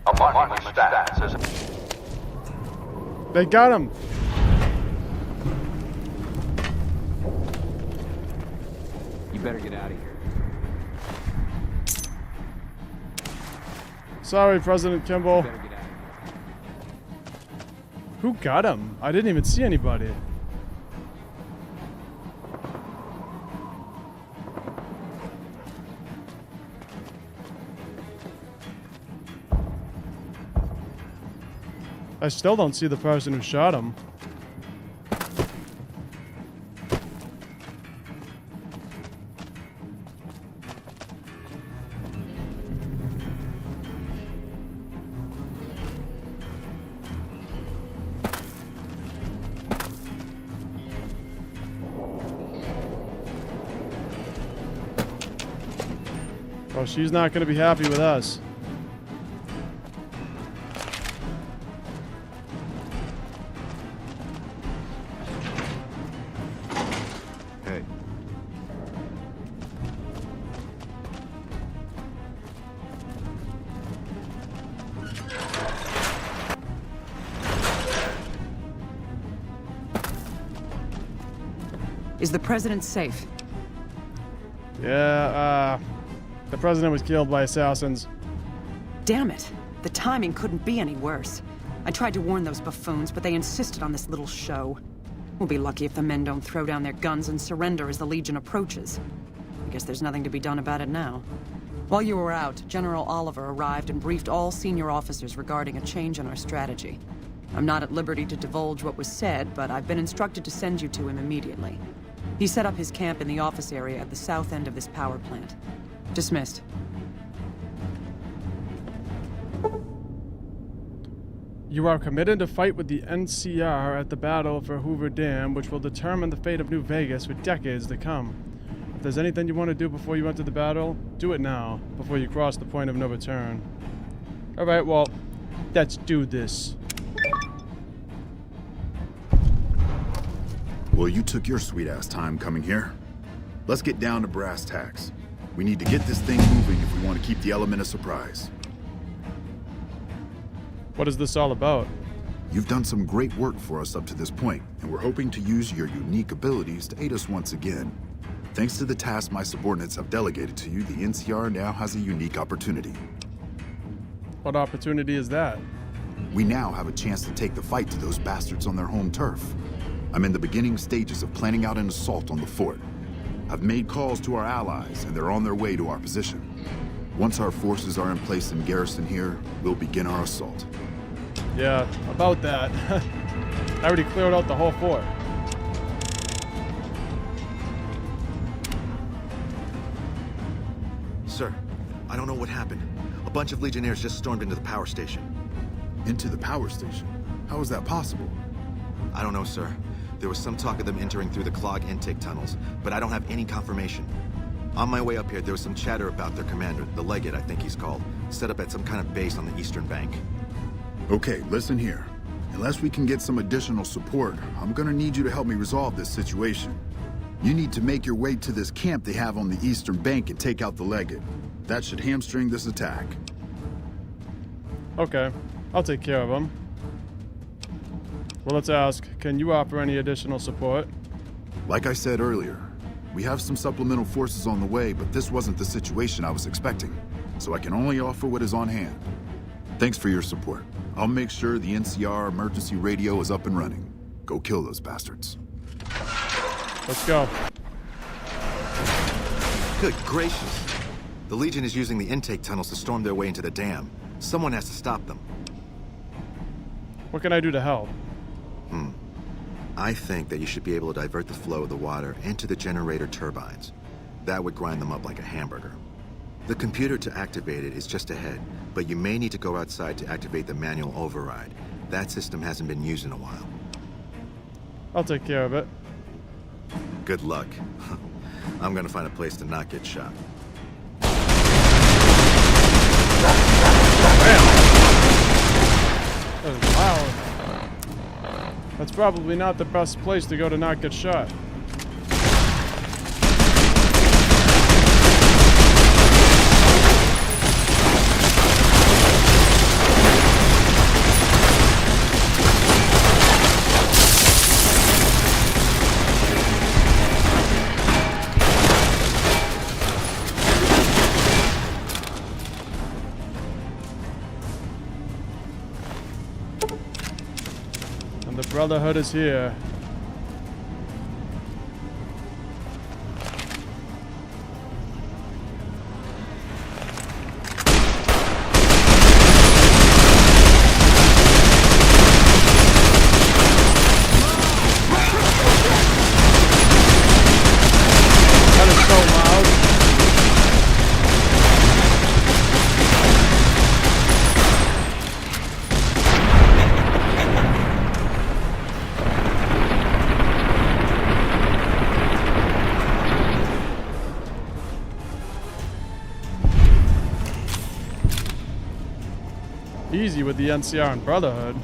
S19: a monument stands as...
S1: They got him!
S16: You better get out of here.
S1: Sorry, President Kimball. Who got him? I didn't even see anybody. I still don't see the person who shot him. Oh, she's not going to be happy with us.
S15: Hey.
S8: Is the president safe?
S1: Yeah, the president was killed by assassins.
S8: Damn it. The timing couldn't be any worse. I tried to warn those buffoons, but they insisted on this little show. We'll be lucky if the men don't throw down their guns and surrender as the Legion approaches. I guess there's nothing to be done about it now. While you were out, General Oliver arrived and briefed all senior officers regarding a change in our strategy. I'm not at liberty to divulge what was said, but I've been instructed to send you to him immediately. He set up his camp in the office area at the south end of this power plant. Dismissed.
S1: You are committed to fight with the NCR at the battle for Hoover Dam, which will determine the fate of New Vegas for decades to come. If there's anything you want to do before you enter the battle, do it now, before you cross the point of no return. Alright, well, let's do this.
S3: Well, you took your sweet-ass time coming here. Let's get down to brass tacks. We need to get this thing moving if we want to keep the element of surprise.
S1: What is this all about?
S3: You've done some great work for us up to this point, and we're hoping to use your unique abilities to aid us once again. Thanks to the task my subordinates have delegated to you, the NCR now has a unique opportunity.
S1: What opportunity is that?
S3: We now have a chance to take the fight to those bastards on their home turf. I'm in the beginning stages of planning out an assault on the fort. I've made calls to our allies, and they're on their way to our position. Once our forces are in place in garrison here, we'll begin our assault.
S1: Yeah, about that. I already cleared out the whole fort.
S15: Sir, I don't know what happened. A bunch of Legionnaires just stormed into the power station.
S3: Into the power station? How is that possible?
S15: I don't know, sir. There was some talk of them entering through the clog intake tunnels, but I don't have any confirmation. On my way up here, there was some chatter about their commander, the Legate I think he's called, set up at some kind of base on the eastern bank.
S3: Okay, listen here. Unless we can get some additional support, I'm gonna need you to help me resolve this situation. You need to make your way to this camp they have on the eastern bank and take out the Legate. That should hamstring this attack.
S1: Okay, I'll take care of them. Well, let's ask, can you offer any additional support?
S3: Like I said earlier, we have some supplemental forces on the way, but this wasn't the situation I was expecting, so I can only offer what is on hand. Thanks for your support. I'll make sure the NCR emergency radio is up and running. Go kill those bastards.
S1: Let's go.
S15: Good gracious. The Legion is using the intake tunnels to storm their way into the dam. Someone has to stop them.
S1: What can I do to help?
S15: I think that you should be able to divert the flow of the water into the generator turbines. That would grind them up like a hamburger. The computer to activate it is just ahead, but you may need to go outside to activate the manual override. That system hasn't been used in a while.
S1: I'll take care of it.
S15: Good luck. I'm gonna find a place to not get shot.
S1: That was loud. That's probably not the best place to go to not get shot. The Brotherhood is here. That is so loud. Easy with the NCR and Brotherhood.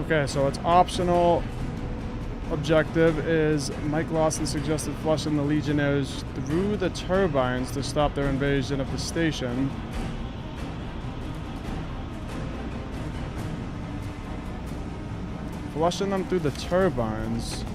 S1: Okay, so it's optional. Objective is Mike Lawson suggested flushing the Legionnaires through the turbines to stop their invasion of the station. Flushing them through the turbines.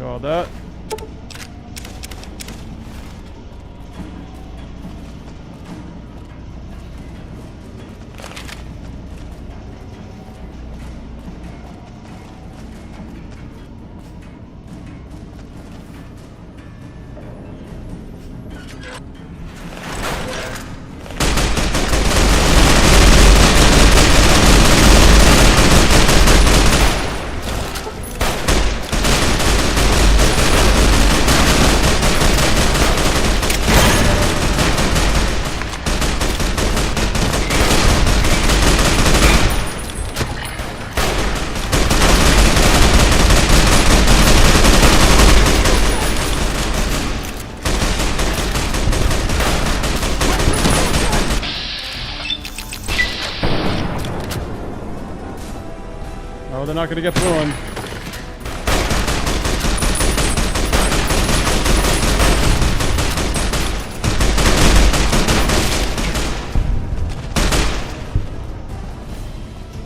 S1: Got that. Oh, they're not gonna get through him.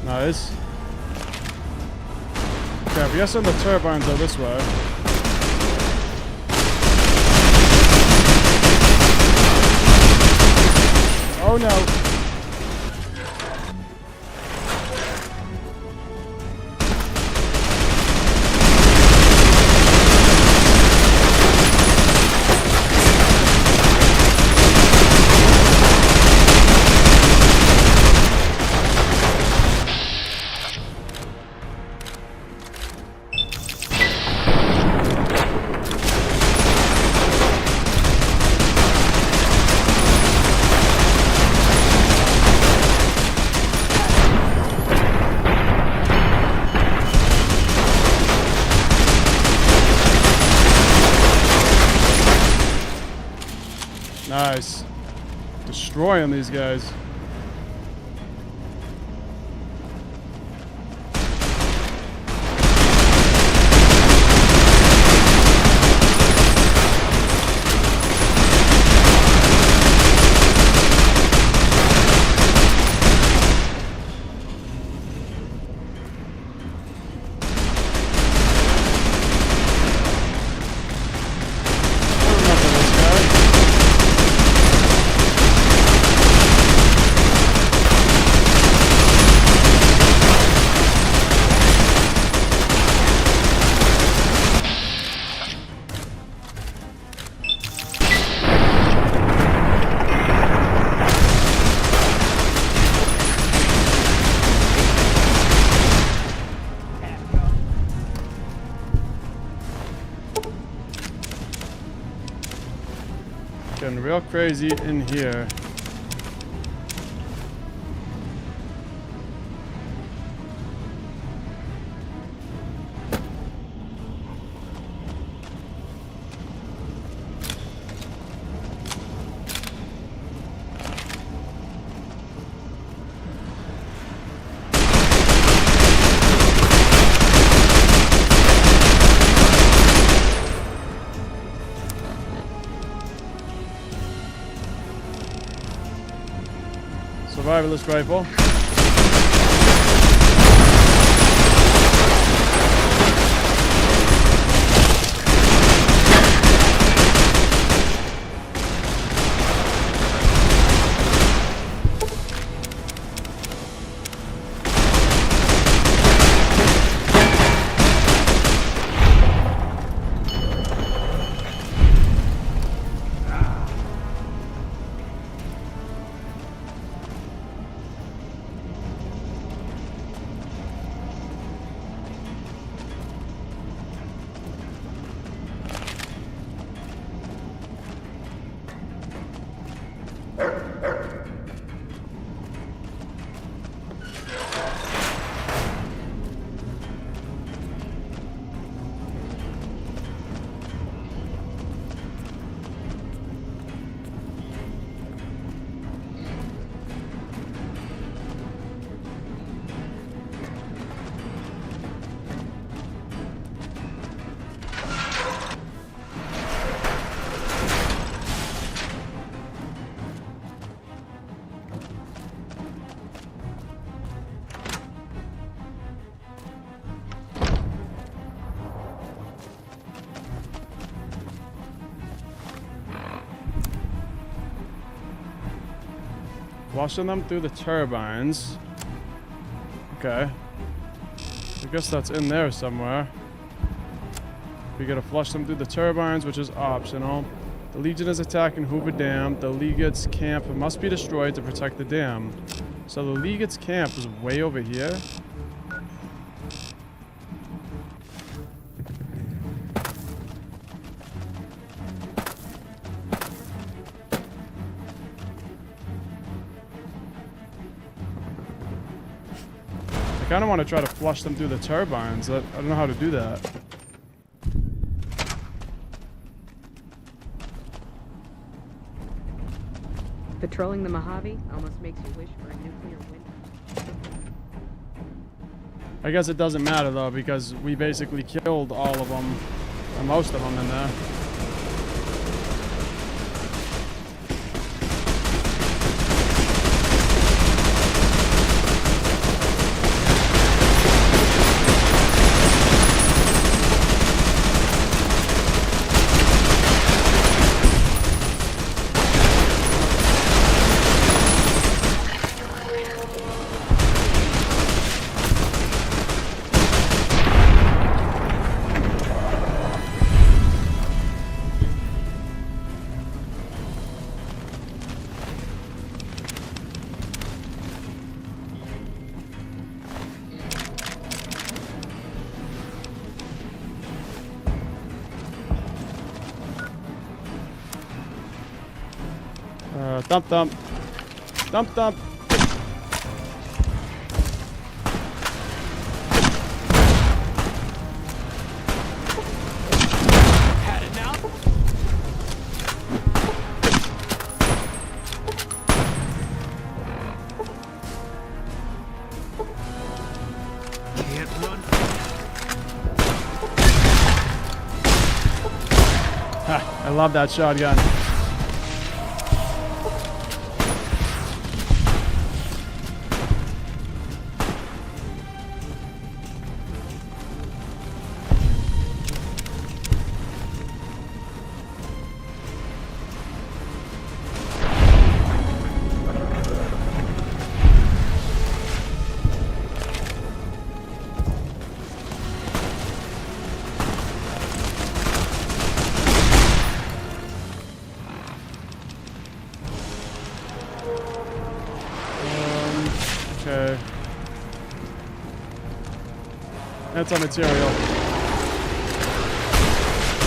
S1: Nice. Okay, I'm guessing the turbines are this way. Oh no. Nice. Destroying these guys. Getting real crazy in here. Survivalist rifle. Flushing them through the turbines. Okay. I guess that's in there somewhere. We gotta flush them through the turbines, which is optional. The Legion is attacking Hoover Dam. The Legate's camp must be destroyed to protect the dam. So the Legate's camp is way over here. I kind of want to try to flush them through the turbines. I don't know how to do that.
S4: Patrolling the Mojave almost makes you wish for a nuclear winter.
S1: I guess it doesn't matter though, because we basically killed all of them, or most of them in there. Thump thump. Thump thump.
S10: Had it now?
S2: Can't run.
S1: Ha, I love that shotgun. Okay. That's a material.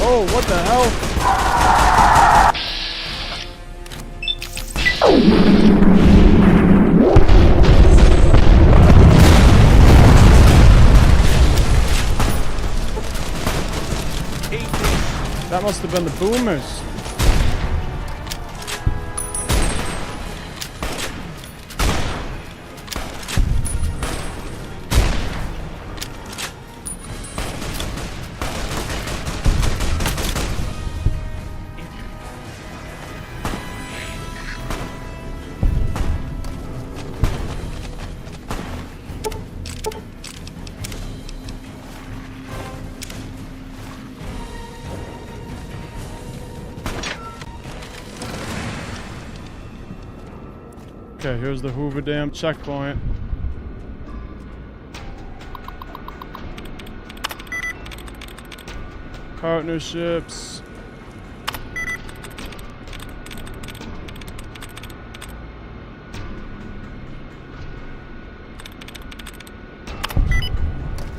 S1: Oh, what the hell? That must have been the boomers. Okay, here's the Hoover Dam checkpoint. Partnerships.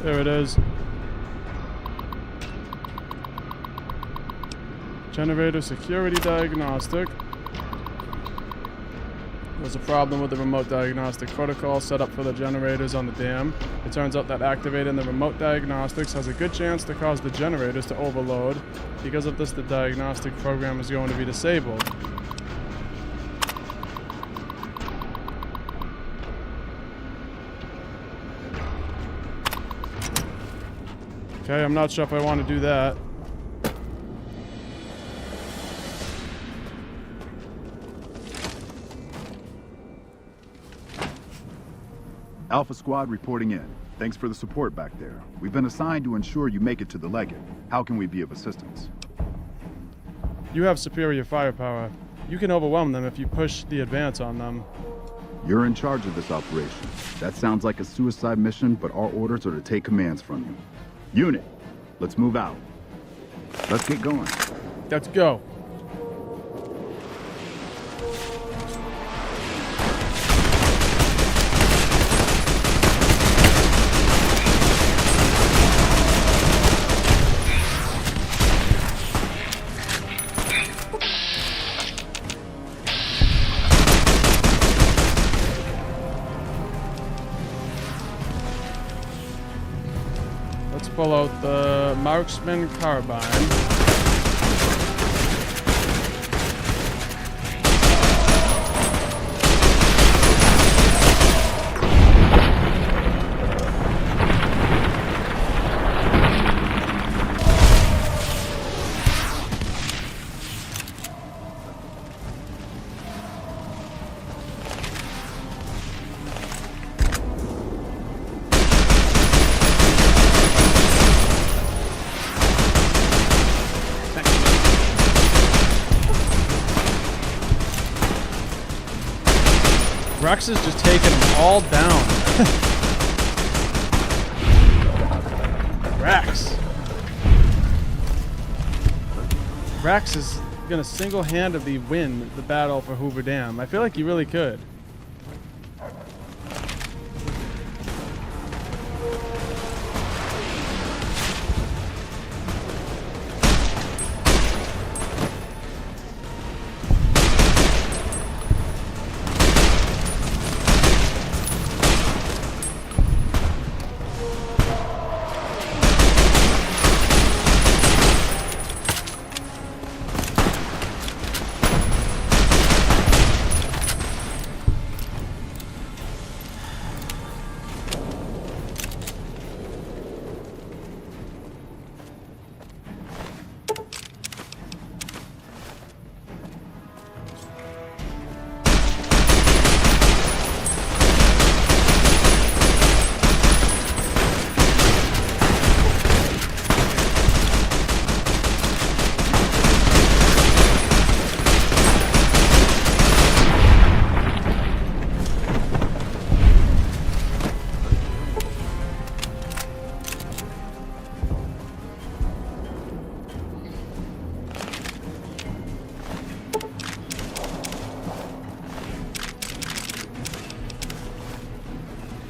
S1: There it is. Generator security diagnostic. There's a problem with the remote diagnostic protocol set up for the generators on the dam. It turns out that activating the remote diagnostics has a good chance to cause the generators to overload. Because of this, the diagnostic program is going to be disabled. Okay, I'm not sure if I want to do that.
S3: Alpha Squad reporting in. Thanks for the support back there. We've been assigned to ensure you make it to the Legate. How can we be of assistance?
S1: You have superior firepower. You can overwhelm them if you push the advance on them.
S3: You're in charge of this operation. That sounds like a suicide mission, but our orders are to take commands from you. Unit, let's move out. Let's get going.
S1: Let's go. Pull out the marksman carbine. Rex is just taking them all down. Rex is gonna single-handedly win the battle for Hoover Dam. I feel like he really could.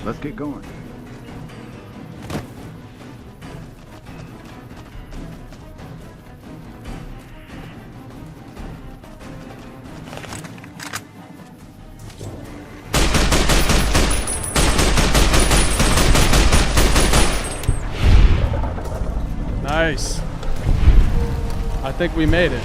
S3: Let's get going.
S1: Nice. I think we made it.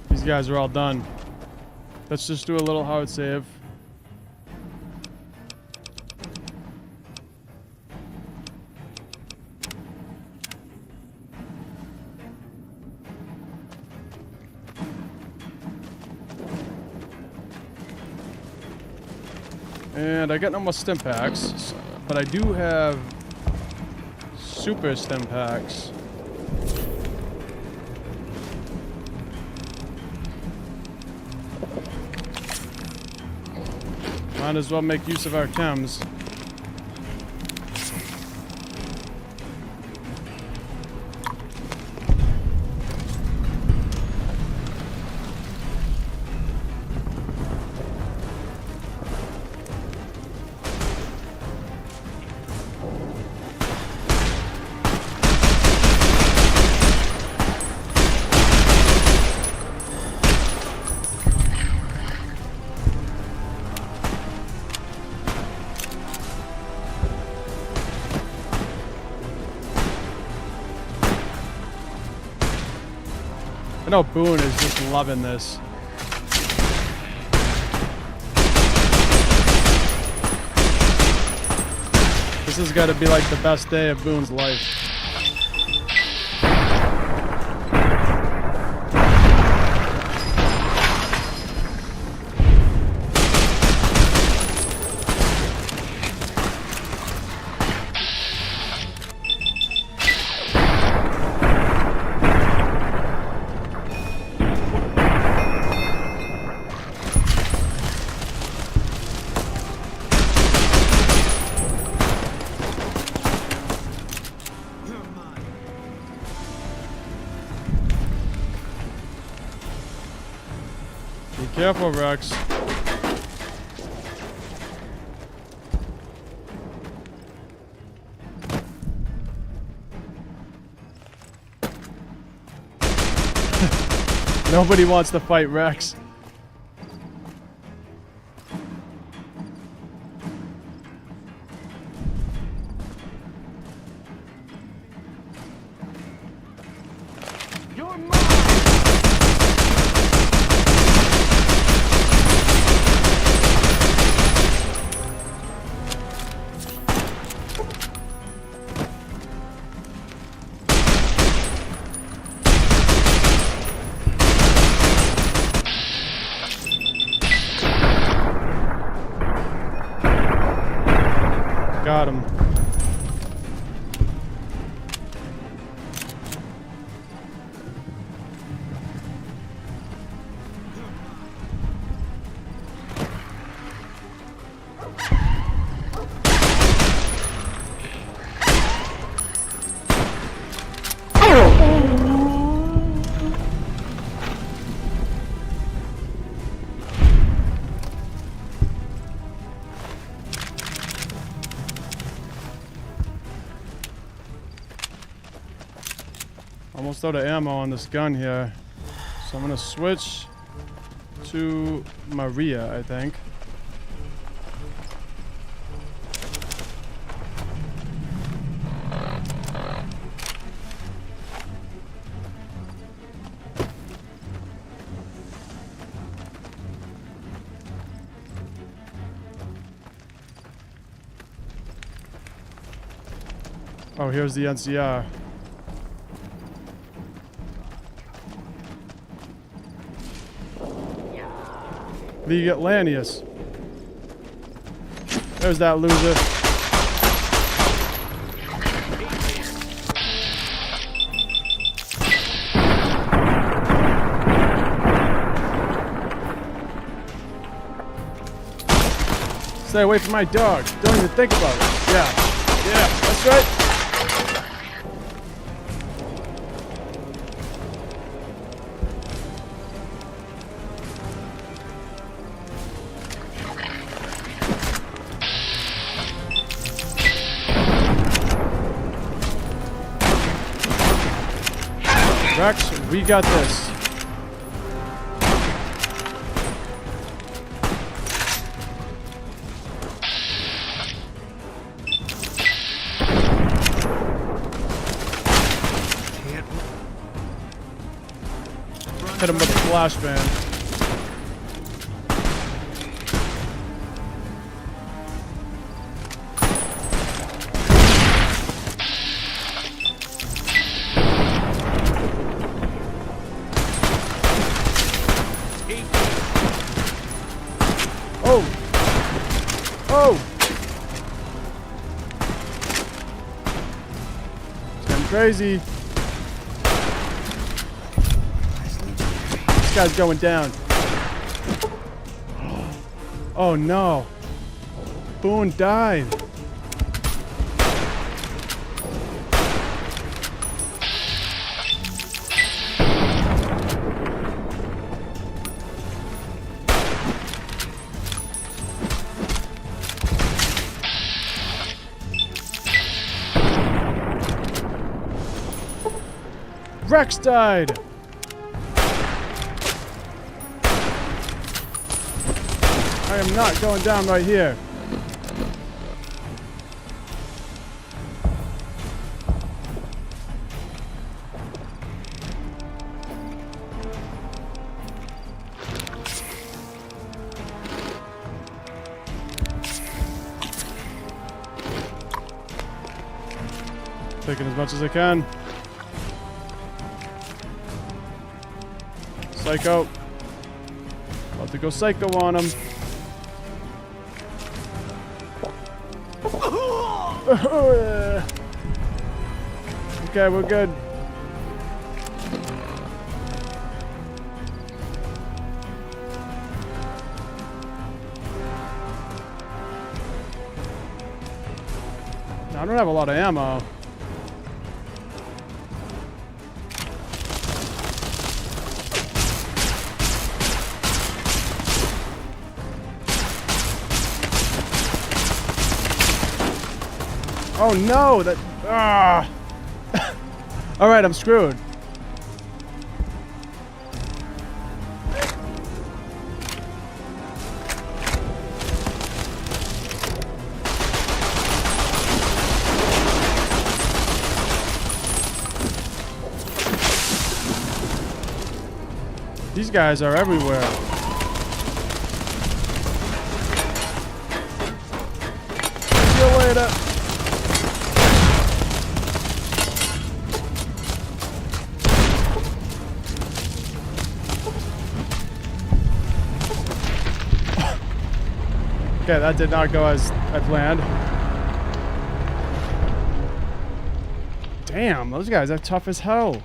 S1: You guys are all done. Let's just do a little hard save. And I got no more stim packs, but I do have super stim packs. Might as well make use of our chems. I know Boone is just loving this. This has got to be like the best day of Boone's life. Careful, Rex. Nobody wants to fight Rex. Got him. Almost out of ammo on this gun here. So I'm gonna switch to Maria, I think. Oh, here's the NCR. League Atlanteus. There's that loser. Stay away from my dog. Don't even think about it. Yeah. Yeah, that's right. Rex, we got this. Hit him with a flashbang. Crazy. This guy's going down. Oh no. Boone died. Rex died! I am not going down right here. Taking as much as I can. Psycho. About to go psycho on him. Okay, we're good. I don't have a lot of ammo. Oh no, that all right, I'm screwed. These guys are everywhere. See you later. Okay, that did not go as I planned. Damn, those guys are tough as hell.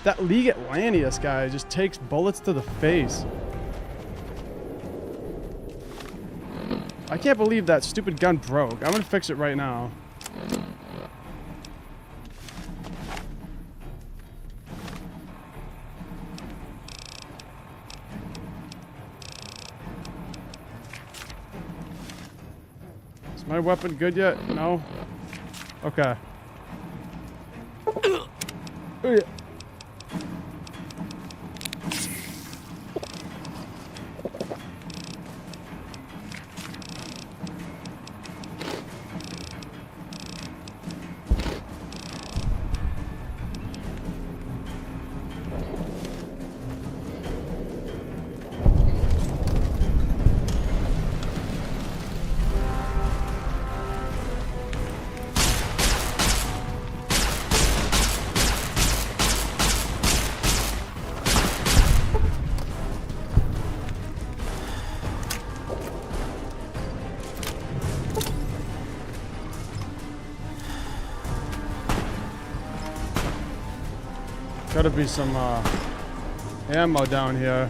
S1: That League Atlanteus guy just takes bullets to the face. I can't believe that stupid gun broke. I'm gonna fix it right now. Is my weapon good yet? No? Okay. Gotta be some ammo down here.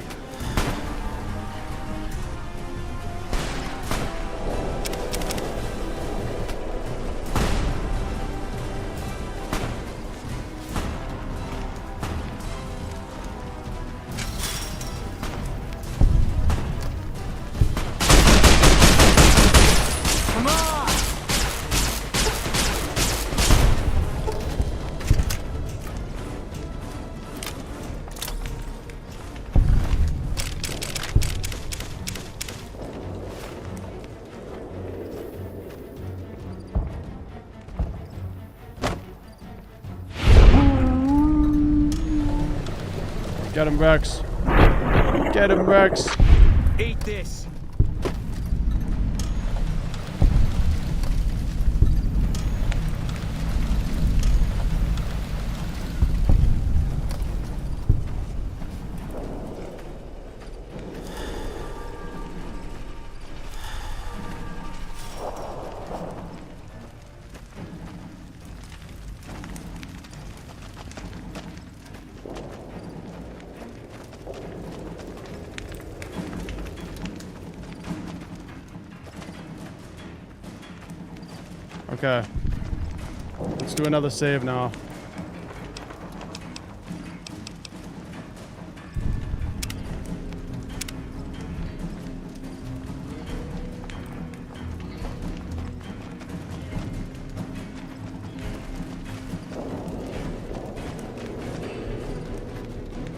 S1: Get him, Rex. Get him, Rex.
S13: Eat this.
S1: Okay. Let's do another save now.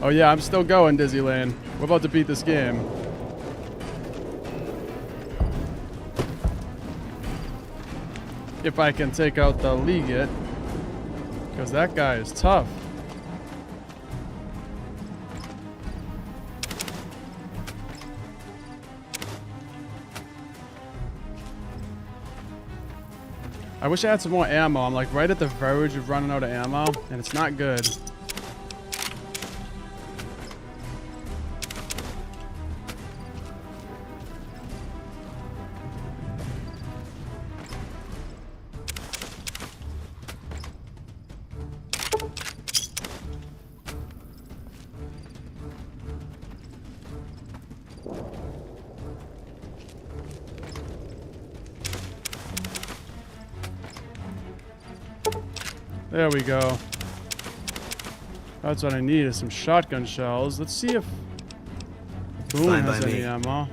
S1: Oh yeah, I'm still going, Dizzy Lane. We're about to beat this game. If I can take out the League, because that guy is tough. I wish I had some more ammo. I'm like right at the verge of running out of ammo, and it's not good. There we go. That's what I need is some shotgun shells. Let's see if Boone has any ammo.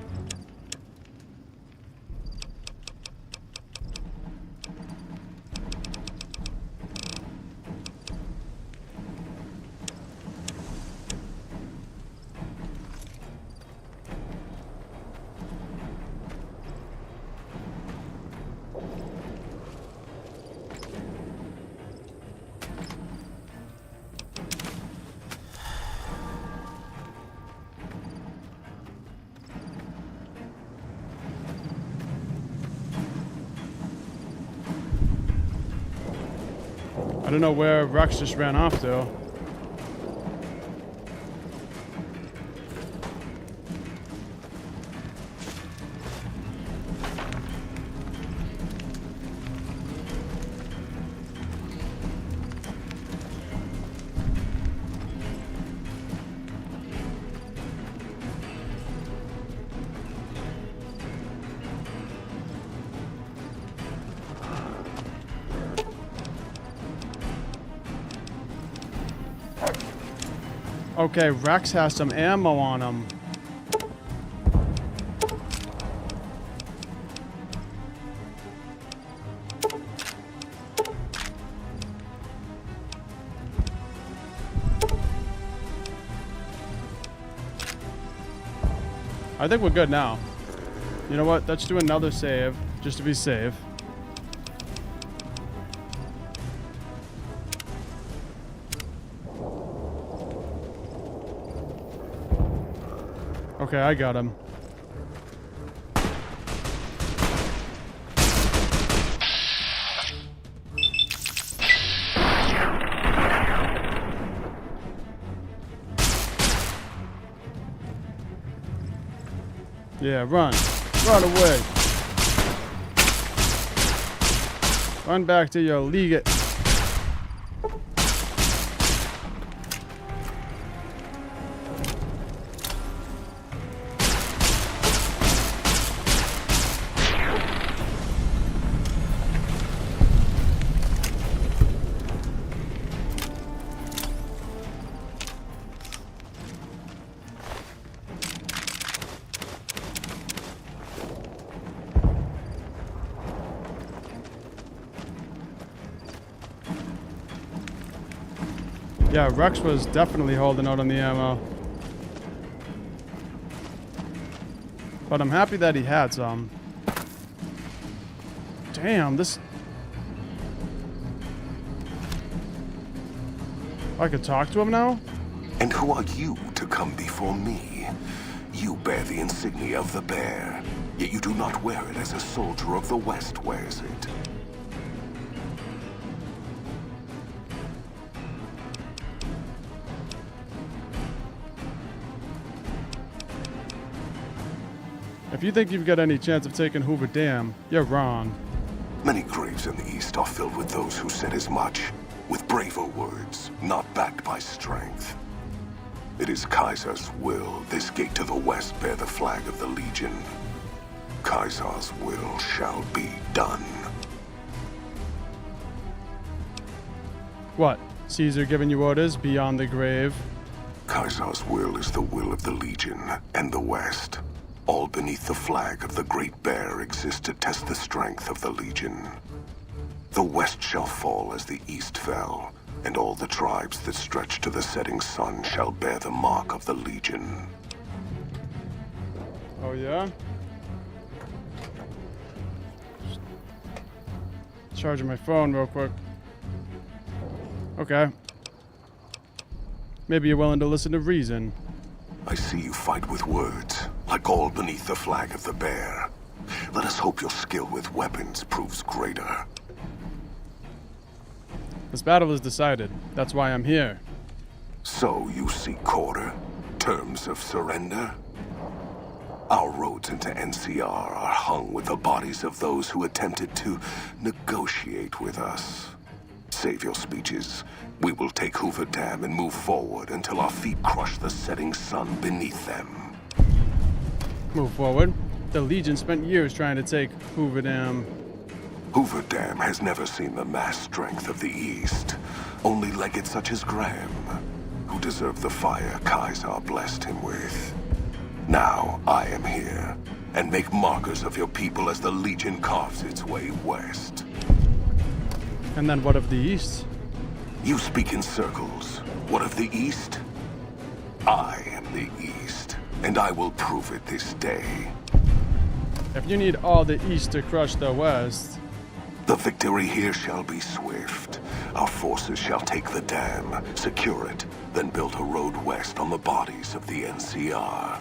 S1: I don't know where Rex just ran off to. Okay, Rex has some ammo on him. I think we're good now. You know what? Let's do another save, just to be safe. Okay, I got him. Yeah, run. Run away. Run back to your league. Yeah, Rex was definitely holding out on the ammo. But I'm happy that he had some. Damn, this... I could talk to him now?
S20: And who are you to come before me? You bear the insignia of the bear, yet you do not wear it as a soldier of the West wears it.
S1: If you think you've got any chance of taking Hoover Dam, you're wrong.
S20: Many graves in the East are filled with those who said as much, with braver words, not backed by strength. It is Kaiser's will this gate to the west bear the flag of the Legion. Kaiser's will shall be done.
S1: What? Caesar giving you orders beyond the grave?
S20: Kaiser's will is the will of the Legion and the West. All beneath the flag of the Great Bear exists to test the strength of the Legion. The West shall fall as the East fell, and all the tribes that stretch to the setting sun shall bear the mark of the Legion.
S1: Oh, yeah? Charging my phone real quick. Okay. Maybe you're willing to listen to reason.
S20: I see you fight with words, like all beneath the flag of the bear. Let us hope your skill with weapons proves greater.
S1: battle is decided. That's why I'm here.
S20: So you seek quarter? Terms of surrender? Our roads into NCR are hung with the bodies of those who attempted to negotiate with us. Save your speeches. We will take Hoover Dam and move forward until our feet crush the setting sun beneath them.
S1: Move forward. The Legion spent years trying to take Hoover Dam.
S20: Hoover Dam has never seen the mass strength of the East. Only legates such as Graham, who deserve the fire Kaiser blessed him with. Now I am here, and make markers of your people as the Legion carves its way west.
S1: And then what of the East?
S20: You speak in circles. What of the East? I am the East, and I will prove it this day.
S1: If you need all the East to crush the West...
S20: The victory here shall be swift. Our forces shall take the dam, secure it, then build a road west on the bodies of the NCR.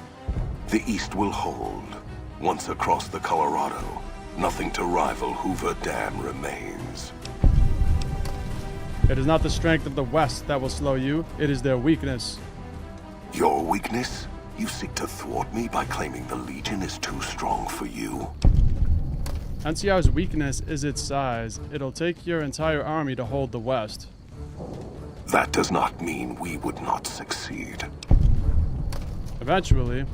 S20: The East will hold. Once across the Colorado, nothing to rival Hoover Dam remains.
S1: It is not the strength of the West that will slow you, it is their weakness.
S20: Your weakness? You seek to thwart me by claiming the Legion is too strong for you?
S1: NCR's weakness is its size. It'll take your entire army to hold the West.
S20: That does not mean we would not succeed.
S1: Eventually.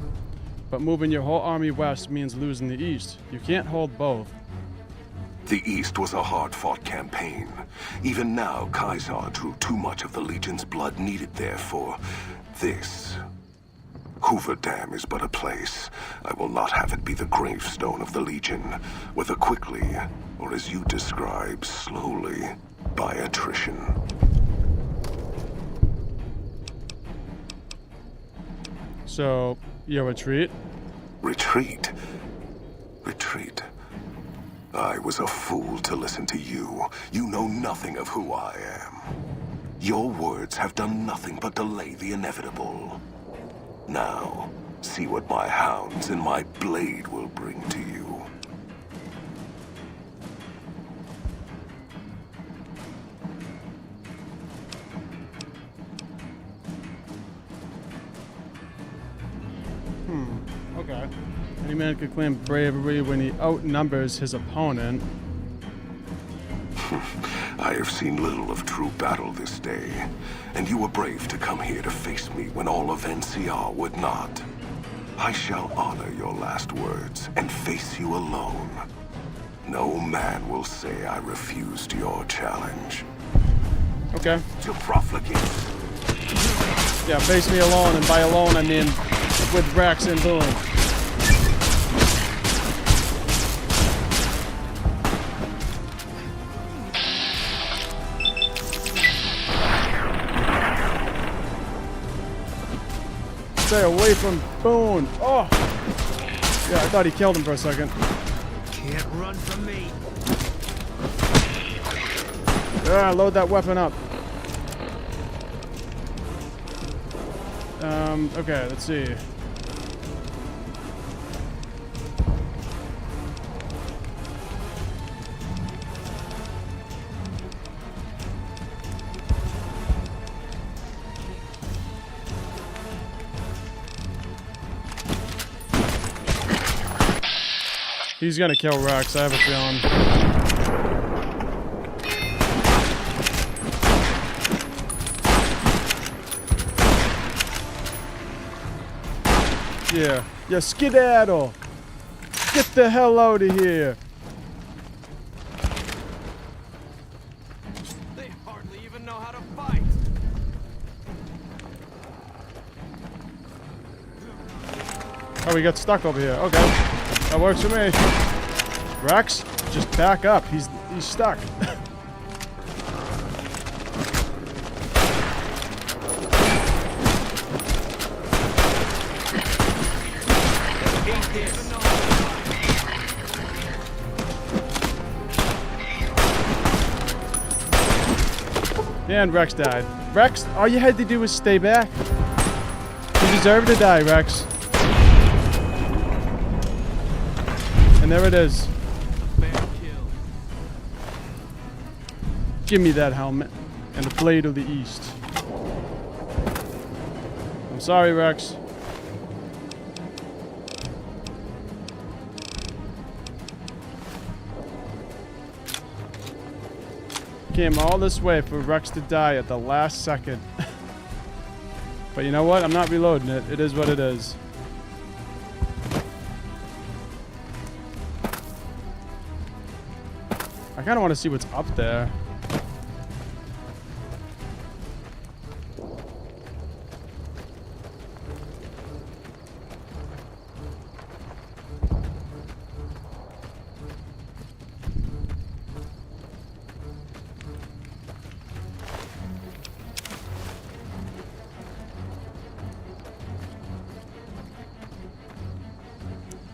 S1: But moving your whole army west means losing the East. You can't hold both.
S20: The East was a hard-fought campaign. Even now, Kaiser drew too much of the Legion's blood needed there for this. Hoover Dam is but a place. I will not have it be the gravestone of the Legion, whether quickly, or as you describe, slowly, by attrition.
S1: So, you retreat?
S20: Retreat? Retreat. I was a fool to listen to you. You know nothing of who I am. Your words have done nothing but delay the inevitable. Now, see what my hounds and my blade will bring to you.
S1: Okay. Any man could claim bravery when he outnumbers his opponent.
S20: I have seen little of true battle this day, and you were brave to come here to face me when all of NCR would not. I shall honor your last words and face you alone. No man will say I refused your challenge.
S1: Okay.
S20: To profligate.
S1: Yeah, face me alone, and by alone I mean with Rex and Boom. Stay away from Boone. Oh! Yeah, I thought he killed him for a second.
S2: Can't run from me.
S1: Ah, load that weapon up. Okay, let's see. He's gonna kill Rex, I have a feeling. Yeah. Yeah, skedaddle! Get the hell out of here!
S13: They hardly even know how to fight.
S1: Oh, we got stuck over here. Okay. That works for me. Rex, just back up. He's stuck. And Rex died. Rex, all you had to do was stay back. You deserve to die, Rex. And there it is. Give me that helmet. and the Blade of the East. I'm sorry, Rex. Came all this way for Rex to die at the last second. But you know what? I'm not reloading it. It is what it is. I kind of want to see what's up there.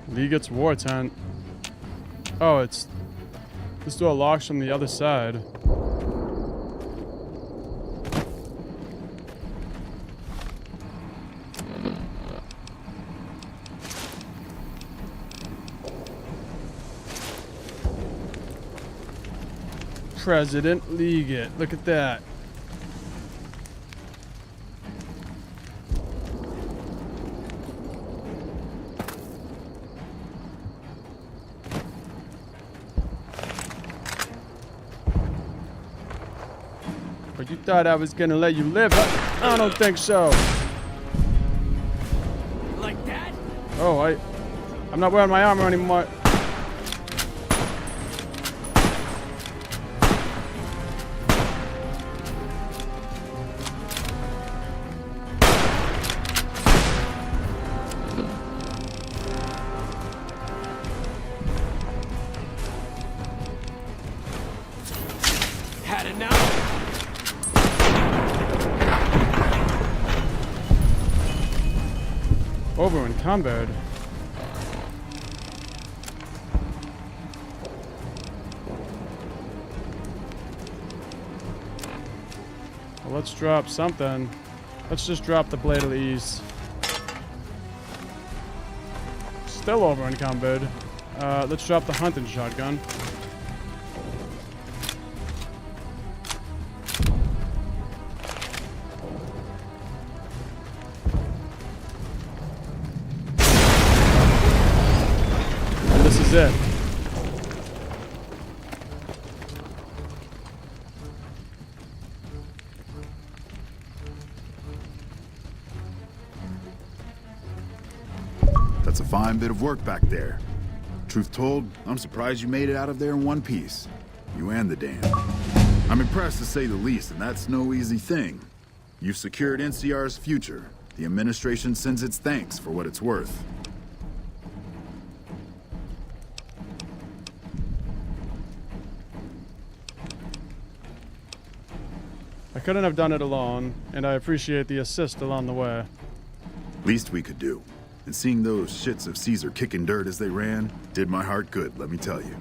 S1: Leggett's war tent. Oh, it's... This door locks from the other side. President Leggett. Look at that. But you thought I was gonna let you live, huh? I don't think so.
S13: Like that?
S1: Oh, I'm not wearing my armor anymore.
S13: Had enough?
S1: Over in combat. Well, let's drop something. Let's just drop the Blade of the East. Still over in combat. Let's drop the hunting shotgun. It.
S3: That's a fine bit of work back there. Truth told, I'm surprised you made it out of there in one piece. You and the dam. I'm impressed to say the least, and that's no easy thing. You've secured NCR's future. The administration sends its thanks for what it's worth.
S1: I couldn't have done it alone, and I appreciate the assist along the way.
S3: Least we could do. And seeing those shits of Caesar kicking dirt as they ran did my heart good, let me tell you.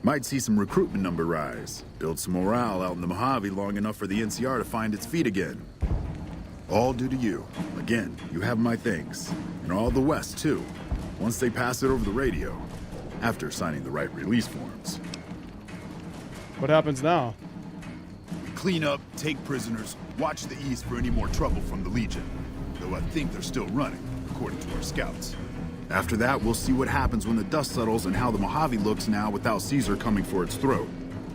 S3: Might see some recruitment number rise, build some morale out in the Mojave long enough for the NCR to find its feet again. All due to you. Again, you have my thanks. And all the West, too. Once they pass it over the radio. After signing the right release forms.
S1: What happens now?
S3: Clean up, take prisoners, watch the East for any more trouble from the Legion. Though I think they're still running, according to our scouts. After that, we'll see what happens when the dust settles and how the Mojave looks now without Caesar coming for its throat.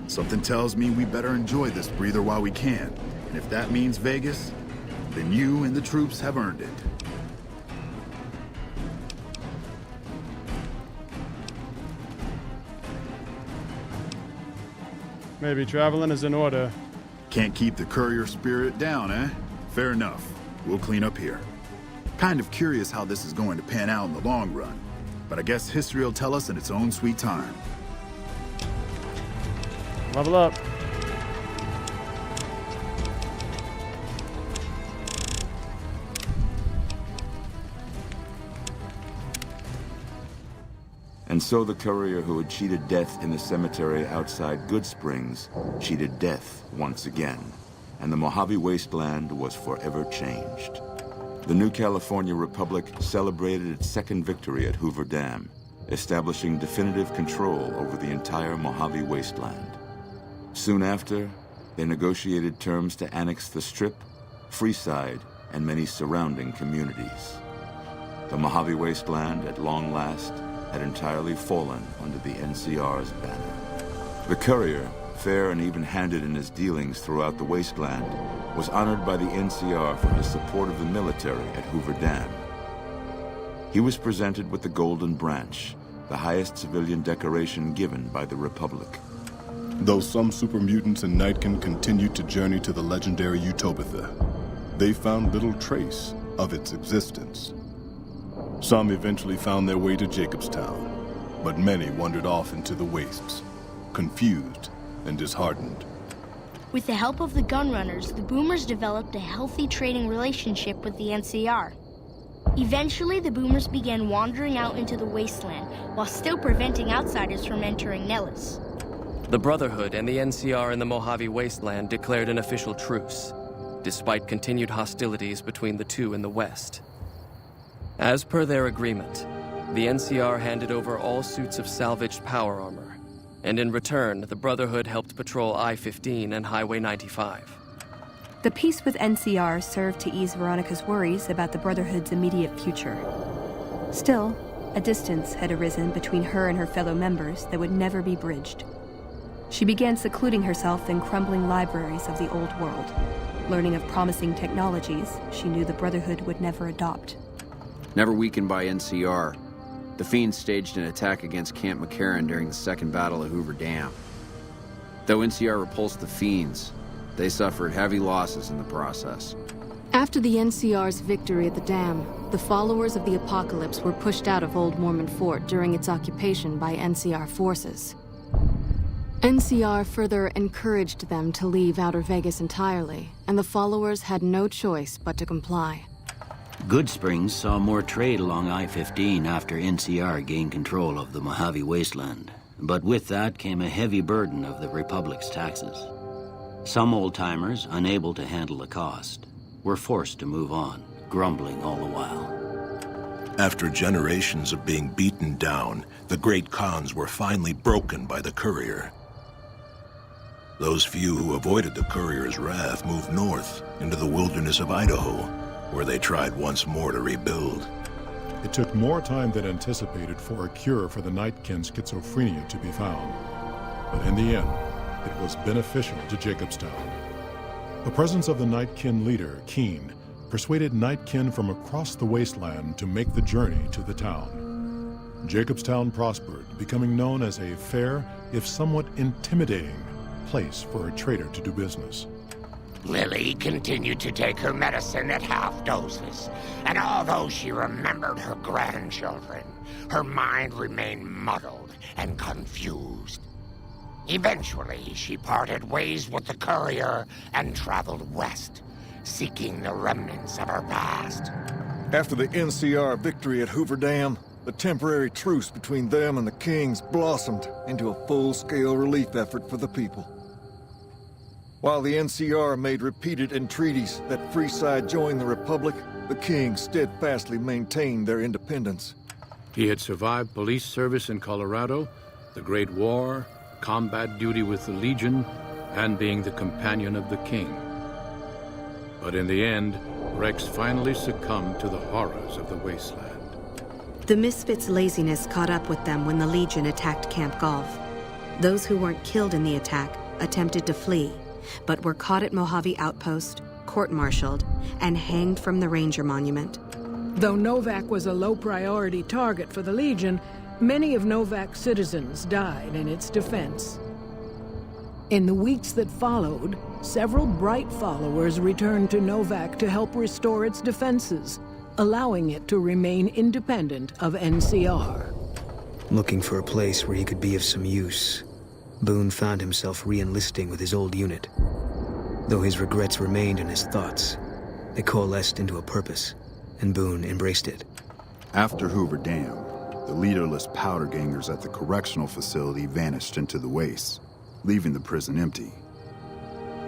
S3: Something tells me we better enjoy this breather while we can. And if that means Vegas, then you and the troops have earned it.
S1: Maybe traveling is in order.
S3: Can't keep the courier spirit down, eh? Fair enough. We'll clean up here. Kind of curious how this is going to pan out in the long run, but I guess history will tell us in its own sweet time.
S1: Level up.
S21: And so the courier who had cheated death in the cemetery outside Good Springs cheated death once again, and the Mojave Wasteland was forever changed. The new California Republic celebrated its second victory at Hoover Dam, establishing definitive control over the entire Mojave Wasteland. Soon after, They negotiated terms to annex the Strip, Freeside, and many surrounding communities. The Mojave Wasteland, at long last, had entirely fallen under the NCR's banner. The Courier, fair and even-handed in his dealings throughout the wasteland, was honored by the NCR for his support of the military at Hoover Dam. He was presented with the Golden Branch, the highest civilian decoration given by the Republic.
S7: Though some super mutants in Nightkin continued to journey to the legendary Utopia, they found little trace of its existence. Some eventually found their way to Jacobstown, but many wandered off into the wastes, confused and disheartened.
S22: With the help of the Gunrunners, the Boomers developed a healthy trading relationship with the NCR. Eventually, the Boomers began wandering out into the wasteland, while still preventing outsiders from entering Nellis.
S13: The Brotherhood and the NCR in the Mojave Wasteland declared an official truce, despite continued hostilities between the two in the West. As per their agreement, the NCR handed over all suits of salvaged power armor, and in return, the Brotherhood helped patrol I-15 and Highway 95.
S23: The peace with NCR served to ease Veronica's worries about the Brotherhood's immediate future. Still, a distance had arisen between her and her fellow members that would never be bridged. She began secluding herself in crumbling libraries of the old world, learning of promising technologies she knew the Brotherhood would never adopt.
S14: Never weakened by NCR, the Fiends staged an attack against Camp McCarran during the Second Battle of Hoover Dam. Though NCR repulsed the Fiends, they suffered heavy losses in the process.
S24: After the NCR's victory at the dam, the followers of the Apocalypse were pushed out of Old Mormon Fort during its occupation by NCR forces. NCR further encouraged them to leave Outer Vegas entirely, and the followers had no choice but to comply.
S25: Goodsprings saw more trade along I-15 after NCR gained control of the Mojave Wasteland, but with that came a heavy burden of the Republic's taxes. Some old-timers, unable to handle the cost, were forced to move on, grumbling all the while.
S11: After generations of being beaten down, the great Khans were finally broken by the Courier. Those few who avoided the Courier's wrath moved north into the wilderness of Idaho, where they tried once more to rebuild.
S26: It took more time than anticipated for a cure for the Nightkin schizophrenia to be found. But in the end, it was beneficial to Jacobstown. The presence of the Nightkin leader, Keen, persuaded Nightkin from across the wasteland to make the journey to the town. Jacobstown prospered, becoming known as a fair, if somewhat intimidating, place for a trader to do business.
S27: Lily continued to take her medicine at half doses, and although she remembered her grandchildren, her mind remained muddled and confused. Eventually, she parted ways with the Courier and traveled west, seeking the remnants of her past.
S28: After the NCR victory at Hoover Dam, the temporary truce between them and the Kings blossomed into a full-scale relief effort for the people. While the NCR made repeated entreaties that Freeside join the Republic, the Kings steadfastly maintained their independence.
S29: He had survived police service in Colorado, the Great War, combat duty with the Legion, and being the companion of the King. But in the end, Rex finally succumbed to the horrors of the wasteland.
S4: The Misfits' laziness caught up with them when the Legion attacked Camp Golf. Those who weren't killed in the attack attempted to flee, but were caught at Mojave Outpost, court-martialed, and hanged from the Ranger Monument.
S30: Though Novak was a low-priority target for the Legion, many of Novak's citizens died in its defense. In the weeks that followed, several bright followers returned to Novak to help restore its defenses, allowing it to remain independent of NCR.
S2: Looking for a place where he could be of some use, Boone found himself re-enlisting with his old unit. Though his regrets remained in his thoughts, they coalesced into a purpose, and Boone embraced it.
S3: After Hoover Dam, the leaderless powder gangers at the correctional facility vanished into the wastes, leaving the prison empty.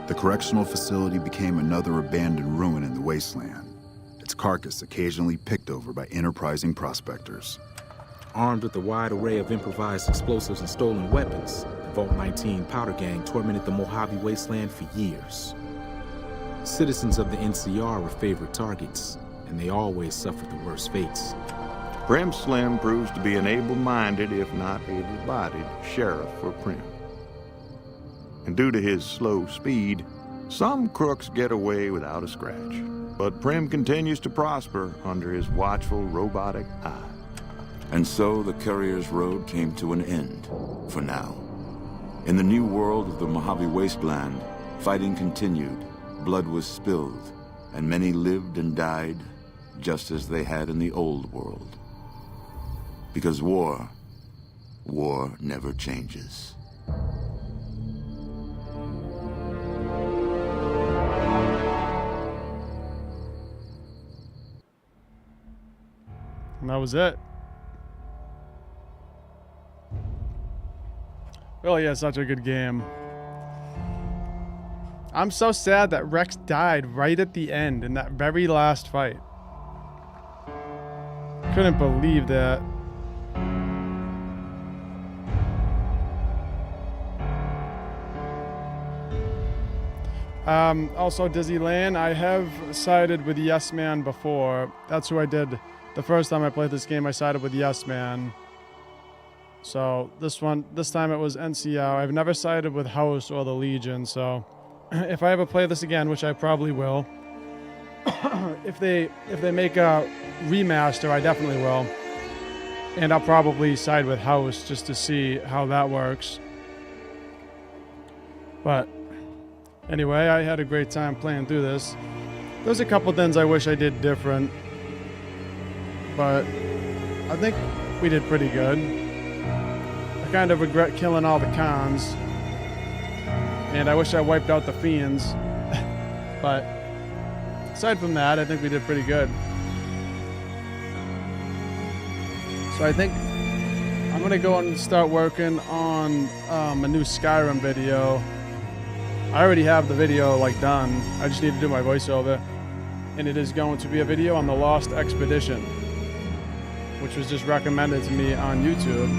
S3: The correctional facility became another abandoned ruin in the wasteland, its carcass occasionally picked over by enterprising prospectors.
S16: Armed with a wide array of improvised explosives and stolen weapons, the Vault 19 powder gang tormented the Mojave Wasteland for years. Citizens of the NCR were favorite targets, and they always suffered the worst fates.
S5: Prim Slim proves to be an able-minded, if not able-bodied, sheriff for Prim. And due to his slow speed, some crooks get away without a scratch. But Prim continues to prosper under his watchful, robotic eye.
S21: And so the Courier's road came to an end, for now. In the new world of the Mojave Wasteland, fighting continued, blood was spilled, and many lived and died just as they had in the old world. Because war never changes.
S1: And that was it. Really is such a good game. I'm so sad that Rex died right at the end in that very last fight. Couldn't believe that. Also, Disneyland, I have sided with Yes Man before. That's who I did the first time I played this game. I sided with Yes Man. So this time it was NCR. I've never sided with House or the Legion. So if I ever play this again, which I probably will, if they make a remaster, I definitely will. And I'll probably side with House just to see how that works. But anyway, I had a great time playing through this. There's a couple things I wish I did different, but I think we did pretty good. I kind of regret killing all the cons, and I wish I wiped out the fiends. But aside from that, I think we did pretty good. So I think I'm gonna go and start working on a new Skyrim video. I already have the video done. I just need to do my voiceover. And it is going to be a video on the Lost Expedition, which was just recommended to me on YouTube.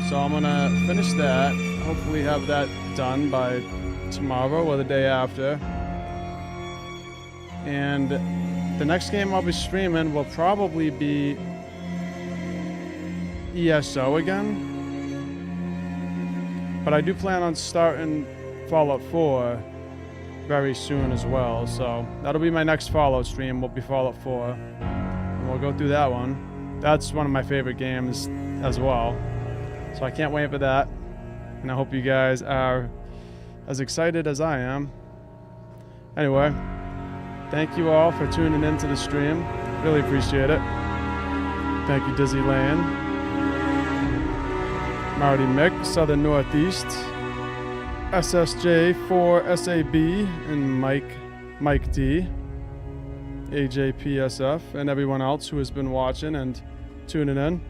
S1: So I'm gonna finish that. Hopefully have that done by tomorrow or the day after. And the next game I'll be streaming will probably be ESO again. But I do plan on starting Fallout 4 very soon as well, so that'll be my next Fallout stream. Will be Fallout 4, and we'll go through that one. That's one of my favorite games as well, so I can't wait for that, and I hope you guys are as excited as I am. Anyway, thank you all for tuning into the stream. Really appreciate it. Thank you, Disneyland, Marty Mick, Southern Northeast, SSJ4SAB, and Mike D, AJPSF, and everyone else who has been watching and tuning in.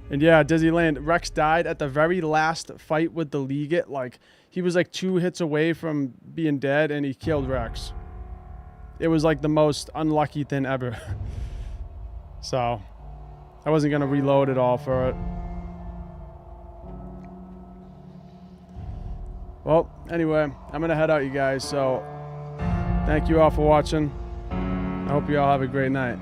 S1: And yeah, Disneyland, Rex died at the very last fight with the Legate. He was 2 hits away from being dead, and he killed Rex. It was the most unlucky thing ever. So I wasn't gonna reload it all for it. Well, anyway, I'm gonna head out, you guys, so thank you all for watching. I hope you all have a great night.